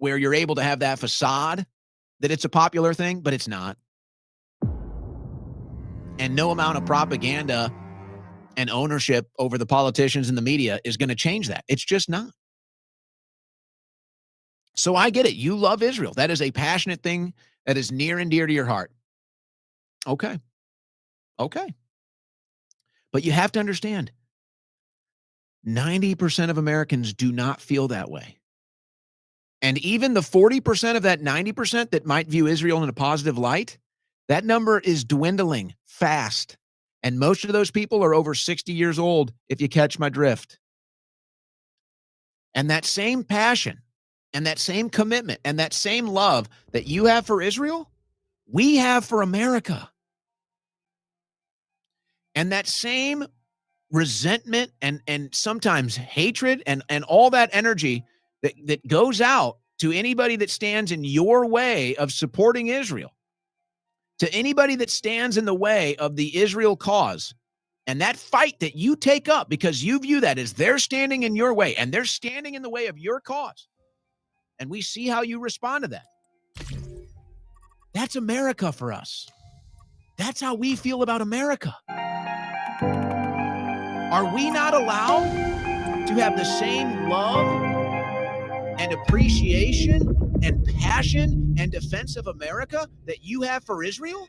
where you're able to have that facade that it's a popular thing, but it's not. And no amount of propaganda and ownership over the politicians and the media is going to change that. It's just not. So I get it. You love Israel. That is a passionate thing that is near and dear to your heart. Okay. But you have to understand, 90% of Americans do not feel that way. And even the 40% of that 90% that might view Israel in a positive light, that number is dwindling fast. And most of those people are over 60 years old, if you catch my drift. And that same passion and that same commitment and that same love that you have for Israel, we have for America. And that same resentment and sometimes hatred and all that energy that goes out to anybody that stands in your way of supporting Israel, to anybody that stands in the way of the Israel cause, and that fight that you take up because you view that as they're standing in your way and they're standing in the way of your cause. And we see how you respond to that. That's America for us. That's how we feel about America. Are we not allowed to have the same love and appreciation and passion and defense of America that you have for Israel?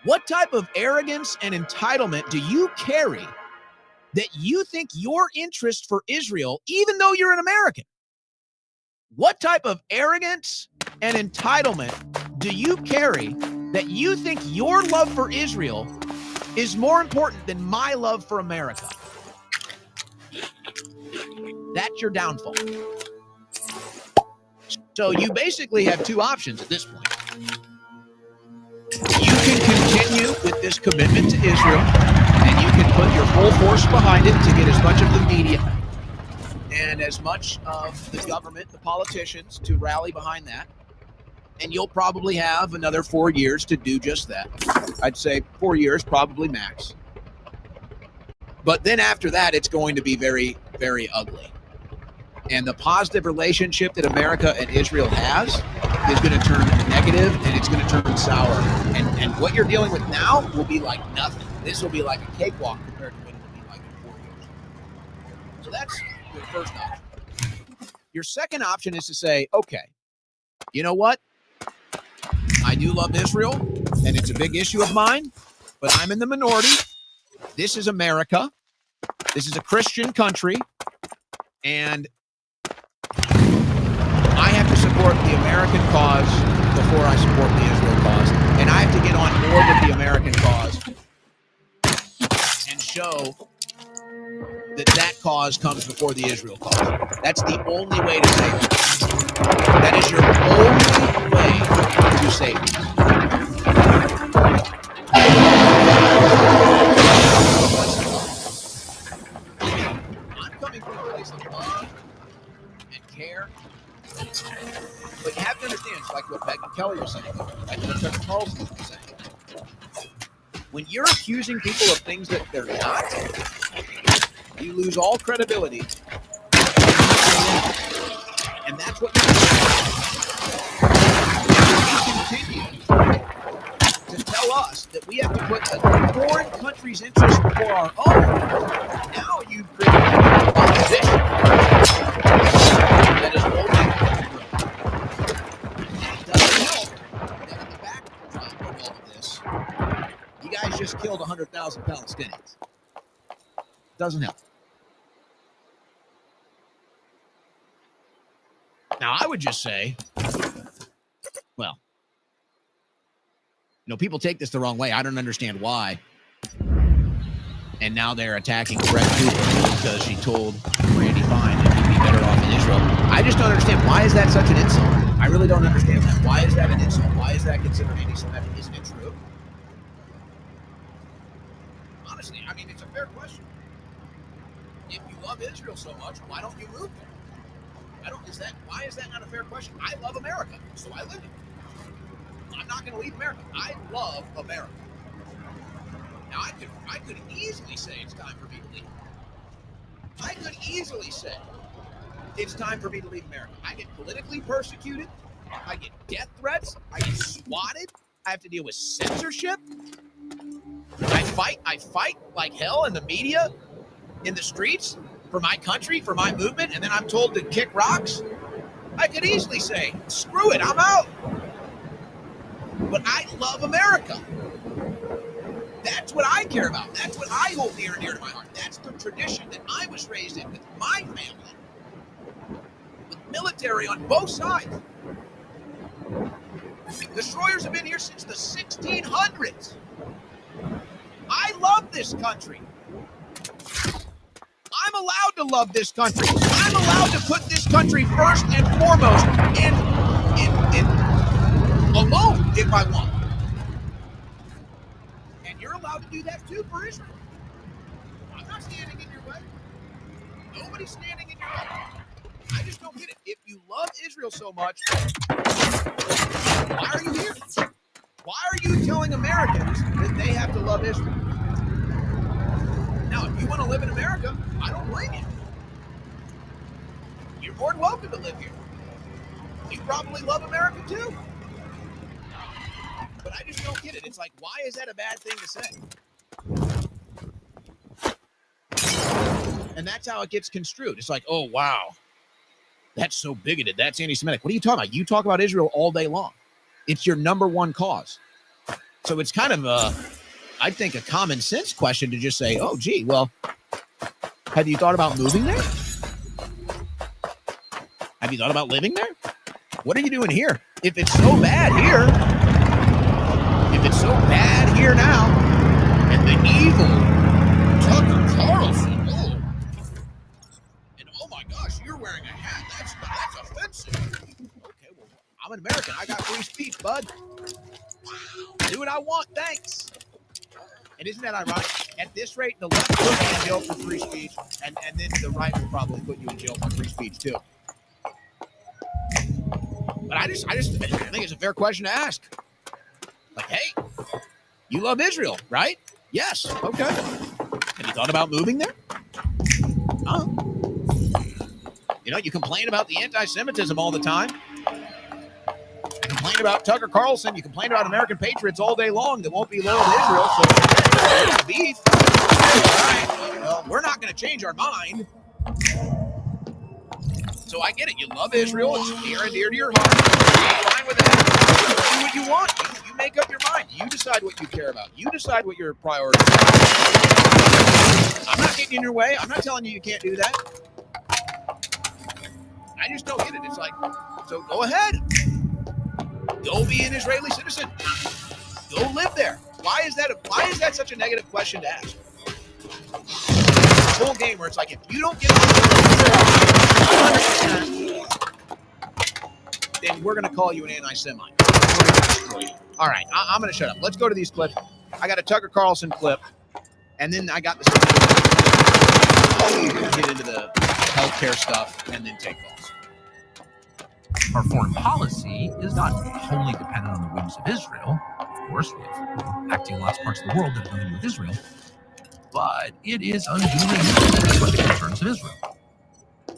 What type of arrogance and entitlement do you carry that you think your interest for Israel, even though you're an American, what type of arrogance and entitlement do you carry that you think your love for Israel is more important than my love for America? That's your downfall. So you basically have two options at this point. You can continue with this commitment to Israel, and you can put your full force behind it to get as much of the media and as much of the government, the politicians, to rally behind that. And you'll probably have another 4 years to do just that. I'd say 4 years, probably max. But then after that, it's going to be very, very ugly. And the positive relationship that America and Israel has is going to turn negative, and it's going to turn sour. And what you're dealing with now will be like nothing. This will be like a cakewalk compared to what it will be like in 4 years. So that's your first option. Your second option is to say, okay, you know what? I do love Israel, and it's a big issue of mine, but I'm in the minority. This is America. This is a Christian country, and I have to support the American cause before I support the Israel cause, and I have to get on board with the American cause and show that cause comes before the Israel cause. That's the only way to save it. That is your only way to save it. I'm coming from a place of love and care. But you have to understand, it's like what Megyn Kelly was saying, like what Tucker Carlson was saying. When you're accusing people of things that they're not, you lose all credibility. And that's what we continue to tell us that we have to put a foreign country's interest before our own. Now you've created a opposition that is holding. It doesn't help that in the backdrop of all of this, you guys just killed 100,000 Palestinians. Doesn't help. Now, I would just say, well, people take this the wrong way. I don't understand why. And now they're attacking Brett Cooper because she told Randy Fine that he'd be better off in Israel. I just don't understand. Why is that such an insult? I really don't understand that. Why is that an insult? Why is that considered anti-Semitic? Isn't it true? Honestly, I mean, it's a fair question. If you love Israel so much, why don't you move there? Why is that not a fair question? I love America, so I live it. I'm not going to leave America. I love America. Now, I could easily say it's time for me to leave. I could easily say it's time for me to leave America. I get politically persecuted. I get death threats. I get swatted. I have to deal with censorship. I fight like hell in the media, in the streets, for my country, for my movement, and then I'm told to kick rocks. I could easily say, screw it, I'm out. But I love America. That's what I care about. That's what I hold near and dear to my heart. That's the tradition that I was raised in with my family. With military on both sides. Destroyers have been here since the 1600s. I love this country. I'm allowed to love this country. I'm allowed to put this country first and foremost in alone if I want. And you're allowed to do that too for Israel. I'm not standing in your way. Nobody's standing in your way. I just don't get it. If you love Israel so much, why are you here? Why are you telling Americans that they have to love Israel? Now, if you want to live in America, I don't blame you. You're more than welcome to live here. You probably love America too. But I just don't get it. It's like, why is that a bad thing to say? And that's how it gets construed. It's like, oh, wow. That's so bigoted. That's anti-Semitic. What are you talking about? You talk about Israel all day long. It's your number one cause. So it's kind of, I think, a common sense question to just say, oh, gee, well, have you thought about moving there? Have you thought about living there? What are you doing here? If it's so bad here, now, and the evil Tucker Carlson, and oh my gosh, you're wearing a hat. That's offensive. Okay, well, I'm an American. I got free speech, bud. Do what I want. Thanks. And isn't that ironic? At this rate, the left put you in jail for free speech, and then the right will probably put you in jail for free speech too. But I think it's a fair question to ask. Like, hey, you love Israel, right? Yes. Okay. Have you thought about moving there? Huh? You know, you complain about the anti-Semitism all the time. You complain about Tucker Carlson. You complain about American patriots all day long that won't be loyal to Israel. So beef. All right. Well, we're not going to change our mind. So I get it. You love Israel. It's near and dear to your heart. You're fine with it. Do what you want. You make up your mind. You decide what you care about. You decide what your priorities are. I'm not getting in your way. I'm not telling you can't do that. I just don't get it. It's like, so go ahead. Go be an Israeli citizen. Go live there. Why is that such a negative question to ask? It's a whole game where it's like, if you don't get 100%, then we're going to call you an anti-Semite. We're going to destroy you. All right, I'm going to shut up. Let's go to these clips. I got a Tucker Carlson clip, and then I got the get into the healthcare stuff, and then take calls. Our foreign policy is not wholly dependent on the whims of Israel. Of course, we have acting in lots of parts of the world that have nothing to do with Israel. But it is unduly influenced by the concerns of Israel.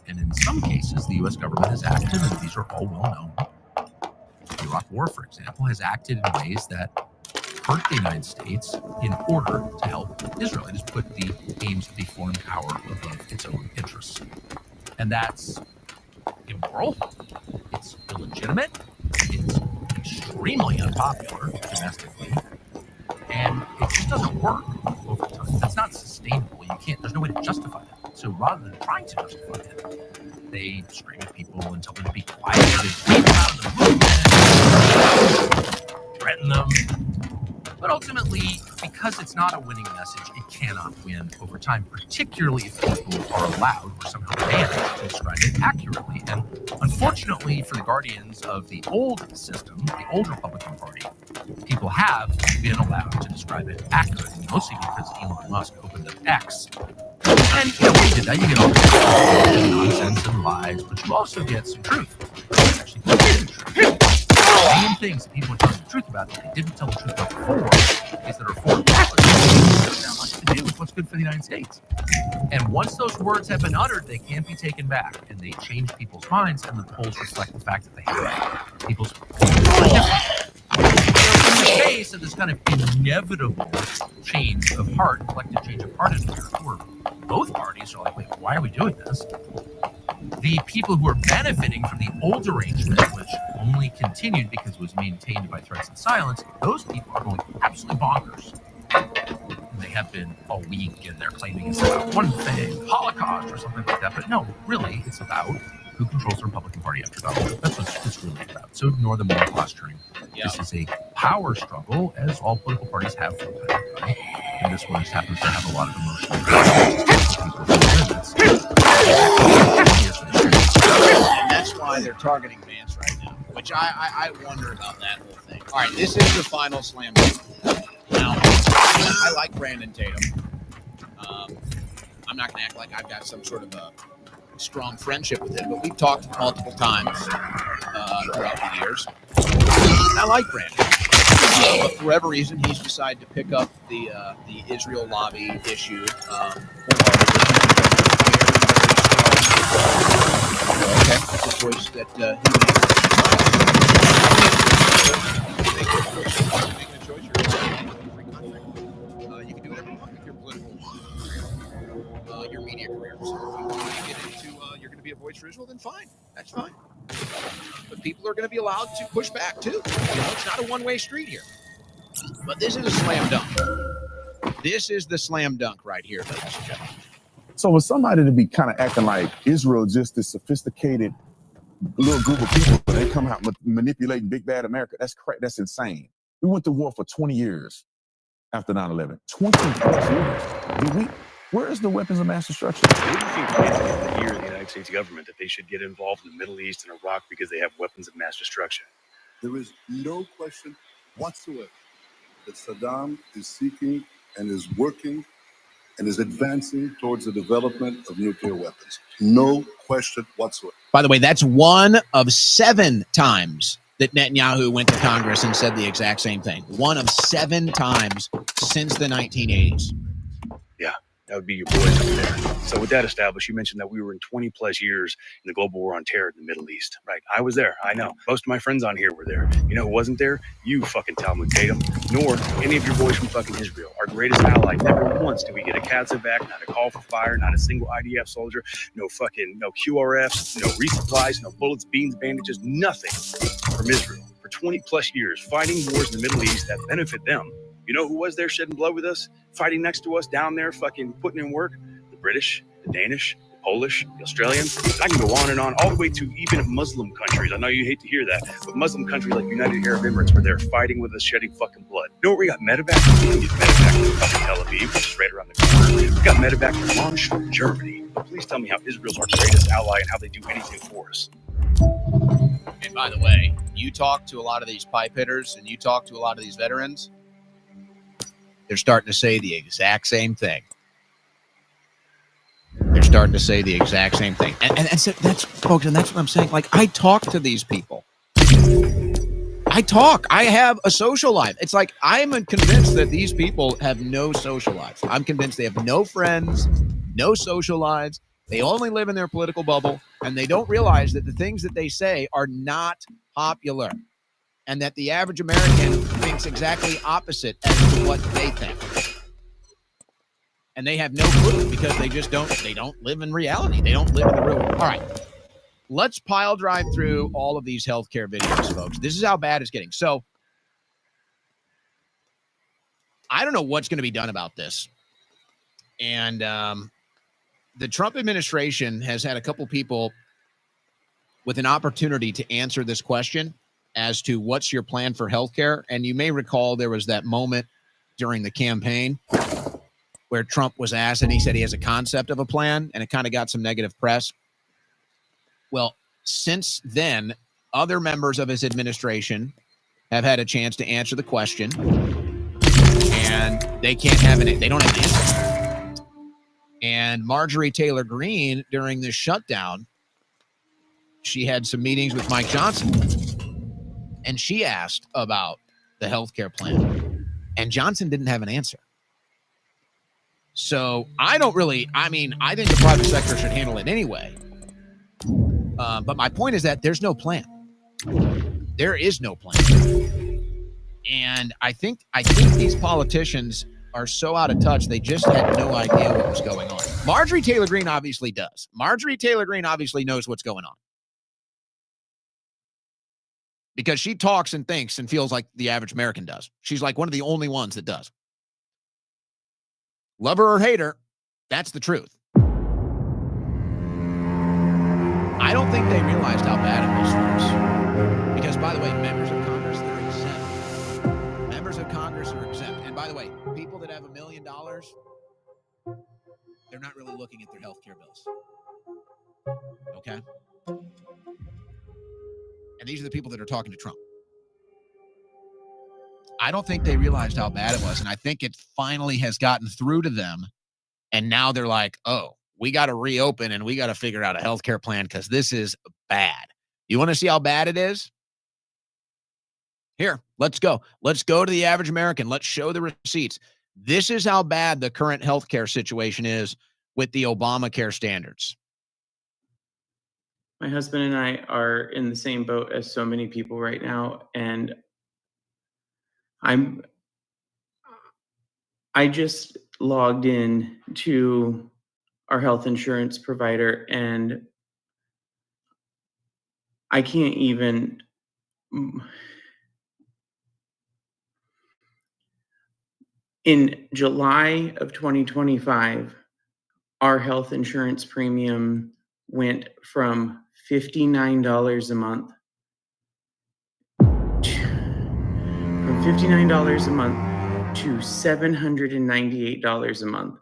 And in some cases, the U.S. government has acted, and these are all well known. The Iraq War, for example, has acted in ways that hurt the United States in order to help Israel. It has put the aims of the foreign power above its own interests. And that's immoral, it's illegitimate, it's extremely unpopular domestically, and it just doesn't work over time. That's not sustainable. There's no way to justify that. So rather than trying to justify it, they scream at people and tell them to be quiet, they beat them out of the movement, threaten them. But ultimately, because it's not a winning message, it cannot win over time, particularly if people are allowed or somehow managed to describe it accurately. And unfortunately for the guardians of the old system, the old Republican Party, people have been allowed to describe it accurately, mostly because Elon Musk opened up X. And when he did that, you get all this nonsense and lies, but you also get some truth. Actually, the main things that people are telling the truth about that they didn't tell the truth about before is that our foreign policy doesn't have much to do do with what's good for the United States. And once those words have been uttered, they can't be taken back, and they change people's minds, and the polls reflect the fact that they have. People's in the face of this kind of inevitable change of heart, collective change of heart in America, where both parties are like, wait, why are we doing this? The people who are benefiting from the old arrangement, which only continued because it was maintained by threats and silence, those people are going absolutely bonkers. And they have been all week, and they're claiming it's about one thing, Holocaust or something like that. But no, really, it's about who controls the Republican Party after Donald Trump. That's what it's really about. So ignore the moral posturing. Yeah. This is a power struggle, as all political parties have from time to time. And this one just happens to have a lot of emotional and that's why they're targeting Vance right now, which I wonder about that whole thing. All right, this is the final slam dunk. Now, I like Brandon Tatum. I'm not going to act like I've got some sort of a strong friendship with him, but we've talked multiple times throughout the years. I like Brandon. But for whatever reason, he's decided to pick up the Israel lobby issue. Okay, that's a choice that he makes. Making a choice, you can do whatever you want with your political career, your media career. So if you want to get into, you're going to be a voice for Israel, then fine, that's fine. But people are going to be allowed to push back too. It's not a one-way street here. But this is a slam dunk. This is the slam dunk right here, ladies and gentlemen. So for somebody to be kind of acting like Israel just this sophisticated little group of people, and they come out manipulating big bad America, that's insane. We went to war for 20 years after 9/11. 20 plus years. Where is the weapons of mass destruction? What do you think the year of the United States government that they should get involved in the Middle East and Iraq because they have weapons of mass destruction? There is no question whatsoever that Saddam is seeking and is working and is advancing towards the development of nuclear weapons. No question whatsoever. By the way, that's one of 7 times that Netanyahu went to Congress and said the exact same thing. One of 7 times since the 1980s. Yeah, that would be your boys up there. So with that established, you mentioned that we were in 20 plus years in the global war on terror in the Middle East, right? I was there. I know. Most of my friends on here were there. You know who wasn't there? You fucking Talmud Tatum, nor any of your boys from fucking Israel, our greatest ally. Never once did we get a CATSAVAC, not a call for fire, not a single IDF soldier, no QRFs, no resupplies, no bullets, beans, bandages, nothing from Israel. For 20 plus years, fighting wars in the Middle East that benefit them. You know who was there shedding blood with us, fighting next to us down there, fucking putting in work? The British, the Danish, the Polish, the Australians. And I can go on and on, all the way to even Muslim countries. I know you hate to hear that, but Muslim countries like United Arab Emirates were there fighting with us, shedding fucking blood. You know where we got medevac? We can get medevac from fucking Tel Aviv, which is right around the corner. We got medevac from Landshut, Germany. But please tell me how Israel's our greatest ally and how they do anything for us. And by the way, you talk to a lot of these pipe hitters and you talk to a lot of these veterans, they're starting to say the exact same thing. They're starting to say the exact same thing. And so that's, folks, and that's what I'm saying. Like, I talk to these people. I have a social life. It's like, I am convinced that these people have no social lives. I'm convinced they have no friends, no social lives. They only live in their political bubble, and they don't realize that the things that they say are not popular, and that the average American thinks exactly opposite as to what they think. And they have no clue because they don't live in reality. They don't live in the real world. All right. Let's pile drive through all of these healthcare videos, folks. This is how bad it's getting. So I don't know what's going to be done about this. And the Trump administration has had a couple people with an opportunity to answer this question as to what's your plan for healthcare. And you may recall there was that moment during the campaign where Trump was asked and he said he has a concept of a plan, and it kind of got some negative press. Well, since then, other members of his administration have had a chance to answer the question, and they don't have an answer. And Marjorie Taylor Greene, during this shutdown, she had some meetings with Mike Johnson, and she asked about the healthcare plan, and Johnson didn't have an answer. So I think the private sector should handle it anyway. But my point is that there's no plan. There is no plan. And I think these politicians are so out of touch, they just had no idea what was going on. Marjorie Taylor Greene obviously does. Marjorie Taylor Greene obviously knows what's going on. Because she talks and thinks and feels like the average American does. She's like one of the only ones that does. Love her or hate her, that's the truth. I don't think they realized how bad it was, folks. Because, by the way, members of Congress, they're exempt. Members of Congress are exempt. And by the way, people that have $1 million, they're not really looking at their health care bills. Okay? And these are the people that are talking to Trump. I don't think they realized how bad it was. And I think it finally has gotten through to them. And now they're like, oh, we got to reopen and we got to figure out a healthcare plan because this is bad. You want to see how bad it is? Here, let's go. Let's go to the average American. Let's show the receipts. This is how bad the current healthcare situation is with the Obamacare standards. My husband and I are in the same boat as so many people right now. And I just logged in to our health insurance provider and I can't even in July of 2025, our health insurance premium went from $59 a month to $798 a month.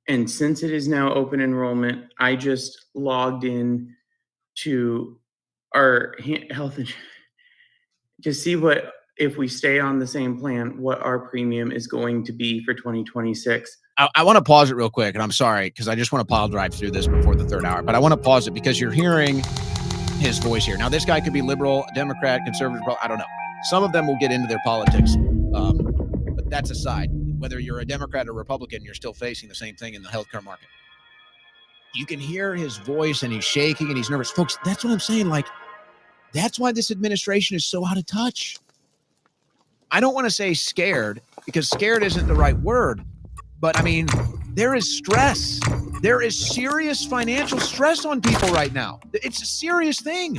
And since it is now open enrollment, I just logged in to our health insurance to see what, if we stay on the same plan, what our premium is going to be for 2026. I want to pause it real quick, and I'm sorry, because I just want to pile drive through this before the third hour, but I want to pause it because you're hearing his voice here. Now, this guy could be liberal, Democrat, conservative, I don't know. Some of them will get into their politics, but that's aside. Whether you're a Democrat or Republican, you're still facing the same thing in the healthcare market. You can hear his voice, and he's shaking, and he's nervous. Folks, that's what I'm saying. Like, that's why this administration is so out of touch. I don't want to say scared, because scared isn't the right word. But, I mean, there is stress. There is serious financial stress on people right now. It's a serious thing.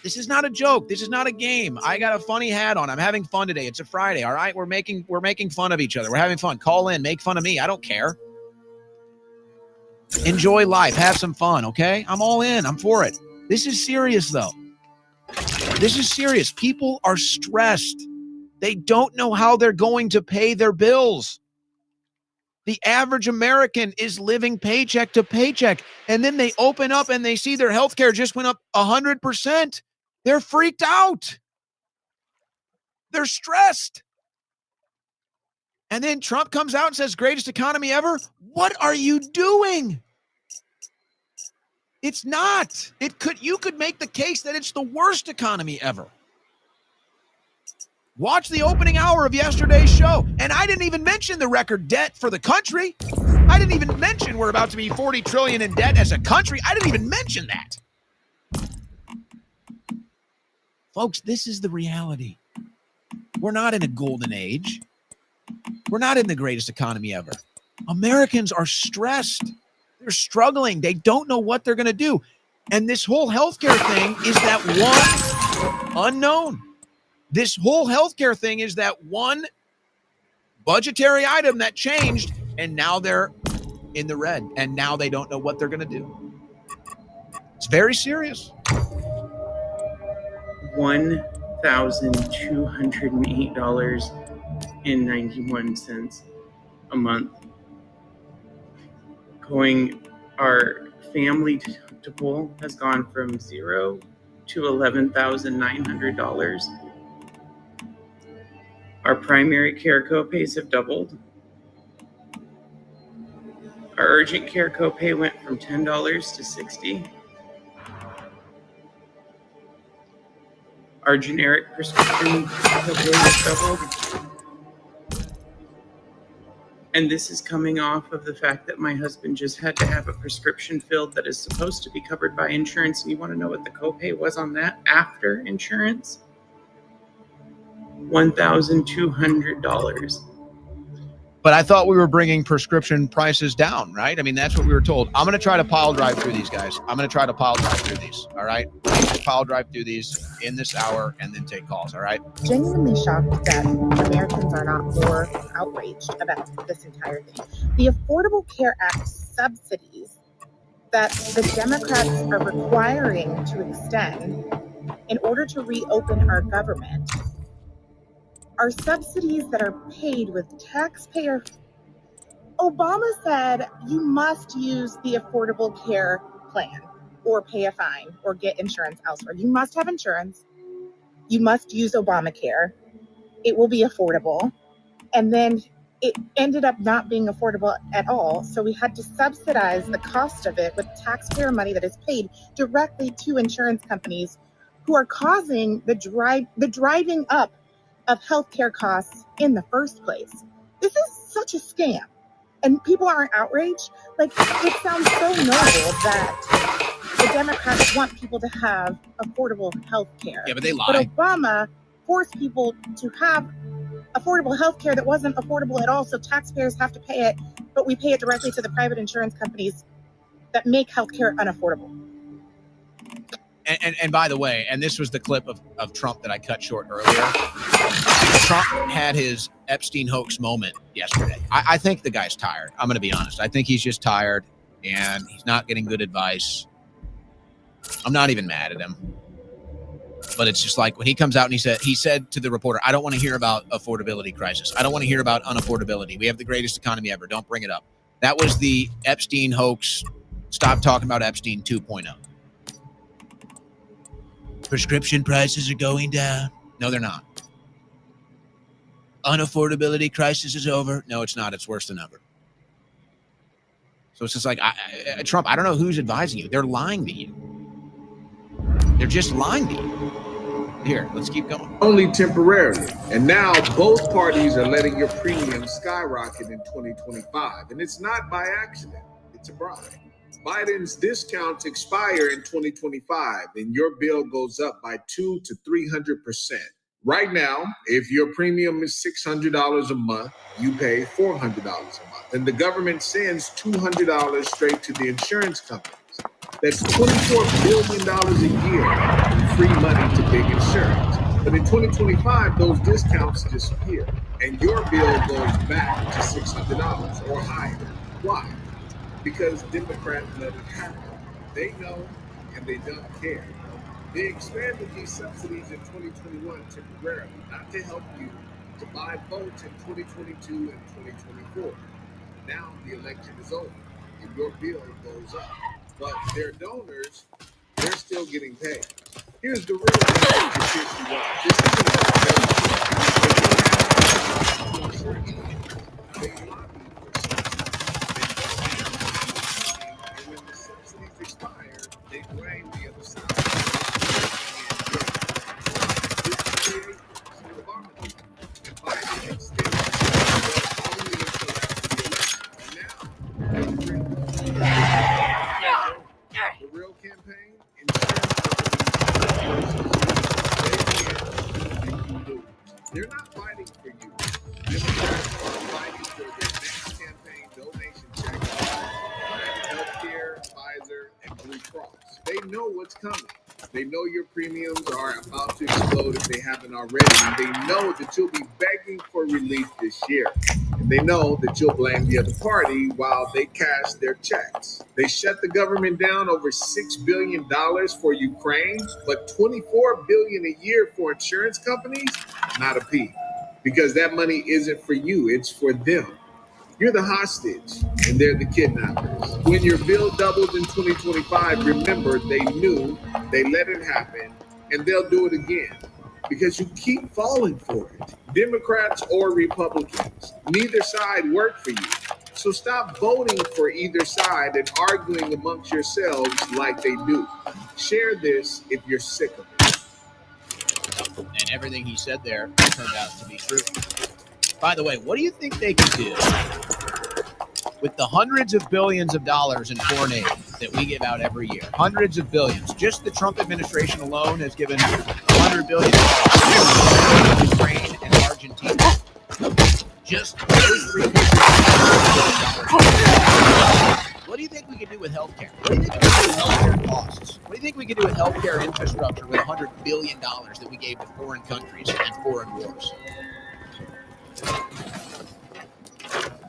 This is not a joke. This is not a game. I got a funny hat on. I'm having fun today. It's a Friday, all right? We're making fun of each other. We're having fun. Call in. Make fun of me. I don't care. Enjoy life. Have some fun, okay? I'm all in. I'm for it. This is serious, though. This is serious. People are stressed. They don't know how they're going to pay their bills. The average American is living paycheck to paycheck. And then they open up and they see their health care just went up 100%. They're freaked out. They're stressed. And then Trump comes out and says, greatest economy ever. What are you doing? It's not. You could make the case that it's the worst economy ever. Watch the opening hour of yesterday's show. And I didn't even mention the record debt for the country. I didn't even mention we're about to be $40 trillion in debt as a country. I didn't even mention that. Folks, this is the reality. We're not in a golden age. We're not in the greatest economy ever. Americans are stressed. They're struggling. They don't know what they're going to do. And this whole healthcare thing is that one unknown. This whole healthcare thing is that one budgetary item that changed, and now they're in the red, and now they don't know what they're going to do. It's very serious. $1,208.91 a month. Our family deductible has gone from $0 to $11,900. Our primary care copays have doubled. Our urgent care copay went from $10 to $60. Our generic prescription copay has doubled. And this is coming off of the fact that my husband just had to have a prescription filled that is supposed to be covered by insurance. And you want to know what the copay was on that after insurance? $1,200. But I thought we were bringing prescription prices down, right? I mean, that's what we were told. I'm going to try to pile drive through these, guys. I'm going to try to pile drive through these, all right? Pile drive through these in this hour and then take calls, all right? Genuinely shocked that Americans are not more outraged about this entire thing. The Affordable Care Act subsidies that the Democrats are requiring to extend in order to reopen our government are subsidies that are paid with taxpayer. Obama said you must use the Affordable Care Plan or pay a fine or get insurance elsewhere. You must have insurance. You must use Obamacare. It will be affordable. And then it ended up not being affordable at all. So we had to subsidize the cost of it with taxpayer money that is paid directly to insurance companies who are causing the driving up of healthcare costs in the first place. This is such a scam. And people aren't outraged. Like, it sounds so noble that the Democrats want people to have affordable health care. Yeah, but they lie. But Obama forced people to have affordable health care that wasn't affordable at all, so taxpayers have to pay it, but we pay it directly to the private insurance companies that make health care unaffordable. And by the way, and this was the clip of Trump that I cut short earlier. Trump had his Epstein hoax moment yesterday. I think the guy's tired. I'm going to be honest. I think he's just tired and he's not getting good advice. I'm not even mad at him. But it's just like when he comes out and he said to the reporter, I don't want to hear about affordability crisis. I don't want to hear about unaffordability. We have the greatest economy ever. Don't bring it up. That was the Epstein hoax. Stop talking about Epstein 2.0. Prescription prices are going down. No, they're not. Unaffordability crisis is over. No, it's not. It's worse than ever. So it's just like, Trump, I don't know who's advising you. They're lying to you. They're just lying to you. Here, let's keep going. Only temporarily. And now both parties are letting your premiums skyrocket in 2025. And it's not by accident. It's a bribe. Biden's discounts expire in 2025 and your bill goes up by 200 to 300%. Right now, if your premium is $600 a month, you pay $400 a month. And the government sends $200 straight to the insurance companies. That's $24 billion a year in free money to big insurance. But in 2025, those discounts disappear and your bill goes back to $600 or higher. Why? Because Democrats let it happen. They know and they don't care. They expanded these subsidies in 2021 temporarily, not to help you to buy votes in 2022 and 2024. Now the election is over and your bill goes up. But their donors, they're still getting paid. Here's the real thing to piss you off. This isn't they lobby for subsidies. And when the subsidies expire, they blame the other side. This creates some Obama. And Biden extends only until after the election. And now, the real campaign, they're not fighting for you. Democrats are fighting for their next campaign donation check. Healthcare, Pfizer, and Blue Cross. They know what's coming. They know your premiums are about to explode if they haven't already. And they know that you'll be begging for relief this year. And they know that you'll blame the other party while they cash their checks. They shut the government down over $6 billion for Ukraine, but $24 billion a year for insurance companies? Not a peep. Because that money isn't for you, it's for them. You're the hostage, and they're the kidnappers. When your bill doubles in 2025, remember they knew, they let it happen, and they'll do it again. Because you keep falling for it. Democrats or Republicans, neither side work for you. So stop voting for either side and arguing amongst yourselves like they do. Share this if you're sick of it. And everything he said there turned out to be true. By the way, what do you think they could do with the hundreds of billions of dollars in foreign aid that we give out every year, hundreds of billions. Just the Trump administration alone has given $100 billion to Ukraine and Argentina. Just those three countries. What do you think we could do with healthcare? What do you think we could do with healthcare costs? What do you think we could do with healthcare infrastructure with $100 billion that we gave to foreign countries and foreign wars?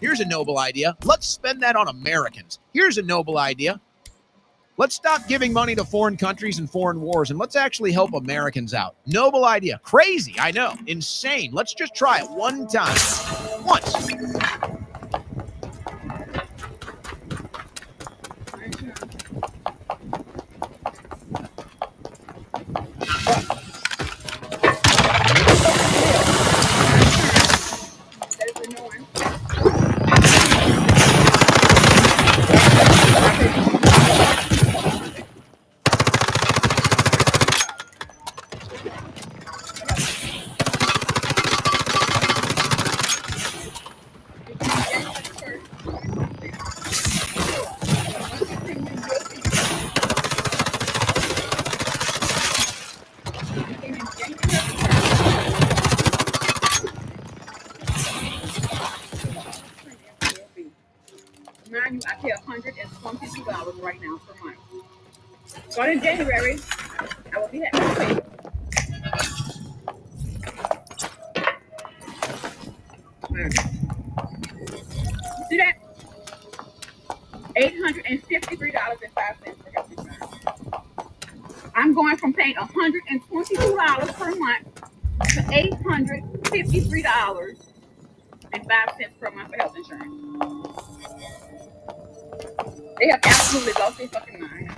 Here's a noble idea. Let's spend that on Americans. Here's a noble idea. Let's stop giving money to foreign countries and foreign wars, and let's actually help Americans out. Noble idea. Crazy, I know. Insane. Let's just try it one time. Once. Mind you, I pay $122 right now per month. Starting in January, I will be happy to pay. See that? $853.05 for health insurance. I'm going from paying $122 per month to $853.05 per month for health insurance. They have absolutely lost their fucking mind.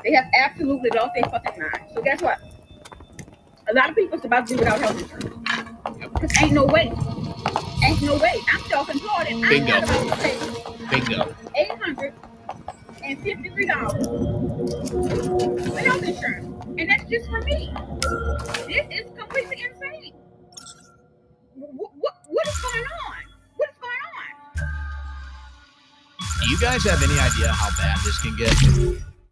They have absolutely lost their fucking mind. So guess what? A lot of people's about to do without health insurance. Because ain't no way. Ain't no way. I'm self-employed and I'm not about to pay $853 for health insurance. And that's just for me. This is completely insane. What is going on? What is going on? Do you guys have any idea how bad this can get?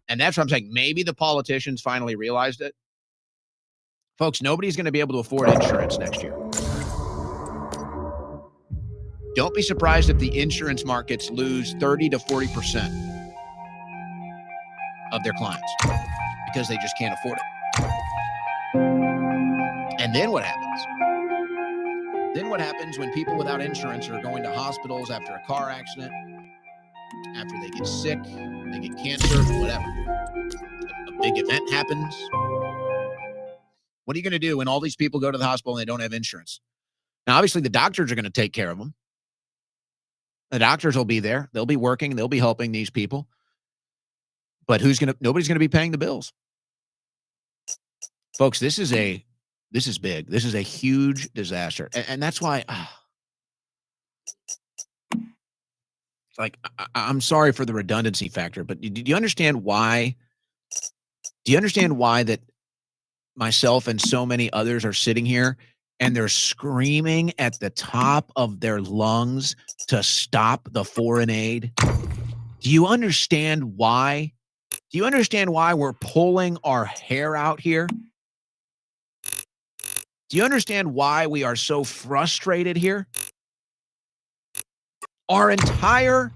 And that's what I'm saying. Maybe the politicians finally realized it. Folks, nobody's going to be able to afford insurance next year. Don't be surprised if the insurance markets lose 30 to 40% of their clients because they just can't afford it. And then what happens? Then what happens when people without insurance are going to hospitals after a car accident, after they get sick, they get cancer, whatever. A big event happens. What are you going to do when all these people go to the hospital and they don't have insurance? Now, obviously, the doctors are going to take care of them. The doctors will be there. They'll be working. They'll be helping these people. But nobody's going to be paying the bills. Folks, this is big. This is a huge disaster. And that's why, I'm sorry for the redundancy factor, but do you understand why? Do you understand why that myself and so many others are sitting here and they're screaming at the top of their lungs to stop the foreign aid? Do you understand why? Do you understand why we're pulling our hair out here? Do you understand why we are so frustrated here? Our entire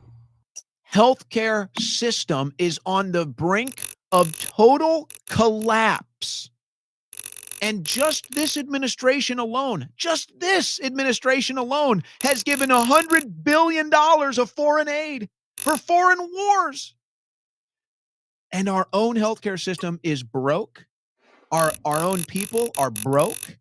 healthcare system is on the brink of total collapse. And just this administration alone has given $100 billion of foreign aid for foreign wars. And our own healthcare system is broke. Our own people are broke.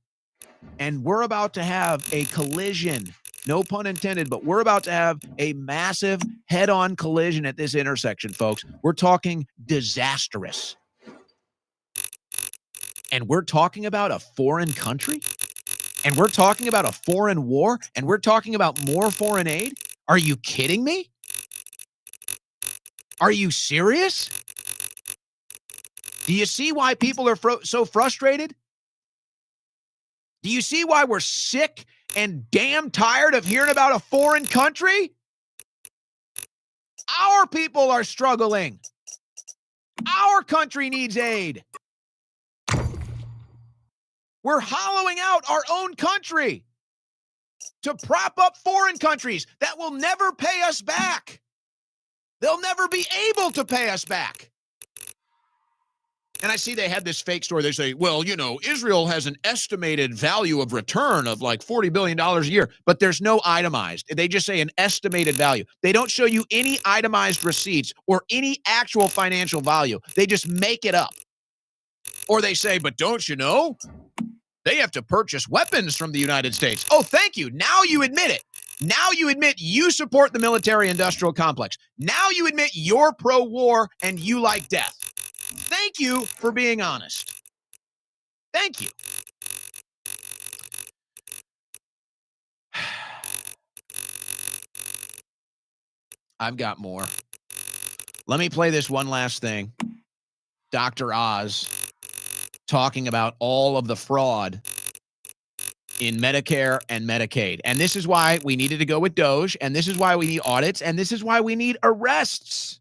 And we're about to have a collision, no pun intended, but we're about to have a massive head-on collision at this intersection, folks. We're talking disastrous. And we're talking about a foreign country? And we're talking about a foreign war? And we're talking about more foreign aid? Are you kidding me? Are you serious? Do you see why people are so frustrated? Do you see why we're sick and damn tired of hearing about a foreign country? Our people are struggling. Our country needs aid. We're hollowing out our own country to prop up foreign countries that will never pay us back. They'll never be able to pay us back. And I see they had this fake story. They say, well, you know, Israel has an estimated value of return of like $40 billion a year, but there's no itemized. They just say an estimated value. They don't show you any itemized receipts or any actual financial value. They just make it up. Or they say, but don't you know? They have to purchase weapons from the United States. Oh, thank you. Now you admit it. Now you admit you support the military-industrial complex. Now you admit you're pro-war and you like death. Thank you for being honest. Thank you. I've got more. Let me play this one last thing. Dr. Oz talking about all of the fraud in Medicare and Medicaid. And this is why we needed to go with Doge, and this is why we need audits, and this is why we need arrests.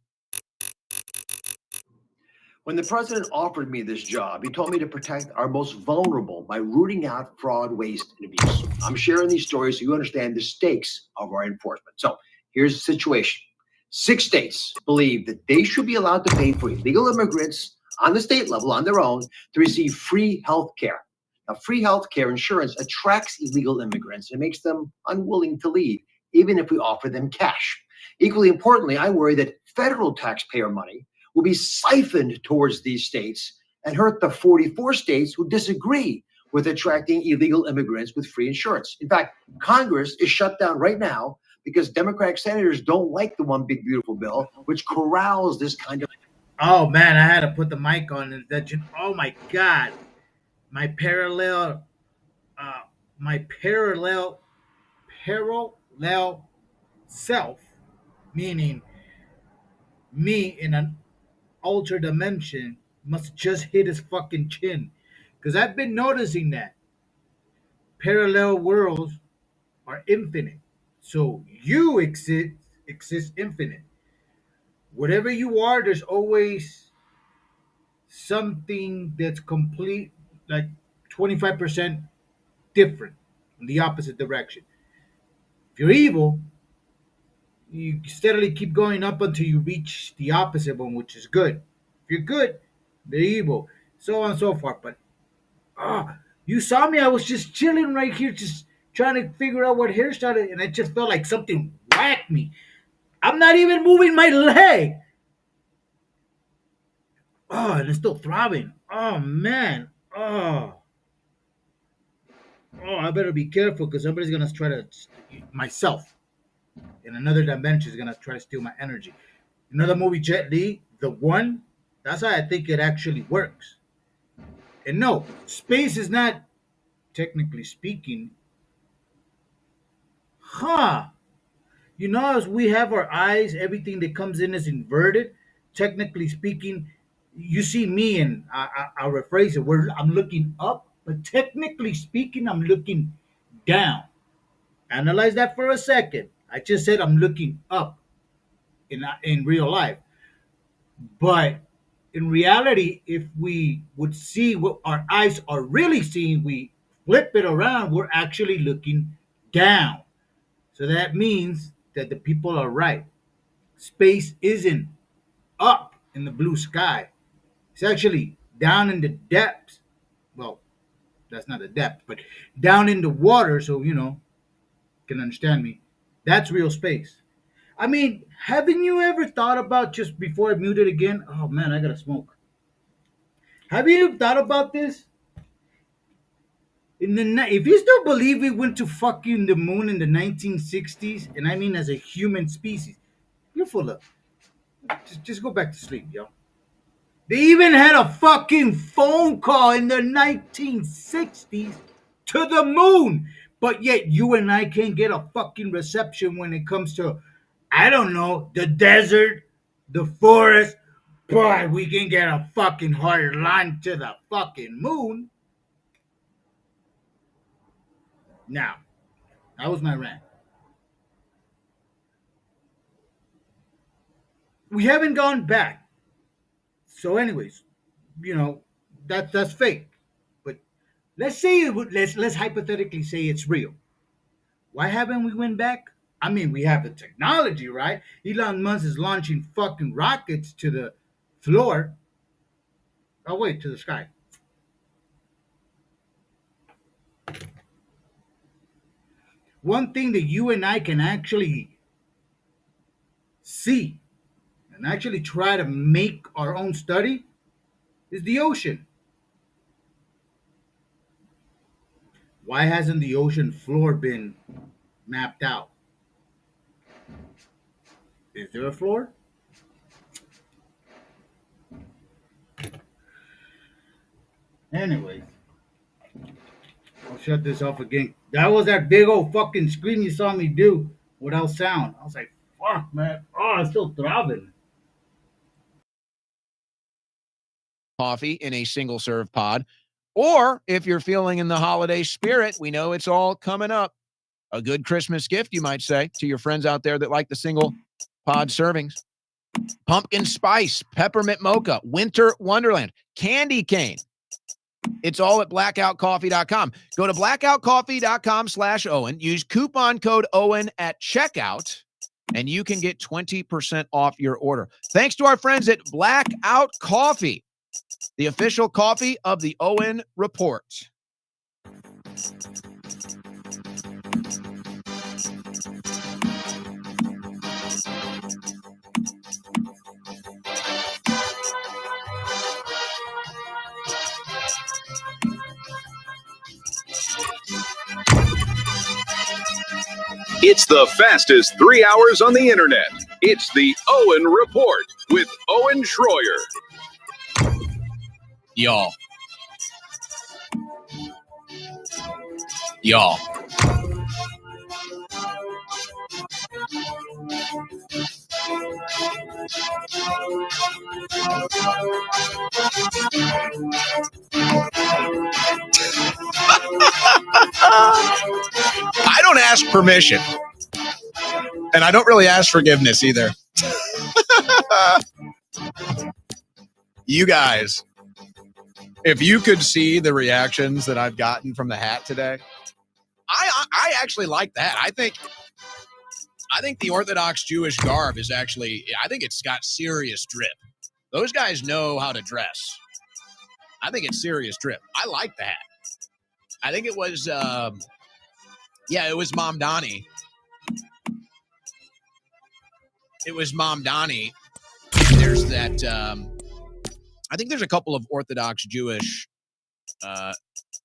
When the president offered me this job, he told me to protect our most vulnerable by rooting out fraud, waste, and abuse. I'm sharing these stories so you understand the stakes of our enforcement. So here's the situation. 6 states believe that they should be allowed to pay for illegal immigrants on the state level on their own to receive free health care. Now, free health care insurance attracts illegal immigrants and makes them unwilling to leave, even if we offer them cash. Equally importantly, I worry that federal taxpayer money will be siphoned towards these states and hurt the 44 states who disagree with attracting illegal immigrants with free insurance. In fact, Congress is shut down right now because Democratic senators don't like the One Big Beautiful Bill, which corrals this kind of... Oh, man, I had to put the mic on. Oh, my God. My parallel self, meaning me in an altered dimension, must just hit his fucking chin. Because I've been noticing that parallel worlds are infinite. So you exist infinite. Whatever you are, there's always something that's complete, like 25% different in the opposite direction. If you're evil, you steadily keep going up until you reach the opposite one, which is good. If you're good, they're evil, so on and so forth. But you saw me, I was just chilling right here, just trying to figure out what hairstyle, and it just felt like something whacked me. I'm not even moving my leg. Oh, and it's still throbbing. Oh, man. Oh, I better be careful because somebody's going to try to, myself, in another dimension is going to try to steal my energy. Another movie, Jet Li, The One, that's how I think it actually works. And no, space is not, technically speaking, you know, as we have our eyes, everything that comes in is inverted. Technically speaking, you see me, and I'll rephrase it, I'm looking up, but technically speaking, I'm looking down. Analyze that for a second. I just said I'm looking up in real life. But in reality, if we would see what our eyes are really seeing, we flip it around, we're actually looking down. So that means that the people are right. Space isn't up in the blue sky. It's actually down in the depths. Well, that's not a depth, but down in the water, so, you know, you can understand me. That's real space. I mean, haven't you ever thought about, just before I mute it again? Oh, man, I gotta smoke. Have you thought about this? If you still believe we went to fucking the moon in the 1960s, and I mean as a human species, you're full of... Just go back to sleep, yo. They even had a fucking phone call in the 1960s to the moon. But yet you and I can't get a fucking reception when it comes to, I don't know, the desert, the forest. But we can get a fucking hard line to the fucking moon. Now, that was my rant. We haven't gone back. So, anyways, you know, that's fake. But let's say let's hypothetically say it's real. Why haven't we went back? I mean, we have the technology, right? Elon Musk is launching fucking rockets to the floor. Oh wait, to the sky. One thing that you and I can actually see and actually try to make our own study is the ocean. Why hasn't the ocean floor been mapped out? Is there a floor? Anyways, I'll shut this off again. That was that big old fucking scream you saw me do without sound. I was like, fuck, man. Oh, I'm still throbbing. Coffee in a single serve pod. Or if you're feeling in the holiday spirit, we know it's all coming up. A good Christmas gift, you might say, to your friends out there that like the single pod servings. Pumpkin spice, peppermint mocha, winter wonderland, candy cane. It's all at blackoutcoffee.com. Go to blackoutcoffee.com/Owen. Use coupon code Owen at checkout, and you can get 20% off your order. Thanks to our friends at Blackout Coffee, the official coffee of the Owen Report. It's the fastest 3 hours on the internet. It's the Owen Report with Owen Schroyer. Y'all. I don't ask permission. And I don't really ask forgiveness either. You guys, if you could see the reactions that I've gotten from the hat today, I actually like that. I think the Orthodox Jewish garb is actually, I think it's got serious drip. Those guys know how to dress. I think it's serious drip. I like that. I think it was, it was Mom Donnie. It was Mom Donnie. And there's that, I think there's a couple of Orthodox Jewish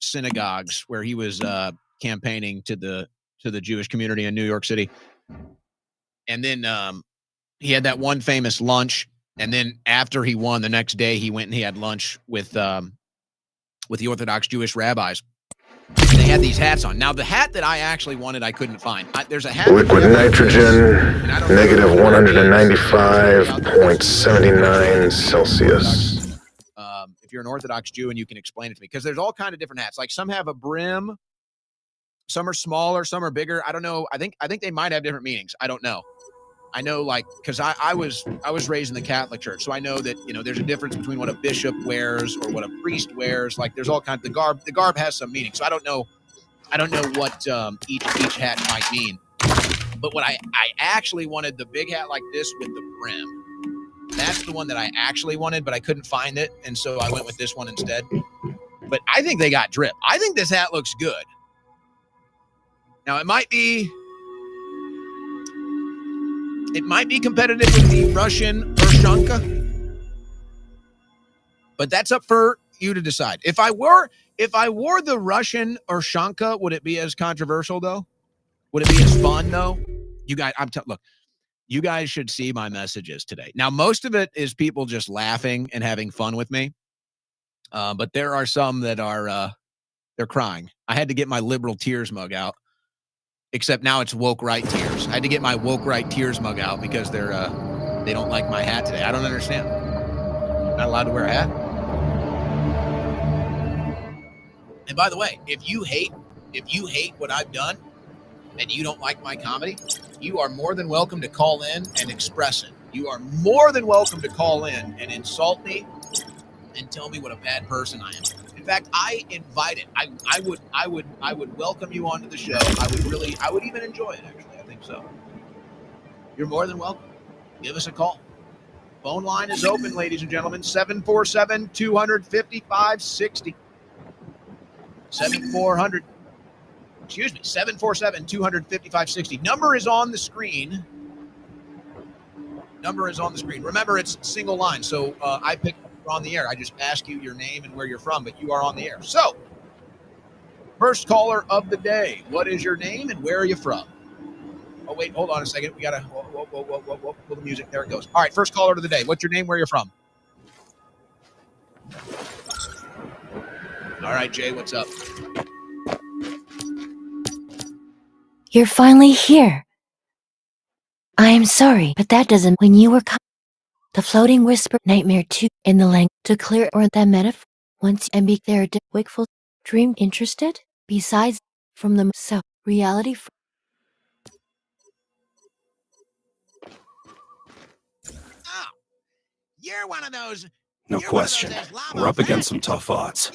synagogues where he was campaigning to the Jewish community in New York City. And then he had that one famous lunch. And then after he won, the next day he went and he had lunch with the Orthodox Jewish rabbis. And they had these hats on. Now, the hat that I actually wanted, I couldn't find. There's a hat. Liquid nitrogen, negative 195.79 Celsius. If you're an Orthodox Jew and you can explain it to me, because there's all kind of different hats. Like some have a brim, some are smaller, some are bigger. I don't know. I think they might have different meanings. I don't know. I know, like, because I was raised in the Catholic Church, so I know that, you know, there's a difference between what a bishop wears or what a priest wears. Like, there's all kinds. The garb has some meaning, so I don't know what each hat might mean. But what I actually wanted, the big hat like this with the brim. That's the one that I actually wanted, but I couldn't find it, and so I went with this one instead. But I think they got drip. I think this hat looks good. Now it might be competitive with the Russian Urshanka, but that's up for you to decide. If I wore the Russian Urshanka, would it be as controversial though? Would it be as fun though? You guys, look, you guys should see my messages today. Now, most of it is people just laughing and having fun with me, but there are some that are they're crying. I had to get my liberal tears mug out. Except now it's woke right tears. I had to get my woke right tears mug out because they don't like my hat today. I don't understand. I'm not allowed to wear a hat. And by the way, if you hate what I've done and you don't like my comedy, you are more than welcome to call in and express it. You are more than welcome to call in and insult me and tell me what a bad person I am. In fact, I invite it. I would welcome you onto the show. I would even enjoy it, actually. I think so. You're more than welcome. Give us a call. Phone line is open, ladies and gentlemen. 747-255-60. 747-255-60. Number is on the screen. Remember, it's single line, so I pick on the air. I just ask you your name and where you're from, but you are on the air. So, first caller of the day. What is your name and where are you from? Oh, wait, hold on a second. We got to, whoa, the music. There it goes. All right, first caller of the day. What's your name, where you're from? All right, Jay, what's up? You're finally here. I am sorry, but that doesn't. When you were the floating whisper nightmare 2 in the length to clear or the metaphor once and be there wakeful dream interested besides from the so reality. You're one of those. No question. We're up against some tough odds.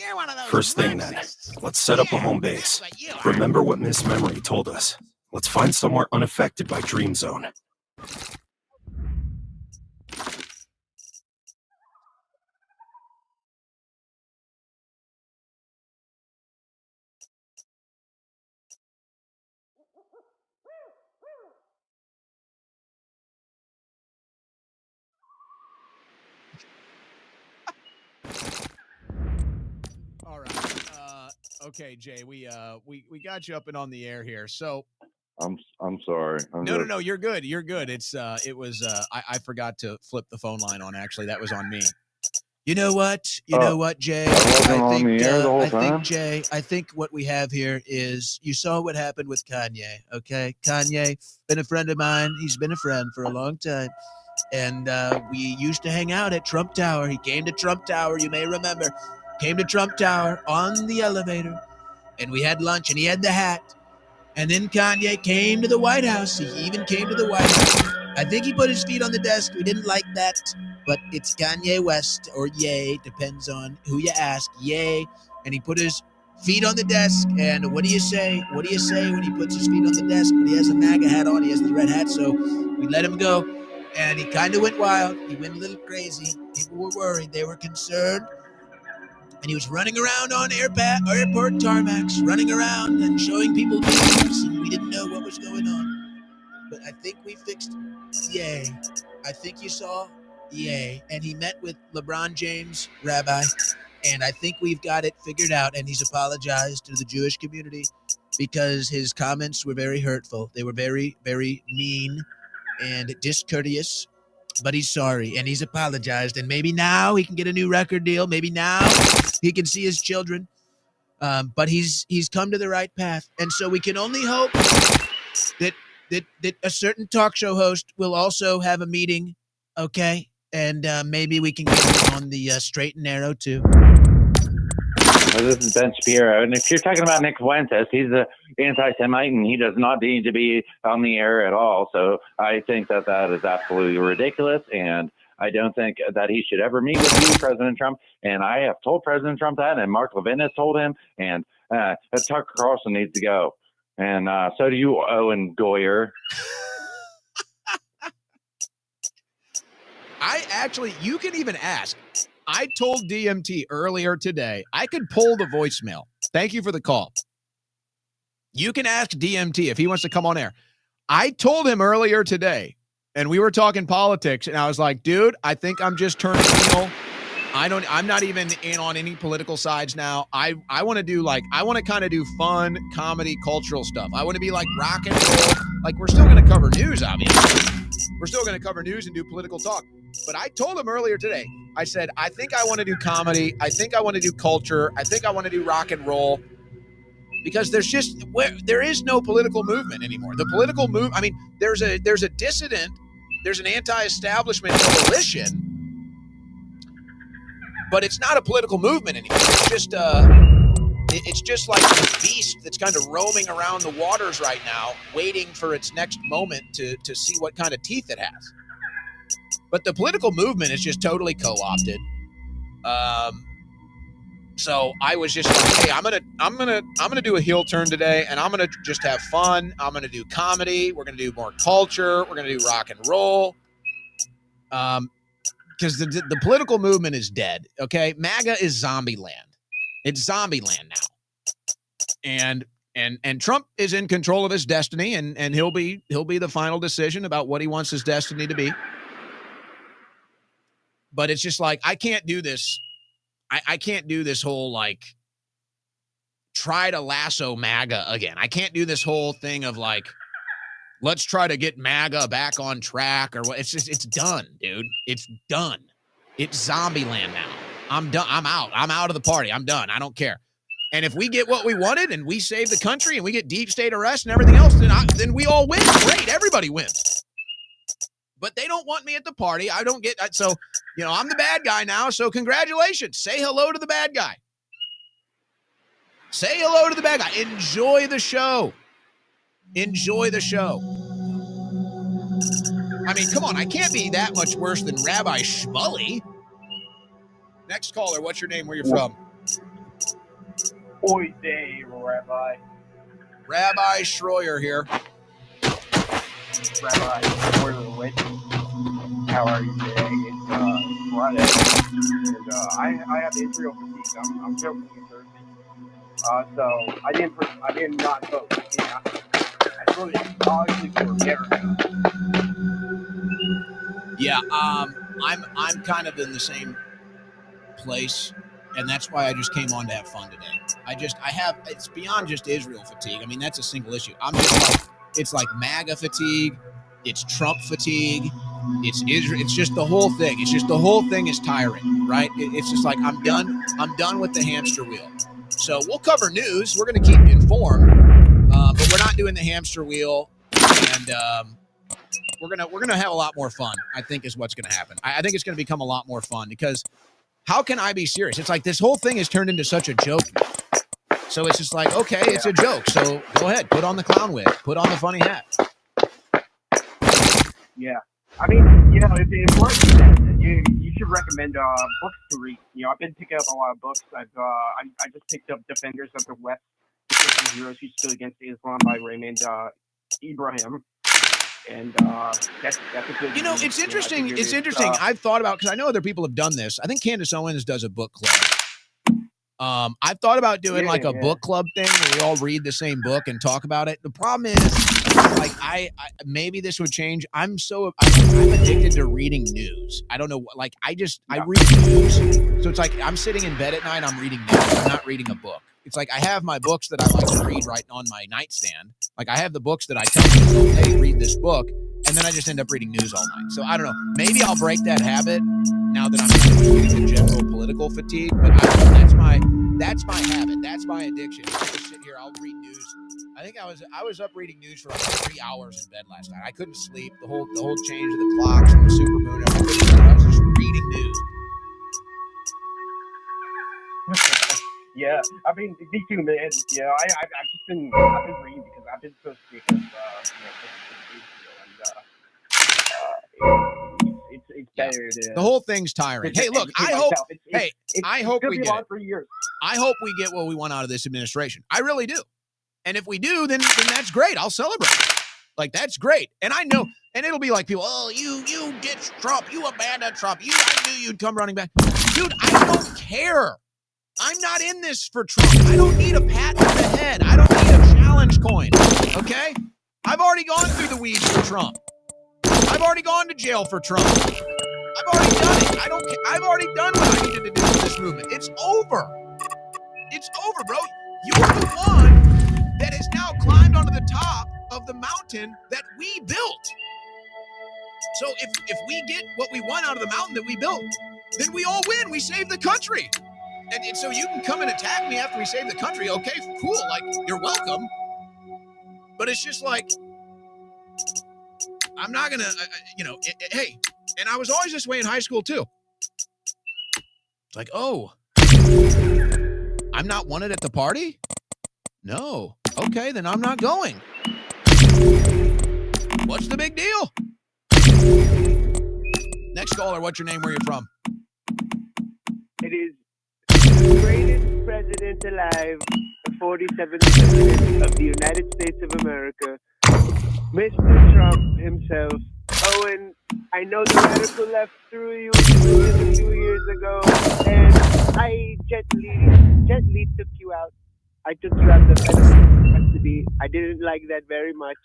First thing then, let's set up a home base. Remember what Miss Memory told us. Let's find somewhere unaffected by Dream Zone. All right. Okay, Jay, we got you up and on the air here. So I'm sorry. No, you're good. You're good. It's I forgot to flip the phone line on. Actually, that was on me. You know what, Jay? I think what we have here is, you saw what happened with Kanye. Okay, Kanye, been a friend of mine. He's been a friend for a long time. And we used to hang out at Trump Tower. He came to Trump Tower, you may remember. Came to Trump Tower on the elevator, and we had lunch, and he had the hat. And then Kanye came to the White House. He even came to the White House. I think he put his feet on the desk. We didn't like that, but it's Kanye West, or Ye, depends on who you ask. Ye, and he put his feet on the desk, and what do you say? What do you say when he puts his feet on the desk? But he has a MAGA hat on. He has the red hat, so we let him go. And he kind of went wild. He went a little crazy. People were worried. They were concerned. And he was running around on airport tarmacs, running around and showing people videos, and we didn't know what was going on. But I think we fixed Ye. I think you saw Ye. And he met with LeBron James, Rabbi, and I think we've got it figured out. And he's apologized to the Jewish community because his comments were very hurtful. They were very, very mean and discourteous. But he's sorry, and he's apologized, and maybe now he can get a new record deal. Maybe now he can see his children. But he's come to the right path, and so we can only hope that a certain talk show host will also have a meeting, okay? And maybe we can get him on the straight and narrow too. This is Ben Shapiro, and if you're talking about Nick Fuentes, he's an anti-Semite, and he does not need to be on the air at all. So I think that is absolutely ridiculous, and I don't think that he should ever meet with you, President Trump. And I have told President Trump that, and Mark Levin has told him, and Tucker Carlson needs to go. And so do you, Owen Goyer. You can even ask. I told DMT earlier today, I could pull the voicemail. Thank you for the call. You can ask DMT if he wants to come on air. I told him earlier today, and we were talking politics, and I was like, dude, I think I'm just turning heel. I'm not even in on any political sides now. I want to kind of do fun, comedy, cultural stuff. I want to be like rock and roll. Like, we're still going to cover news, obviously. We're still going to cover news and do political talk. But I told him earlier today, I said, I think I want to do comedy. I think I want to do culture. I think I want to do rock and roll. Because there is no political movement anymore. The political movement, I mean, there's a dissident, there's an anti-establishment coalition, but it's not a political movement anymore. It's just like this beast that's kind of roaming around the waters right now, waiting for its next moment to see what kind of teeth it has. But the political movement is just totally co-opted. So I was just like, hey, I'm gonna do a heel turn today, and I'm gonna just have fun. I'm gonna do comedy. We're gonna do more culture. We're gonna do rock and roll. Because the political movement is dead. Okay, MAGA is zombie land. It's zombie land now, and Trump is in control of his destiny, and he'll be the final decision about what he wants his destiny to be. But it's just like I can't do this. I can't do this whole like try to lasso MAGA again. I can't do this whole thing of like, let's try to get MAGA back on track or what. It's just, it's done, dude. It's done. It's zombie land now. I'm done. I'm out. I'm out of the party. I'm done. I don't care. And if we get what we wanted and we save the country and we get deep state arrest and everything else, then we all win. Great. Everybody wins. But they don't want me at the party. I don't get so, you know, I'm the bad guy now. So congratulations. Say hello to the bad guy. Say hello to the bad guy. Enjoy the show. Enjoy the show. I mean, come on. I can't be that much worse than Rabbi Shmuley. Next caller. What's your name? Where you're from? Oi day, Rabbi. Rabbi Schroyer here. Rabbi Schroyer, how are you today? It's Friday, and I have Israel fatigue. I'm joking with Thursday. So I did not vote. Yeah. I voted obviously for America. Yeah, I'm kind of in the same place, and that's why I just came on to have fun today. It's beyond just Israel fatigue. I mean, that's a single issue. I'm just like, it's like MAGA fatigue, it's Trump fatigue, it's Israel, it's just the whole thing. It's just the whole thing is tiring, right? It's just like, I'm done with the hamster wheel. So we'll cover news. We're going to keep you informed, but we're not doing the hamster wheel, and we're gonna have a lot more fun, I think, is what's going to happen. I think it's going to become a lot more fun because how can I be serious? It's like this whole thing has turned into such a joke. So it's just like, okay, it's a joke. So go ahead, put on the clown wig, put on the funny hat. Yeah, I mean, you know, if works, you should recommend books to read. You know, I've been picking up a lot of books. I just picked up Defenders of the West: The Heroes Who Stood Against Islam by Raymond Ibrahim. And that's a good. You know, it's interesting. It's interesting. I've thought about, because I know other people have done this. I think Candace Owens does a book club. I've thought about doing like a book club thing where we all read the same book and talk about it. The problem is, like, I maybe this would change. I'm addicted to reading news. I don't know, like, I read news. So it's like I'm sitting in bed at night, I'm reading news. I'm not reading a book. It's like I have my books that I like to read right on my nightstand. Like I have the books that I tell people, hey, read this book, and then I just end up reading news all night. So I don't know. Maybe I'll break that habit now that I'm not doing the general political fatigue. But that's my habit. That's my addiction. I just sit here. I'll read news. I think I was up reading news for like 3 hours in bed last night. I couldn't sleep. The whole change of the clocks and the supermoon. I was just reading news. Yeah, I mean, me too, man. Yeah, I've been reading because I've been so sick of it's better to. The whole thing's tiring. Hey, look, I hope. I hope we get it. For years. I hope we get what we want out of this administration. I really do. And if we do, then that's great. I'll celebrate. Like, that's great. And I know, and it'll be like people, oh, you ditched Trump, you abandoned Trump, I knew you'd come running back. Dude, I don't care. I'm not in this for Trump. I don't need a pat on the head. I don't need a challenge coin. Okay? I've already gone through the weeds for Trump. I've already gone to jail for Trump. I've already done it. I don't care. I've already done what I needed to do for this movement. It's over. It's over, bro. You're the one that has now climbed onto the top of the mountain that we built. So if we get what we want out of the mountain that we built, then we all win. We save the country. And so you can come and attack me after we save the country. Okay, cool. Like, you're welcome. But it's just like, I'm not going to, hey, and I was always this way in high school too. It's like, oh, I'm not wanted at the party? No. Okay, then I'm not going. What's the big deal? Next caller, what's your name? Where you from? It is the greatest president alive, the 47th president of the United States of America, Mr. Trump himself. Owen, I know the radical left threw you a few years ago, and I gently took you out. I took you out of custody. I didn't like that very much.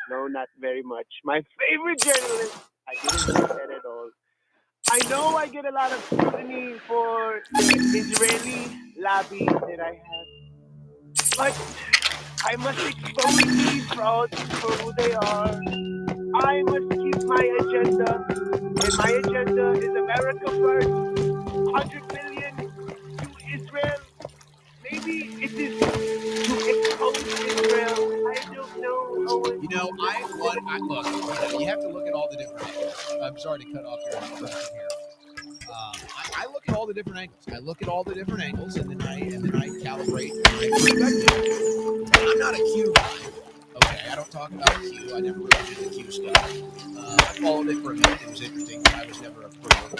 No, not very much. My favorite journalist, I didn't like that at all. I know I get a lot of scrutiny for the Israeli lobby that I have, but I must expose these frauds for who they are. I must keep my agenda, and my agenda is America first, 100 million to Israel. Maybe it is to expose Israel. I don't know, Owen. You know, look, you have to look at all the different angles. I'm sorry to cut off your question here. I look at all the different angles. I look at all the different angles, and then I calibrate my perspective. I'm not a Q guy. Okay, I don't talk about Q. I never really did the Q stuff. I followed it for a minute. It was interesting, but I was never a pro.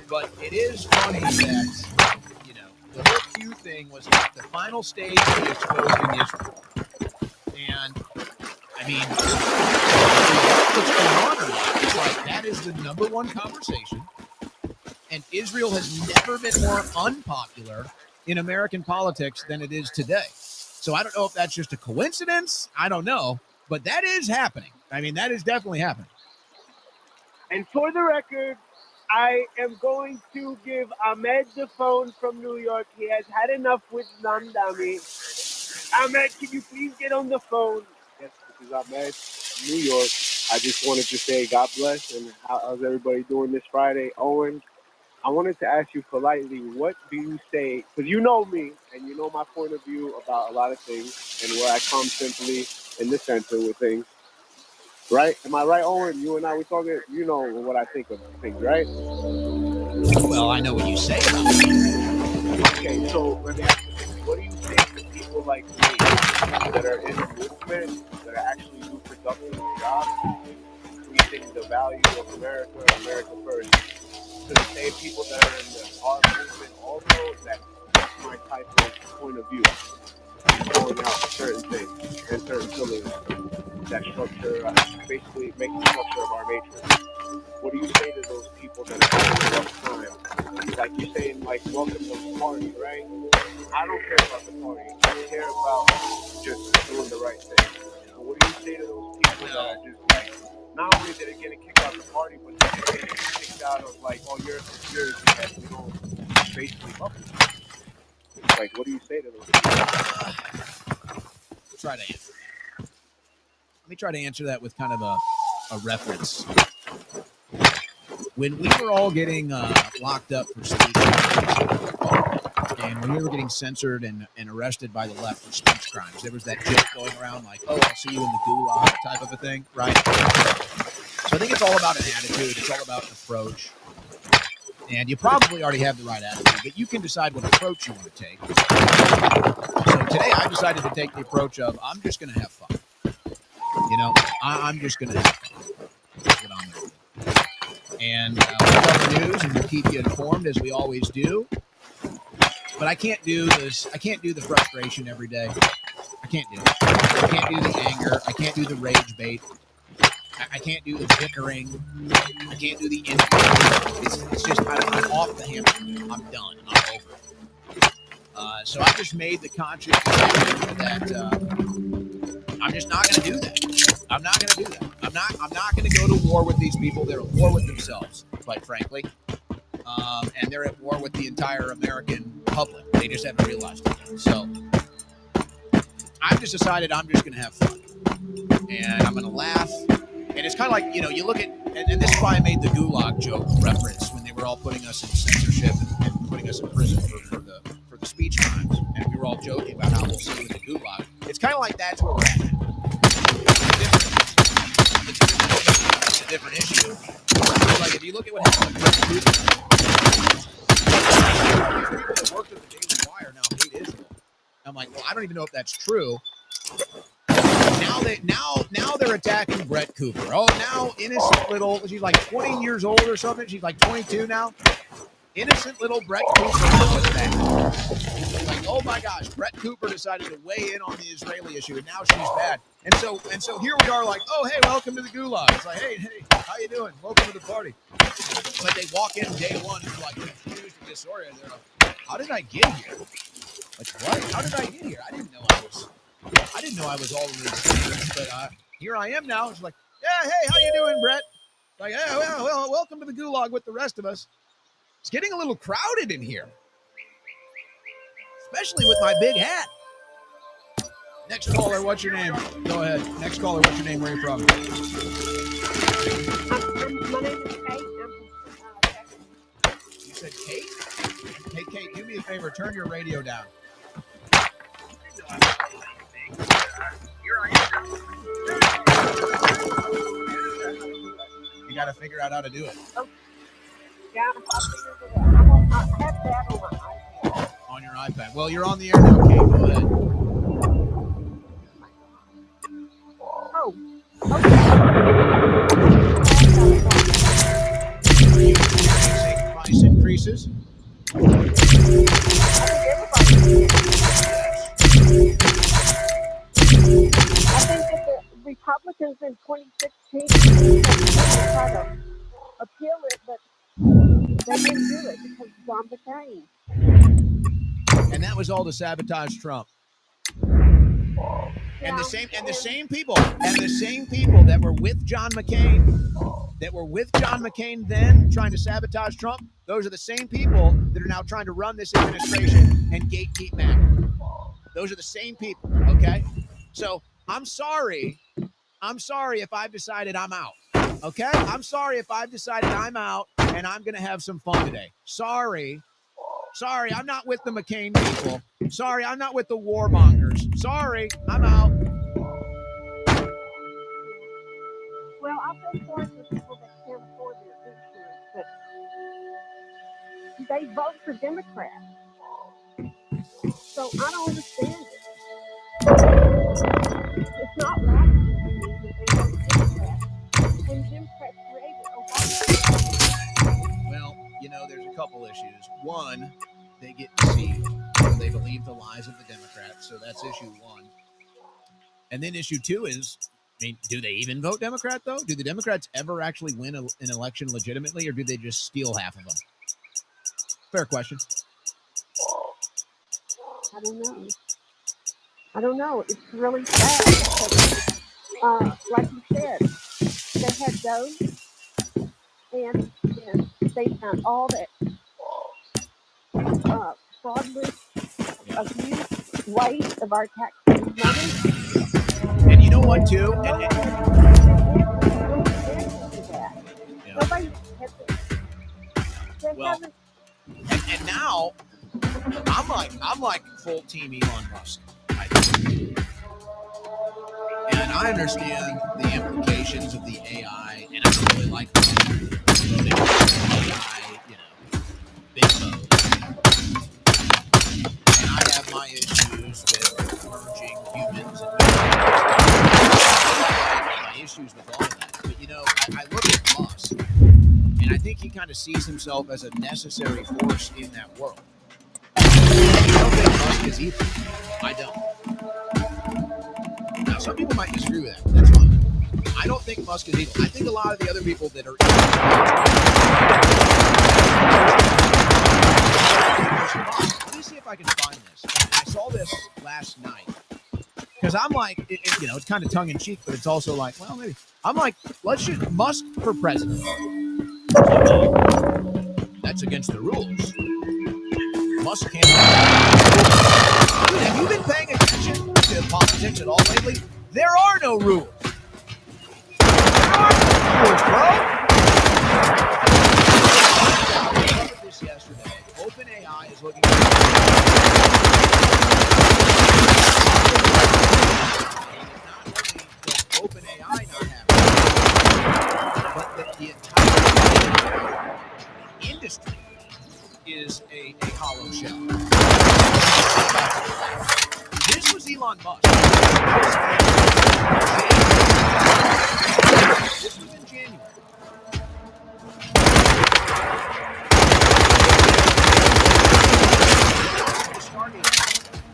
But it is funny that, you know, the whole Q thing was like the final stage of exposing Israel. And, I mean, what's going on or not, it's like that is the number one conversation. And Israel has never been more unpopular in American politics than it is today. So I don't know if that's just a coincidence. I don't know. But that is happening. I mean, that is definitely happening. And for the record, I am going to give Ahmed the phone from New York. He has had enough with Namdami. Ahmed, can you please get on the phone? Yes, this is Ahmed, New York. I just wanted to say God bless, and how's everybody doing this Friday? Owen, I wanted to ask you politely, what do you say, because you know me, and you know my point of view about a lot of things, and where I come simply in the center with things, right? Am I right, Owen? You and I, we talking, you know what I think of things, right? Well, I know what you say about it. Okay, so let me ask you this. What do you say to people like me that are in the movement, that actually do productive jobs, increasing the value of America, America first? To the same people that are in the art movement also, that's my type of point of view. Throwing out certain things and certain pillars that structure, basically make the structure of our matrix. What do you say to those people that are having a rough time? Like you're saying, like, welcome to the party, right? I don't care about the party. I care about just doing the right thing. So what do you say to those people that are just like, not only that they're getting kicked out of the party, but they're getting kicked out of, like, oh, you're a conspiracy that we don't basically love you. Like, what do you say to those people? Try to answer. Let me try to answer that with kind of a reference. When we were all getting locked up for speech, and when we were getting censored and arrested by the left for speech crimes, there was that joke going around like, oh, I'll see you in the gulag type of a thing, right? So I think it's all about an attitude. It's all about an approach. And you probably already have the right attitude, but you can decide what approach you want to take. So today I decided to take the approach of, I'm just going to have fun. You know, I'm just going to have fun. That's what I'm going to do. And we'll cover the news and we'll keep you informed as we always do. But I can't do this. I can't do the frustration every day. I can't do it. I can't do the anger. I can't do the rage bait. I can't do the bickering. I can't do the infighting. It's just, I'm off the hammer. I'm done. I'm over it. So I just made the conscious decision that I'm just not going to do that. I'm not going to do that. I'm not going to go to war with these people. They're at war with themselves, quite frankly. And they're at war with the entire American public. They just haven't realized it. So I've just decided I'm just going to have fun. And I'm going to laugh. And it's kind of like, you know, you look at, and this is why I made the gulag joke reference when they were all putting us in censorship and putting us in prison for the speech crimes. And we were all joking about how we'll see you in the gulag. It's kind of like that's where we're at. It's a different issue. It's like if you look at what happened with people that worked at the Daily Wire now hate Israel. I'm like, well, I don't even know if that's true. Now they're attacking Brett Cooper. Oh, now innocent little, she's like 20 years old or something. She's like 22 now. Innocent little Brett Cooper was bad. Like, oh my gosh, Brett Cooper decided to weigh in on the Israeli issue, and now she's bad. And so here we are, like, oh hey, welcome to the Gulag. It's like, hey, how you doing? Welcome to the party. But they walk in day one and like confused and disoriented. They're like, how did I get here? Like what? How did I get here? I didn't know I was all of these things, but here I am now. It's like, yeah, hey, how you doing, Brett? Like, yeah, well, welcome to the Gulag with the rest of us. It's getting a little crowded in here, especially with my big hat. Next caller, what's your name? Go ahead. Next caller, what's your name? Where are you from? My name is Kate. I'm from Texas. You said Kate? Hey, Kate, do me a favor. Turn your radio down. You got to figure out how to do it. Yeah, I figured it out. I have that on my iPad. On your iPad. Well, you're on the air now, Kate. Go ahead. Oh, Are you experiencing price increases? I think that the Republicans in 2016 tried to appeal it, but they didn't do it because of John McCain. And that was all to sabotage Trump. And the same people that were with John McCain, then trying to sabotage Trump, those are the same people that are now trying to run this administration and gatekeep Mac. Those are the same people, okay? So I'm sorry if I've decided I'm out, okay? I'm sorry if I've decided I'm out and I'm going to have some fun today. Sorry, I'm not with the McCain people. Sorry, I'm not with the warmongers. Sorry, I'm out. Well, I feel sorry for people that can't afford their insurance, but they vote for Democrats. So I don't understand it. It's not logical to me that they vote Democrats when Democrats created Obama. Well, there's a couple issues. One, they get deceived. They believe the lies of the Democrats. So that's issue one. And then issue two is, do they even vote Democrat, though? Do the Democrats ever actually win an election legitimately, or do they just steal half of them? Fair question. I don't know. It's really sad because, like you said, they had those, and they found all that fraudulent abuse, waste of our taxpayers' money. And you know what, too? And now I'm like full team Elon Musk. And I understand the implications of the AI, and I don't really like voting AI, big vote. And I have my issues with merging humans and my issues with all of that. But I look at Musk, and I think he kind of sees himself as a necessary force in that world. I don't think Musk is evil. I don't. Now, some people might disagree with that. That's fine. I don't think Musk is evil. I think a lot of the other people that are evil. Let me see if I can find this. And I saw this last night. Because I'm like, it's kind of tongue-in-cheek, but it's also like, well, maybe. I'm like, let's shoot Musk for president. That's against the rules. Musk can't. Dude, have you been paying attention to politics at all lately? There are no rules. There are no rules, bro. I covered this yesterday. OpenAI is looking OpenAI not happening, but the entire industry is a hollow shell. This was Elon Elon Musk. This was in January.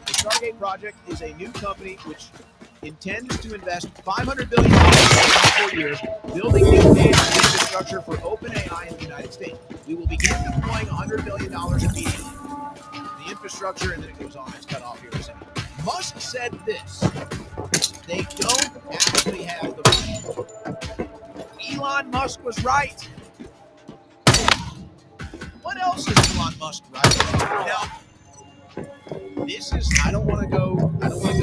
The Stargate project is a new company which intends to invest $500 billion in 4 years building new data infrastructure for OpenAI in the United States. We will begin deploying $100 billion immediately. The infrastructure, and then it goes on, it's cut off here in a second. Musk said this: they don't actually have the money. Elon Musk was right. What else is Elon Musk right? Now, this is, I don't want to go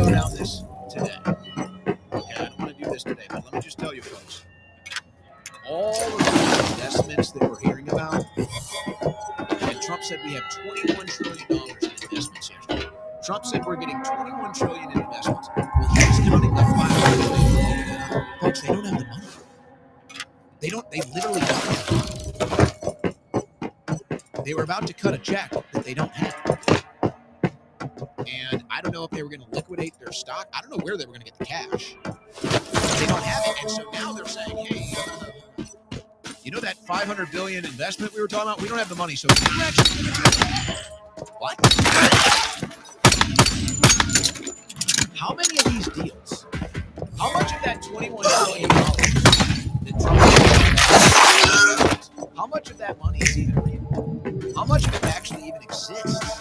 down this today. Okay, I don't want to do this today, but let me just tell you folks, all of the investments that we're hearing about, and Trump said we have $21 trillion in investments yesterday. Trump said we're getting $21 trillion in investments. Well, he's counting up $500 billion. Folks, they don't have the money. They literally don't have the money. They were about to cut a check that they don't have. And I don't know if they were going to liquidate their stock. I don't know where they were going to get the cash. They don't have it. And so now they're saying, hey, you know that $500 billion investment we were talking about? We don't have the money. So you actually going to do it? What? How many of these deals? How much of that $21 billion that Trump, how much of that money is even real? How much of it actually even exists?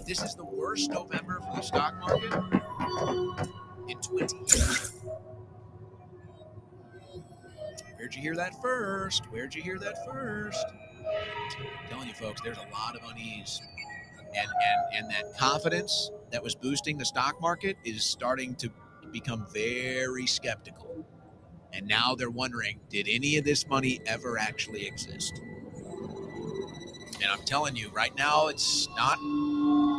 This is the worst November for the stock market in 20 years. Where'd you hear that first? Where'd you hear that first? I'm telling you folks, there's a lot of unease. And that confidence that was boosting the stock market is starting to become very skeptical. And now they're wondering, did any of this money ever actually exist? And I'm telling you, right now, it's not.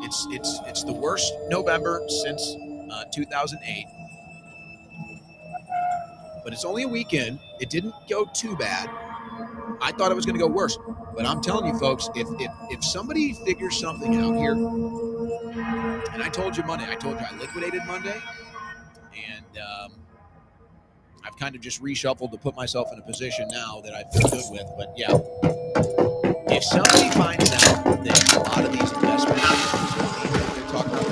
It's the worst November since 2008. But it's only a weekend. It didn't go too bad. I thought it was going to go worse. But I'm telling you, folks, if somebody figures something out here, and I told you Monday, I liquidated Monday, and I've kind of just reshuffled to put myself in a position now that I feel good with. But yeah, if somebody finds out that a lot of these investments, they're talking about,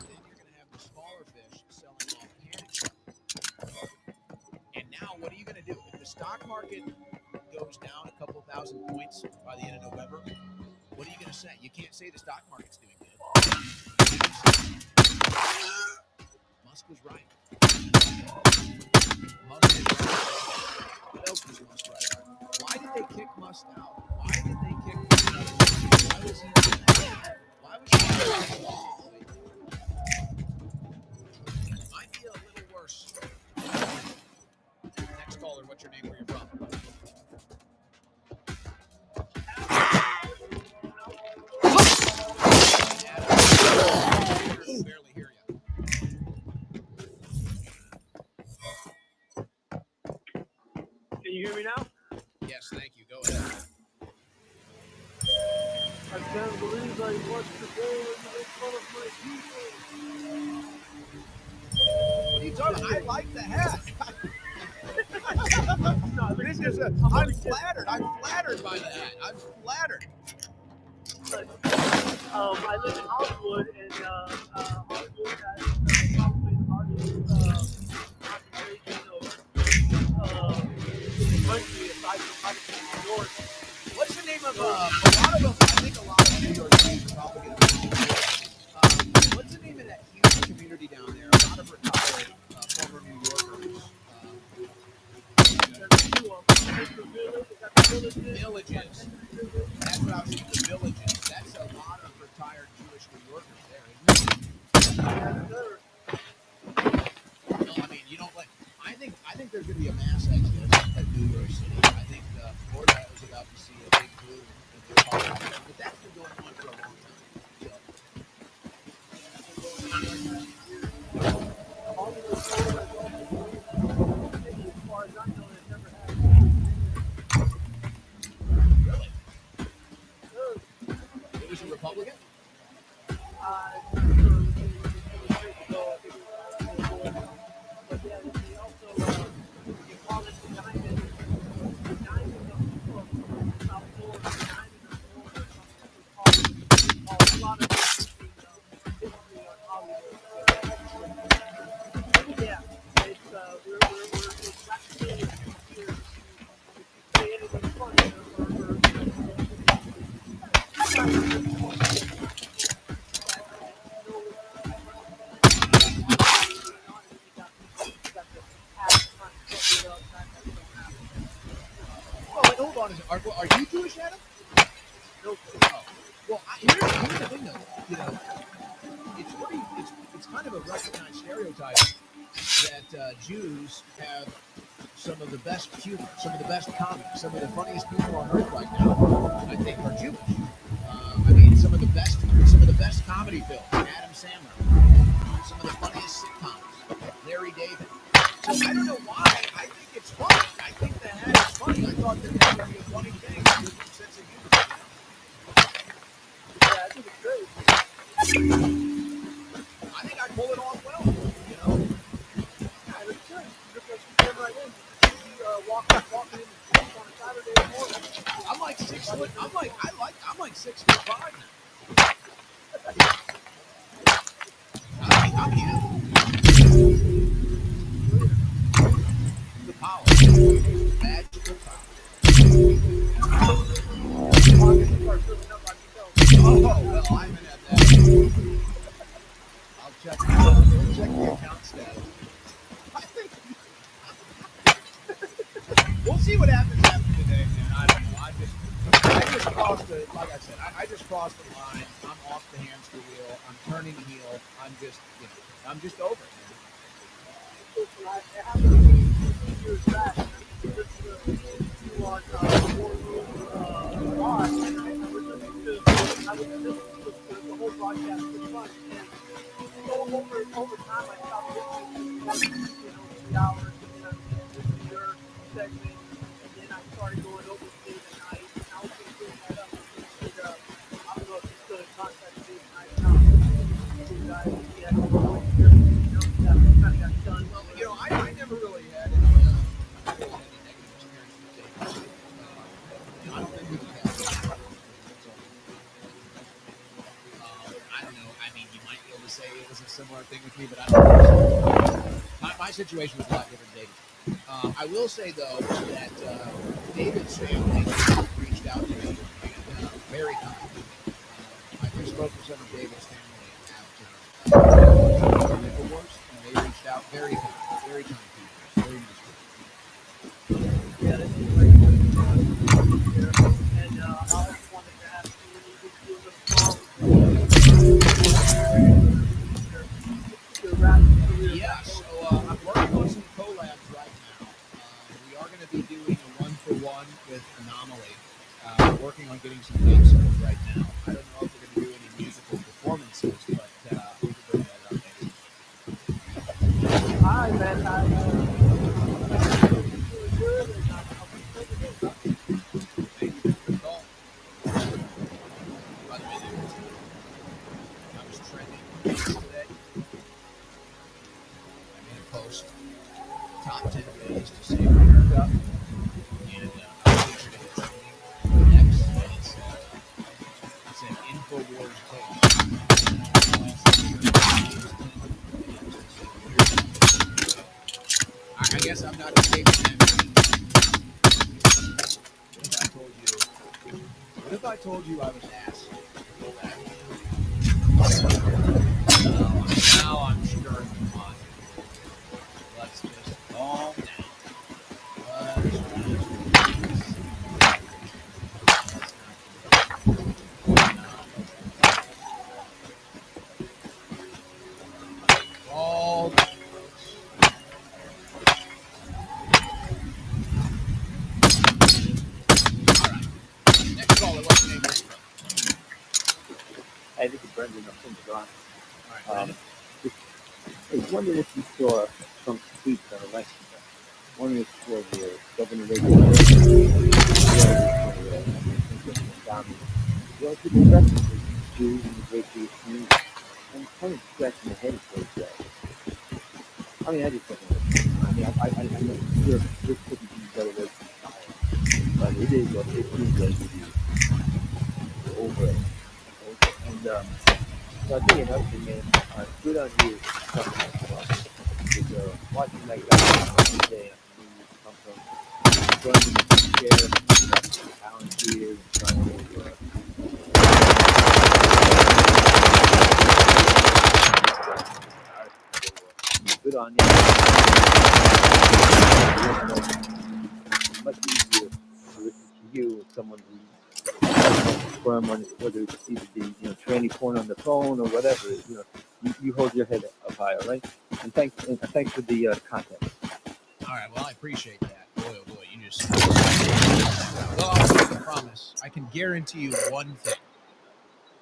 then you're going to have the smaller fish selling off panic. And now, what are you going to do if the stock market goes down a couple thousand points by the end of November? What are you going to say? You can't say the stock market's doing good. Musk was right. What else was Musk right about? Why did they kick Musk out? Why did they kick Musk out? Why was he It might be a little worse. Next caller, what's your name? Where you're from? Barely hear you. Can you hear me now? Yes, thank you. Go ahead. I can't believe I watched the game and made fun of my people. What are you talking about? I like the hat. This is I'm flattered. I'm flattered by the hat. I'm flattered. I live in Hollywood, and Hollywood has probably the largest concentration of the country aside from New York. What's the name of a lot of them? I think a lot of New York City's are probably going to be. What's the name of that huge community down there? A lot of retired former New Yorkers. Villages. That's what I was thinking. Villages. That's a lot of retired Jewish New Yorkers there, isn't it? was a Republican? Oh, wait, hold on. Are you Jewish, Adam? No. Oh. Well, here's the thing, though. You know, it's kind of a recognized stereotype that Jews have some of the best humor, some of the best comics, some of the funniest people on earth right now. I think are Jewish. I mean, some of the best comedy films. Adam Sandler, some of the funniest sitcoms. Larry David. So I don't know why. I think it's funny. I think the hat is funny. I thought that it would be a funny thing. With a sense of humor. Yeah, I think it's great. I think I pull it off well. You know. Yeah, it's good. Because you came right in. You walking in the street on a Saturday morning. I'm like 6 foot. I'm like 6'5" now. I'm huge. The power. Magical power. Oh, well, I haven't had that. I'll check the account status. I think we'll see what happens after today, man. I don't know. I just crossed the, like I said, I just crossed the line. I'm off the hamster wheel. I'm turning heel. I'm just over it. Listen, I happened to be 2 years back. Just you on live, and I was listening to the whole broadcast pretty much. And so over time, I stopped listening to 3 hours and your segment, and then I started going over to Dave at night. And I was going to bring that up. And, I don't know if you're still in contact with Dave at night. You guys, yeah, kind of got done. Well, I never really had any negative experience with Dave. I don't think we can have I don't know. I mean, you might be able to say it was a similar thing with me, but I don't know. My situation was a lot different than David's. I will say, though, that David's family reached out to me and very kind. I just spoke to some of David's family out and they reached out very kind people, very nice people. Yeah, that's great. And I also wanted to ask you, when you do a little song, yeah, so I'm working on some collabs right now. We are going to be doing a 1-for-1 with Anomaly. Working on getting some date songs right now. I don't know if we're going to do any musical performances, but we can bring that up maybe. Hi, man. Thank you for the call. By the way, I was trending today. I made a post. Top 10 ways to save America. And I featured it trending next. And it's an InfoWars take. I guess I'm not escaping that. What if I told you I was ass? Now I'm stirring the pot. Let's just calm down. All next caller, what's your name? Hey, this is Brendan from John. I was wondering if you saw some tweets on election day. One is for the Governor Reagan. The only people affected are Jews and the great Jewish community. I'm kind of scratching my head at those guys. I mean, I just don't know. I mean, I know you're putting things better ways to style, but it is what it seems like to be over it. And so I'll tell you another thing, man. Good on you. Because watching that guy every day, come from going to the chair, volunteers, trying to good on you. It's much easier to listen to you as someone who's firm on whether it's either the tranny porn on the phone or whatever. You hold your head up high, all right? And thanks for the content. All right. Well, I appreciate that. Boy, oh boy, you just. Well, I'll make a promise. I can guarantee you one thing.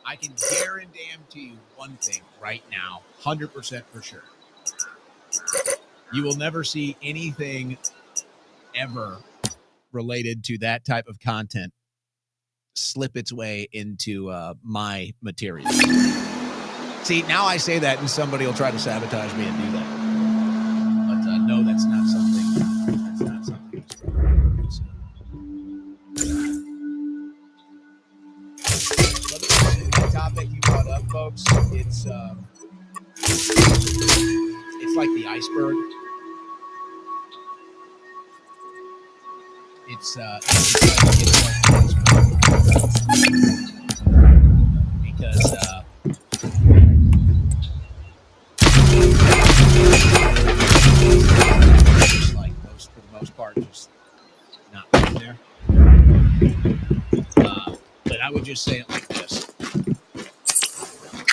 I can guarantee you one thing right now, 100% for sure. You will never see anything ever related to that type of content slip its way into my material. See, now I say that and somebody will try to sabotage me and do that. But no, that's not something. That's not something. The topic you brought up, folks, it's like the iceberg. It's like the iceberg. Because just like most, for the most part, just not right there. But I would just say it like this.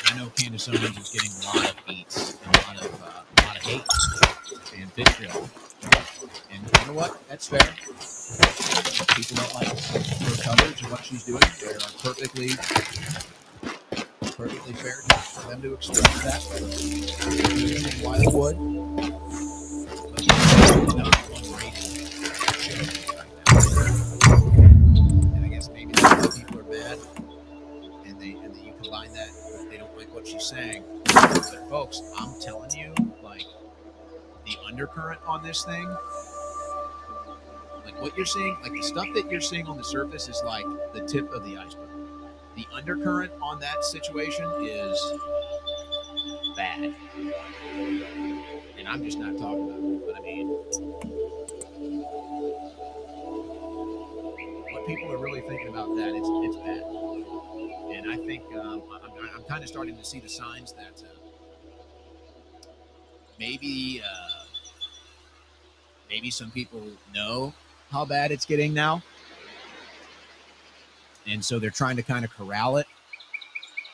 I know Candace Owens is getting a lot of beats and a lot of hate and vitriol. And you know what? That's fair. People don't like her coverage of what she's doing. They're perfectly fair for them to express that. Why they would. But it's not one rating show right now. And I guess maybe people are mad, and you combine that, they don't like what she's saying. But folks, I'm telling you, like, the undercurrent on this thing, like what you're seeing, like the stuff that you're seeing on the surface is like the tip of the iceberg. The undercurrent on that situation is bad. And I'm just not talking about it, but I mean, what people are really thinking about that, it's bad. And I think I'm kind of starting to see the signs that maybe some people know how bad it's getting now. And so they're trying to kind of corral it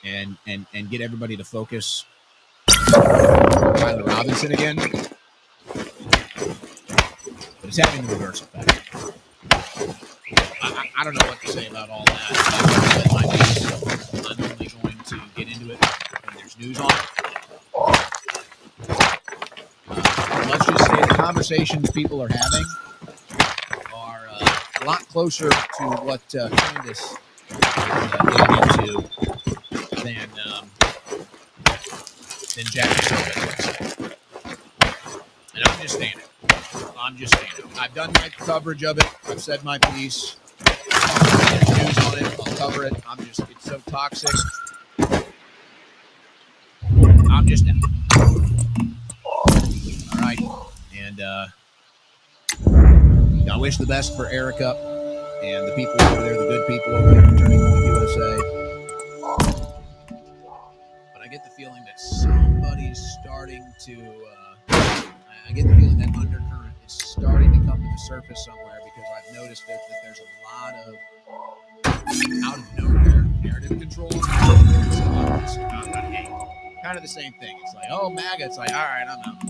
and get everybody to focus on Tyler Robinson again. But it's having the reverse effect. I don't know what to say about all that. I'm only going to get into it when there's news on it. Let's just say the conversations people are having are a lot closer to what Candace is getting into than Jack Smith. And I'm just saying it. I've done my coverage of it. I've said my piece. There's news on it. I'll cover it. It's so toxic. I'm just all right. And I wish the best for Erica and the people over there, the good people over there at Turning Point USA. But I get the feeling that somebody's starting to, I get the feeling that undercurrent is starting to come to the surface somewhere, because I've noticed that there's a lot of out of nowhere narrative control. Kind of the same thing. It's like, oh, MAGA. It's like, all right, I'm out.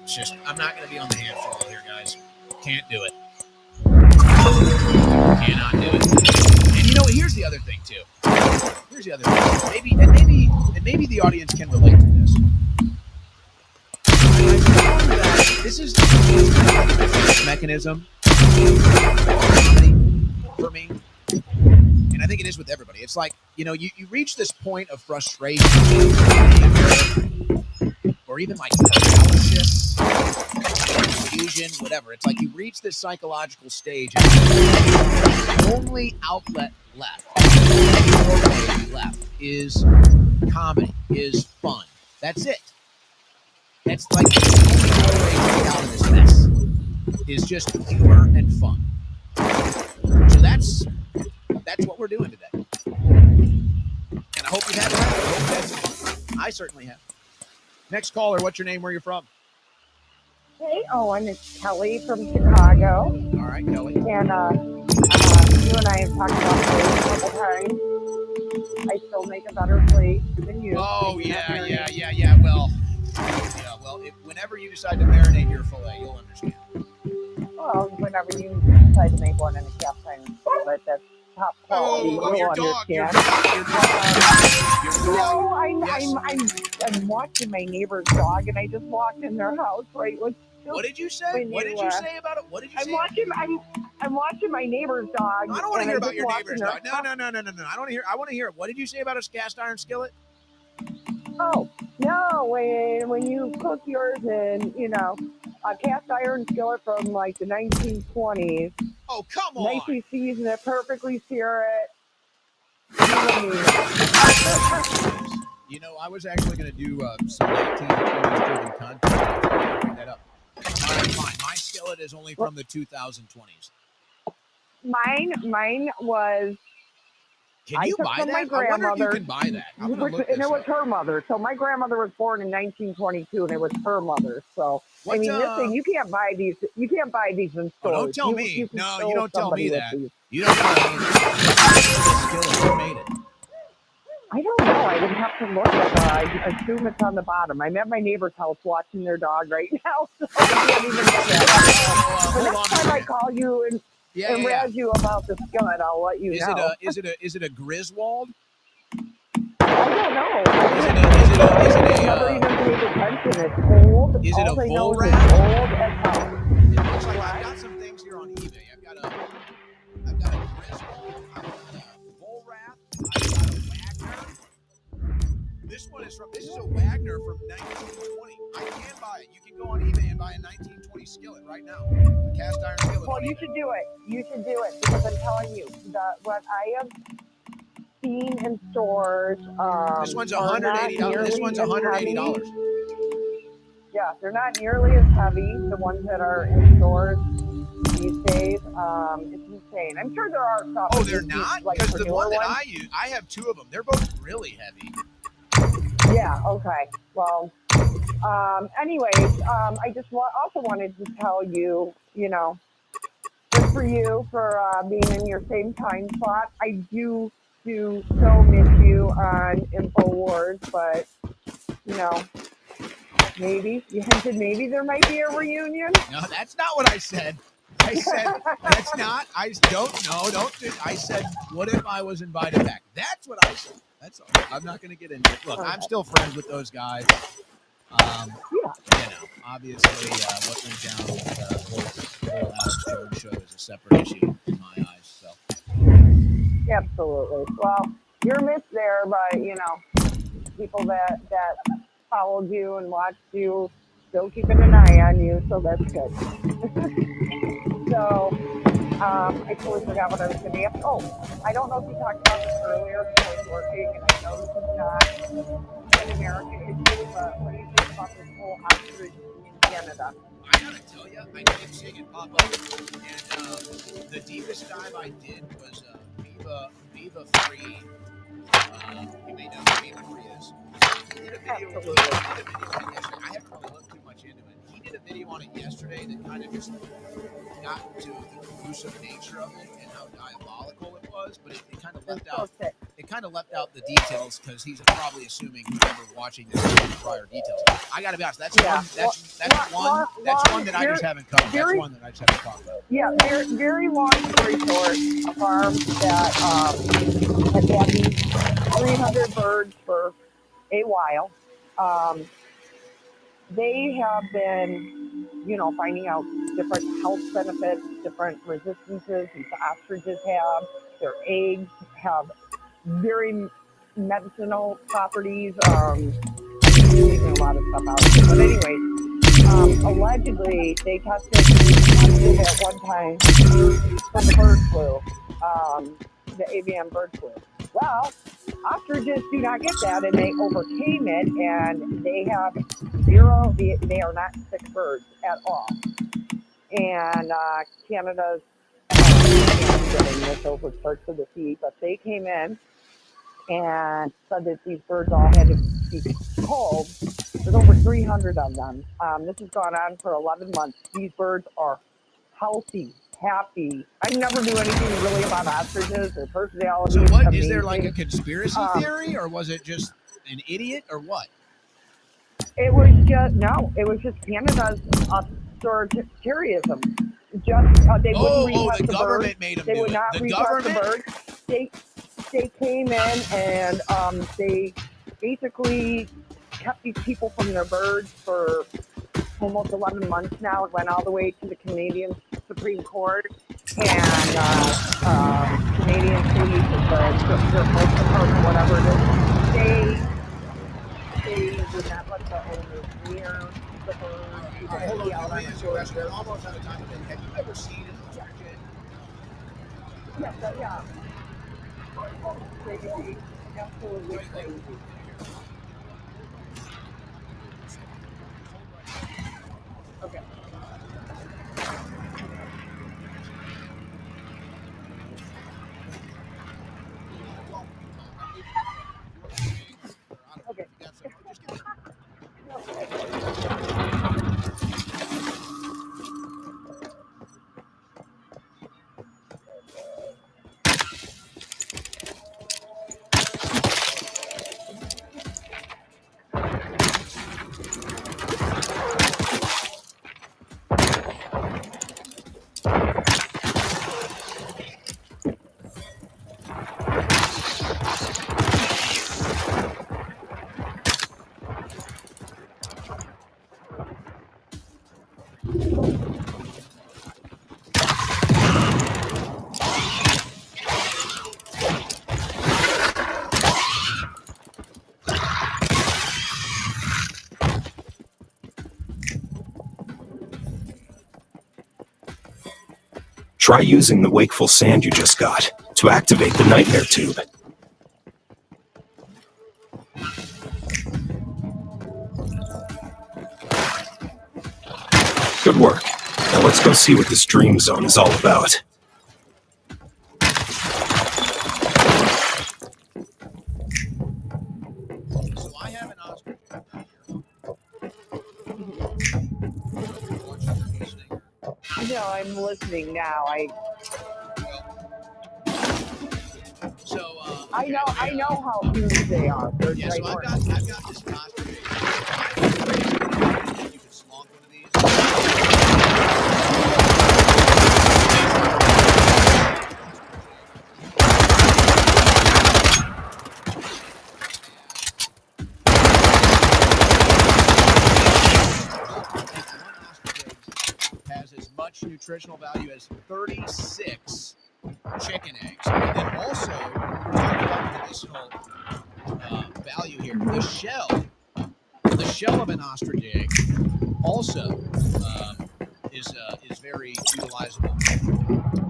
It's just, I'm not going to be on the hamster wheel here, guys. Can't do it. Cannot do it. And you know what? Here's the other thing too. Maybe the audience can relate to this. This is kind of a defense mechanism for me. And and I think it is with everybody. It's like, you reach this point of frustration, or even like paralysis, confusion, whatever. It's like you reach this psychological stage, and the only outlet left is comedy, is fun. That's it. That's like the only way to get out of this mess is just humor and fun. So that's what we're doing today. And I hope you've had fun. I hope that's fun. I certainly have. Next caller, what's your name? Where are you from? Hey, Owen, it's Kelly from Chicago. All right, Kelly. And you and I have talked about plate a couple times. I still make a better plate than you. Oh, yeah. Well, whenever you decide to marinate your filet, you'll understand. Well, whenever you decide to make one in a cast iron skillet, that's top quality. Your dog. No, I'm watching my neighbor's dog, and I just walked in their house. Right? What did you say? What did you say about it? What did you say? I'm watching my neighbor's dog. I don't want to hear about your neighbor's dog. No. I want to hear it. What did you say about a cast iron skillet? Oh, no, when you cook yours in, a cast iron skillet from like the 1920s. Oh, come on. Nicely season it, perfectly sear it. I was actually going to do some 1920s driven content. Bring that up. All right, fine. My skillet is only from the 2020s. Mine was... Can you buy that? I wonder if you can buy that. I'm gonna look and this it was up. her mother. So my grandmother was born in 1922, and it was her mother. So What, this thing, you can't buy these. You can't buy these in stores. Don't tell You me. can No, kill you don't tell me somebody with that. these. You don't tell me that. Who made it? I don't know. I would have to look at it. I assume it's on the bottom. I'm at my neighbor's house watching their dog right now, so I can't even look at it. The next time I call you and razz you about the skillet, I'll let you know. Is it a Griswold? I don't know. Is it a never even paid attention. It's old. Is it a All I know is Volrat? it's old as hell. It looks like I've got some things here on eBay. I've got a Griswold. I've got a Volrat. I've got a Wagner. This is a Wagner from 1920. I can buy it. You can go on eBay and buy a 1920 skillet right now. A cast iron skillet. Well, you should do it. You should do it because I'm telling you that what I have seen in stores. This one's $180. This one's $180. Yeah, they're not nearly as heavy. The ones that are in stores these days, it's insane. I'm sure there are some. Oh, they're not? Like Because for the newer one that ones. I use, I have two of them. They're both really heavy. Yeah. Okay. Well. Anyways, I just also wanted to tell you, good for you for being in your same time slot. I do so miss you on InfoWars, but maybe you hinted maybe there might be a reunion. No, that's not what I said. I said that's not. I don't know. I said, what if I was invited back? That's what I said. That's all. I'm not going to get into it. Look, I'm still friends with those guys. Obviously, what went down with the whole Alex Jones show is a separate issue in my eyes. So, Absolutely. Well, you're missed there, but people that followed you and watched you still keeping an eye on you, so that's good. So, I totally forgot what I was going to ask. Oh, I don't know if you talked about this earlier because I was working, and I know this is not an American issue, but what do you think about this whole ostrich in Canada? I gotta tell you, I keep seeing it pop up, and the deepest dive I did was Viva Free. You may know who Viva Free is. He did a video on it yesterday. I haven't really looked too much into it. He did a video on it yesterday that kind of just got into the gruesome nature of it and how diabolical it was, but it kind of left out. It kind of left out the details because he's probably assuming whoever watching this has the prior details. I got to be honest. That's one that I just haven't covered. That's one that I just haven't talked about. Yeah, very long story short, a farm that has had these 300 birds for a while. They have been, finding out different health benefits, different resistances these ostriches have. Their eggs have very medicinal properties. I'm leaving a lot of stuff out here. But anyways, allegedly they tested at one time for the bird flu, the avian bird flu. Well, ostriches do not get that, and they overcame it, and they have zero. They are not sick birds at all. And Canada's getting this over parts of the sea, but they came in and said that these birds all had to be culled. There's over 300 of them. This has gone on for 11 months. These birds are healthy, happy. I never knew anything really about ostriches or personalities. So what, amazing. is there like a conspiracy theory, or was it just an idiot, or what? It was just Canada's authoritarianism. Just they wouldn't request the the government bird. made them They do would it. not The request the government? bird. They came in and they basically kept these people from their birds for almost 11 months now. It went all the way to the Canadian Supreme Court, and Canadian police, the health department, whatever it is, they would not let the owners near the birds. Hold on, we're almost out of time. Have you ever seen an ostrich? Yeah. Crazy. Absolutely crazy. Okay. Okay. Try using the wakeful sand you just got to activate the nightmare tube. Good work. Now let's go see what this dream zone is all about. So I have an ostrich. No, I'm listening now. I know how huge they are. They're Yeah, so I've got this ostrich. You can slog one of these. Has as much nutritional value as 36 chicken eggs. And then also, we're talking about medicinal value here. The shell of an ostrich egg also is very utilizable.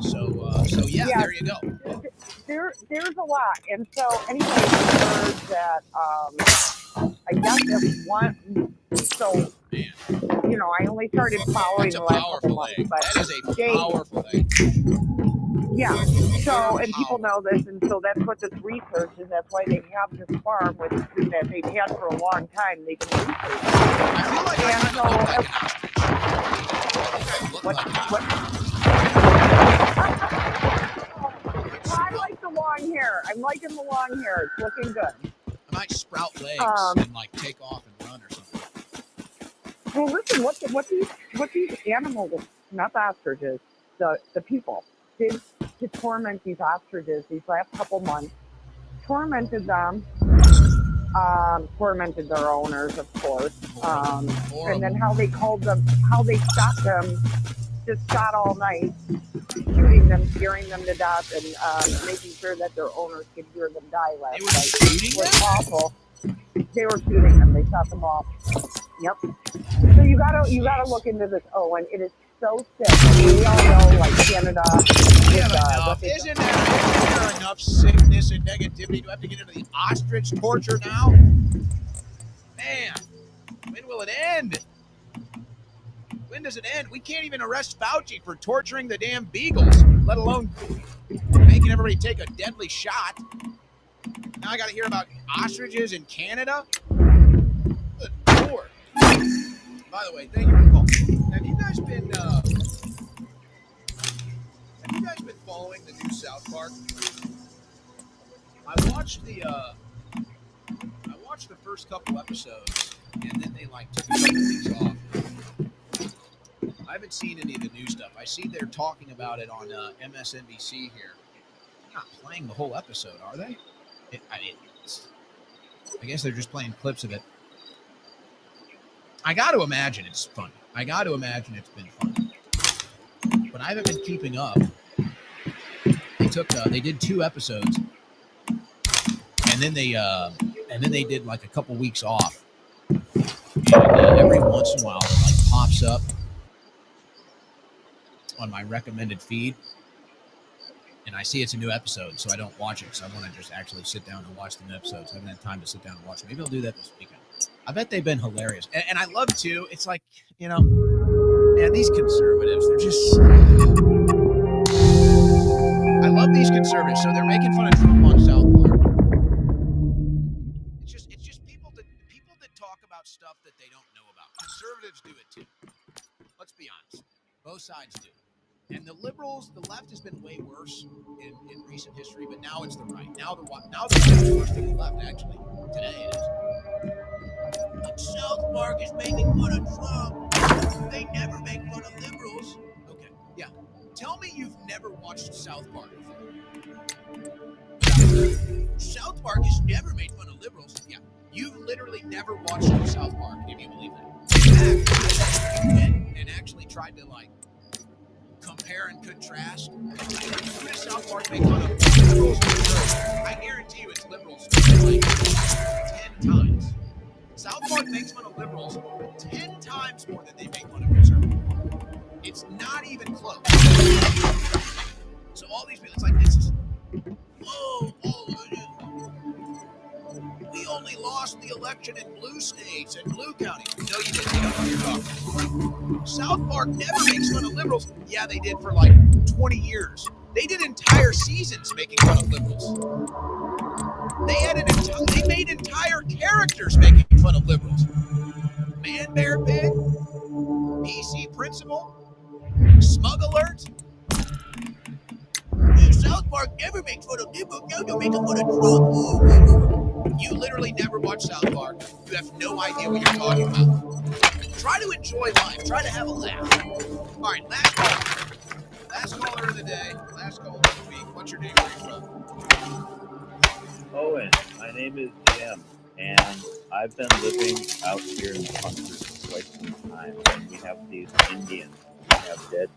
So yeah, there you go. There's a lot, and so anyway, birds that I guess if one. So I only started following the last couple months, but that is a powerful egg. Yeah. So, and people know this, and so that's what this research is. That's why they have this farm with that they've had for a long time. They've been researching. And so, I like the long hair. I'm liking the long hair. It's looking good. I might sprout legs and like take off and run or something. Well, listen, what these animals, not the ostriches, the people did to torment these ostriches these last couple months, tormented them, tormented their owners, of course, and then how they called them, how they stopped them just sat all night, shooting them, scaring them to death, and making sure that their owners could hear them die last night. It was awful. They were shooting them. They shot them off. Yep. So you gotta look into this, Owen. It is so sick. We all know, like Canada. Isn't there enough sickness and negativity? Do I have to get into the ostrich torture now? Man, when will it end? When does it end? We can't even arrest Fauci for torturing the damn beagles, let alone making everybody take a deadly shot. Now I got to hear about ostriches in Canada? Good Lord. By the way, thank you for the call. Have you guys been following the new South Park? I watched the first couple episodes, and then they took a couple weeks off. I haven't seen any of the new stuff. I see they're talking about it on MSNBC here. They're not playing the whole episode, are they? I guess they're just playing clips of it. I got to imagine it's funny. I got to imagine it's been funny. But I haven't been keeping up. They did 2 episodes, and then they did a couple weeks off. And every once in a while, it pops up on my recommended feed, and I see it's a new episode, so I don't watch it because I want to just actually sit down and watch the new episodes. I haven't had time to sit down and watch them. Maybe I'll do that this weekend. I bet they've been hilarious. And I love to. It's like, man, these conservatives, they're just... I love these conservatives. So they're making fun of Trump on South Park. It's just people that talk about stuff that they don't know about. Conservatives do it too. Let's be honest. Both sides do. And the liberals, the left has been way worse in recent history, but now it's the right. Now the right is worse than the left, actually. Today it is. But South Park is making fun of Trump. They never make fun of liberals. Okay, yeah. Tell me you've never watched South Park before. South Park has never made fun of liberals. Yeah, you've literally never watched South Park, if you believe that. In fact, you went and actually tried to compare and contrast. Who does South Park make fun of? Liberals. I guarantee you it's liberals 10 times. South Park makes fun of liberals 10 times more than they make fun of conservatives. It's not even close. So all these people, it's like this is, we only lost the election in blue states and blue counties. No, you didn't. You don't know what you're talking about. South Park never makes fun of liberals. Yeah, they did for 20 years. They did entire seasons making fun of liberals. They made entire characters making fun of liberals. Man Bear Pig, PC Principal, Smug Alert. South Park never makes fun of liberals. No, they're making fun of Trump. You literally never watch South Park. You have no idea what you're talking about. Try to enjoy life. Try to have a laugh. All right, last caller. Last caller of the day. Last caller of the week. What's your name? Where are you from? Owen, my name is Jim, and I've been living out here in the country for quite some time. And we have these Indians. We have dead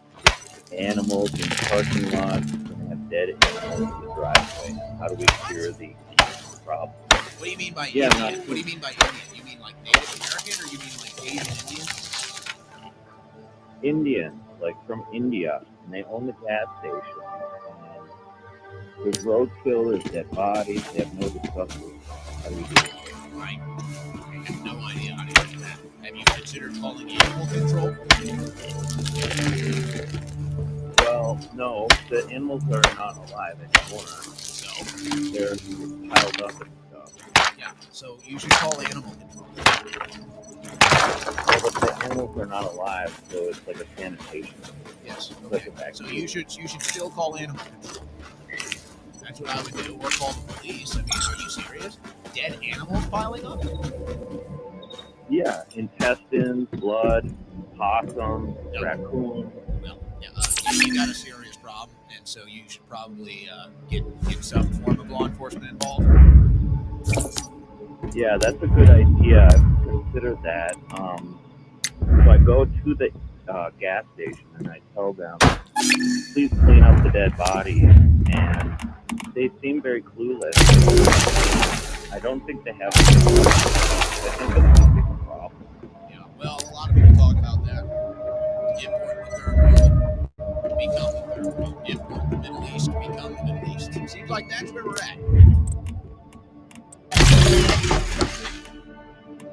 animals in parking lots. We have dead animals in the driveway. How do we cure the problem? What do you mean by Indian? What do you mean by Indian? You mean Native American, or you mean Asian Indian? Indians, from India, and they own the gas station. And there's roadkill, there's dead bodies, they have no discovery. How do we do it? Right. I have no idea how to do that. Have you considered calling animal control? Well, no, the animals are not alive anymore. So? They're piled up and stuff. Yeah, so you should call animal control. Well, but the animals are not alive, so it's like a sanitation. Yes. Okay. Like so you should still call animal control. That's what I would do, or call the police. I mean, are you serious? Dead animals piling up? Yeah, intestines, blood, possum, raccoon. Well, yeah, you got a serious problem, and so you should probably get some form of law enforcement involved. Yeah, that's a good idea. I've considered that. So I go to the gas station, and I tell them, please clean up the dead bodies, and they seem very clueless. I don't think they have. I think that's a big problem. Yeah, well, a lot of people talk about that. Import the third world, become the third world. Import the Middle East, become the Middle East. Seems like that's where we're at.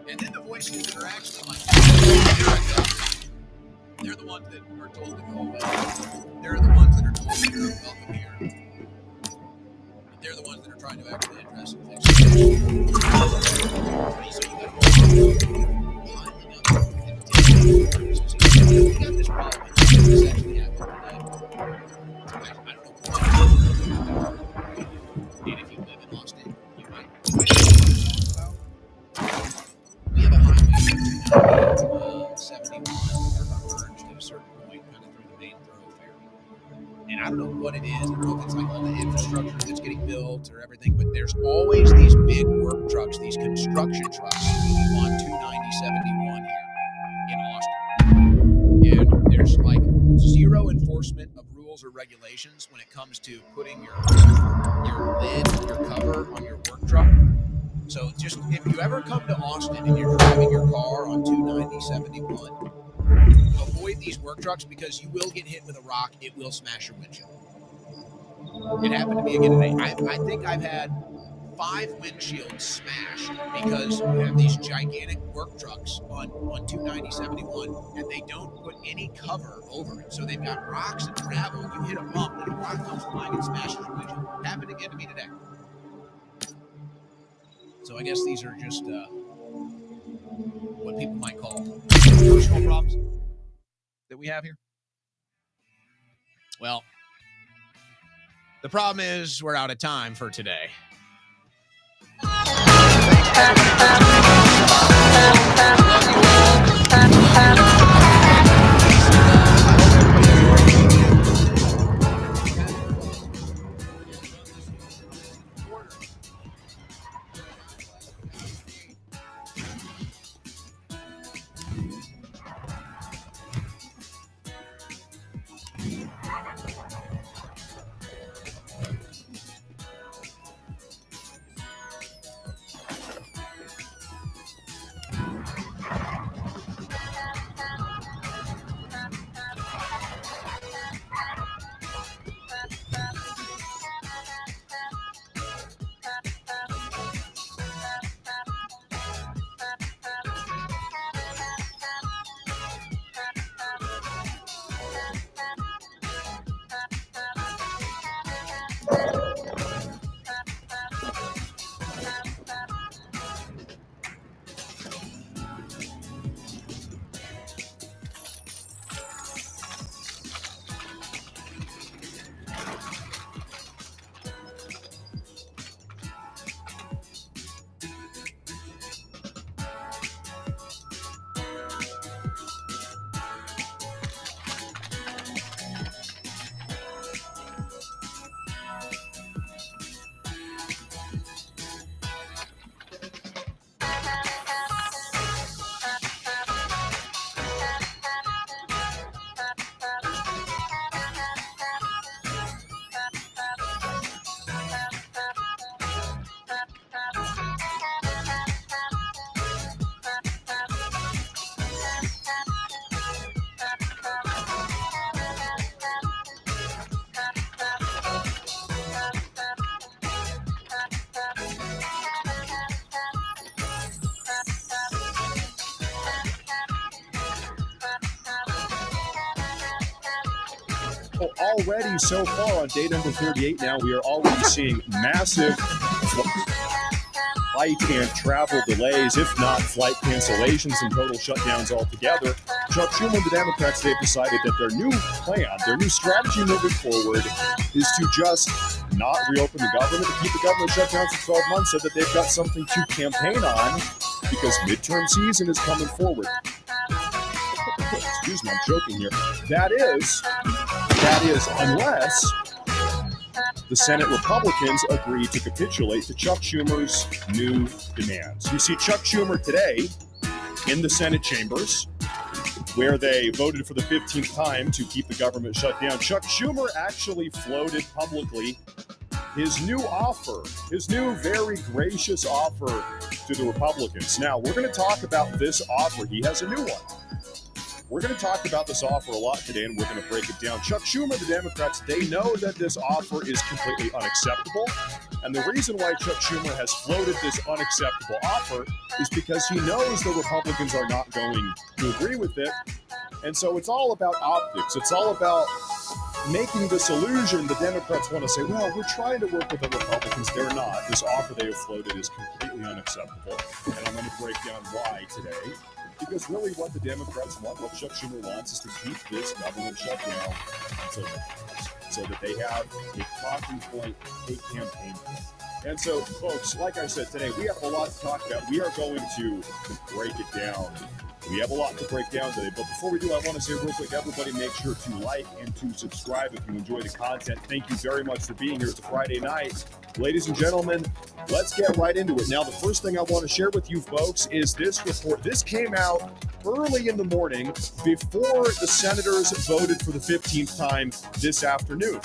And then the voices that are actually like America, they're the ones that are told to go away. They're the ones that are told that you're welcome here. But they're the ones that are trying to actually address and fix it. We got this problem. This actually happened today. I don't know what. And if you live in Austin, you might. We have a highway 71 merged at a certain point, kind of through the main thoroughfare. And I don't know what it is. I don't know if it's like all the infrastructure that's getting built or everything, but there's always these big work trucks, these construction trucks on 290-71 here in Austin. And there's like zero enforcement of rules or regulations when it comes to putting your lid, your cover on your work truck. So just if you ever come to Austin and you're driving your car on 290-71, avoid these work trucks because you will get hit with a rock. It will smash your windshield. It happened to me again today. I think I've had 5 windshields smash because we have these gigantic work trucks on 290-71 and they don't put any cover over it. So they've got rocks and gravel. You hit a bump and a rock comes flying and smashes your windshield. Happened again to me today. So I guess these are just what people might call personal problems that we have here. Well, the problem is we're out of time for today. Well, already so far on day number 38 now, we are already seeing massive flight and travel delays, if not flight cancellations and total shutdowns altogether. Chuck Schumer and the Democrats, they've decided that their new plan, their new strategy moving forward is to just not reopen the government, to keep the government shut down for 12 months so that they've got something to campaign on because midterm season is coming forward. Excuse me, I'm joking here. That is unless the Senate Republicans agree to capitulate to Chuck Schumer's new demands. You see Chuck Schumer today in the Senate chambers where they voted for the 15th time to keep the government shut down, Chuck Schumer actually floated publicly his new offer, his new very gracious offer to the Republicans. Now, we're going to talk about this offer. He has a new one. We're going to talk about this offer a lot today, and we're going to break it down. Chuck Schumer, the Democrats, they know that this offer is completely unacceptable. And the reason why Chuck Schumer has floated this unacceptable offer is because he knows the Republicans are not going to agree with it. And so it's all about optics. It's all about making this illusion. The Democrats want to say, well, we're trying to work with the Republicans. They're not. This offer they have floated is completely unacceptable. And I'm going to break down why today. Because really what the Democrats want, what Chuck Schumer wants, is to keep this government shut down so that they have a talking point, a campaign point. And so, folks, like I said today, we have a lot to talk about. We are going to break it down. We have a lot to break down today. But before we do, I want to say real quick, everybody make sure to like and to subscribe if you enjoy the content. Thank you very much for being here. It's a Friday night. Ladies and gentlemen, let's get right into it. Now, the first thing I want to share with you folks is this report. This came out early in the morning before the senators voted for the 15th time this afternoon.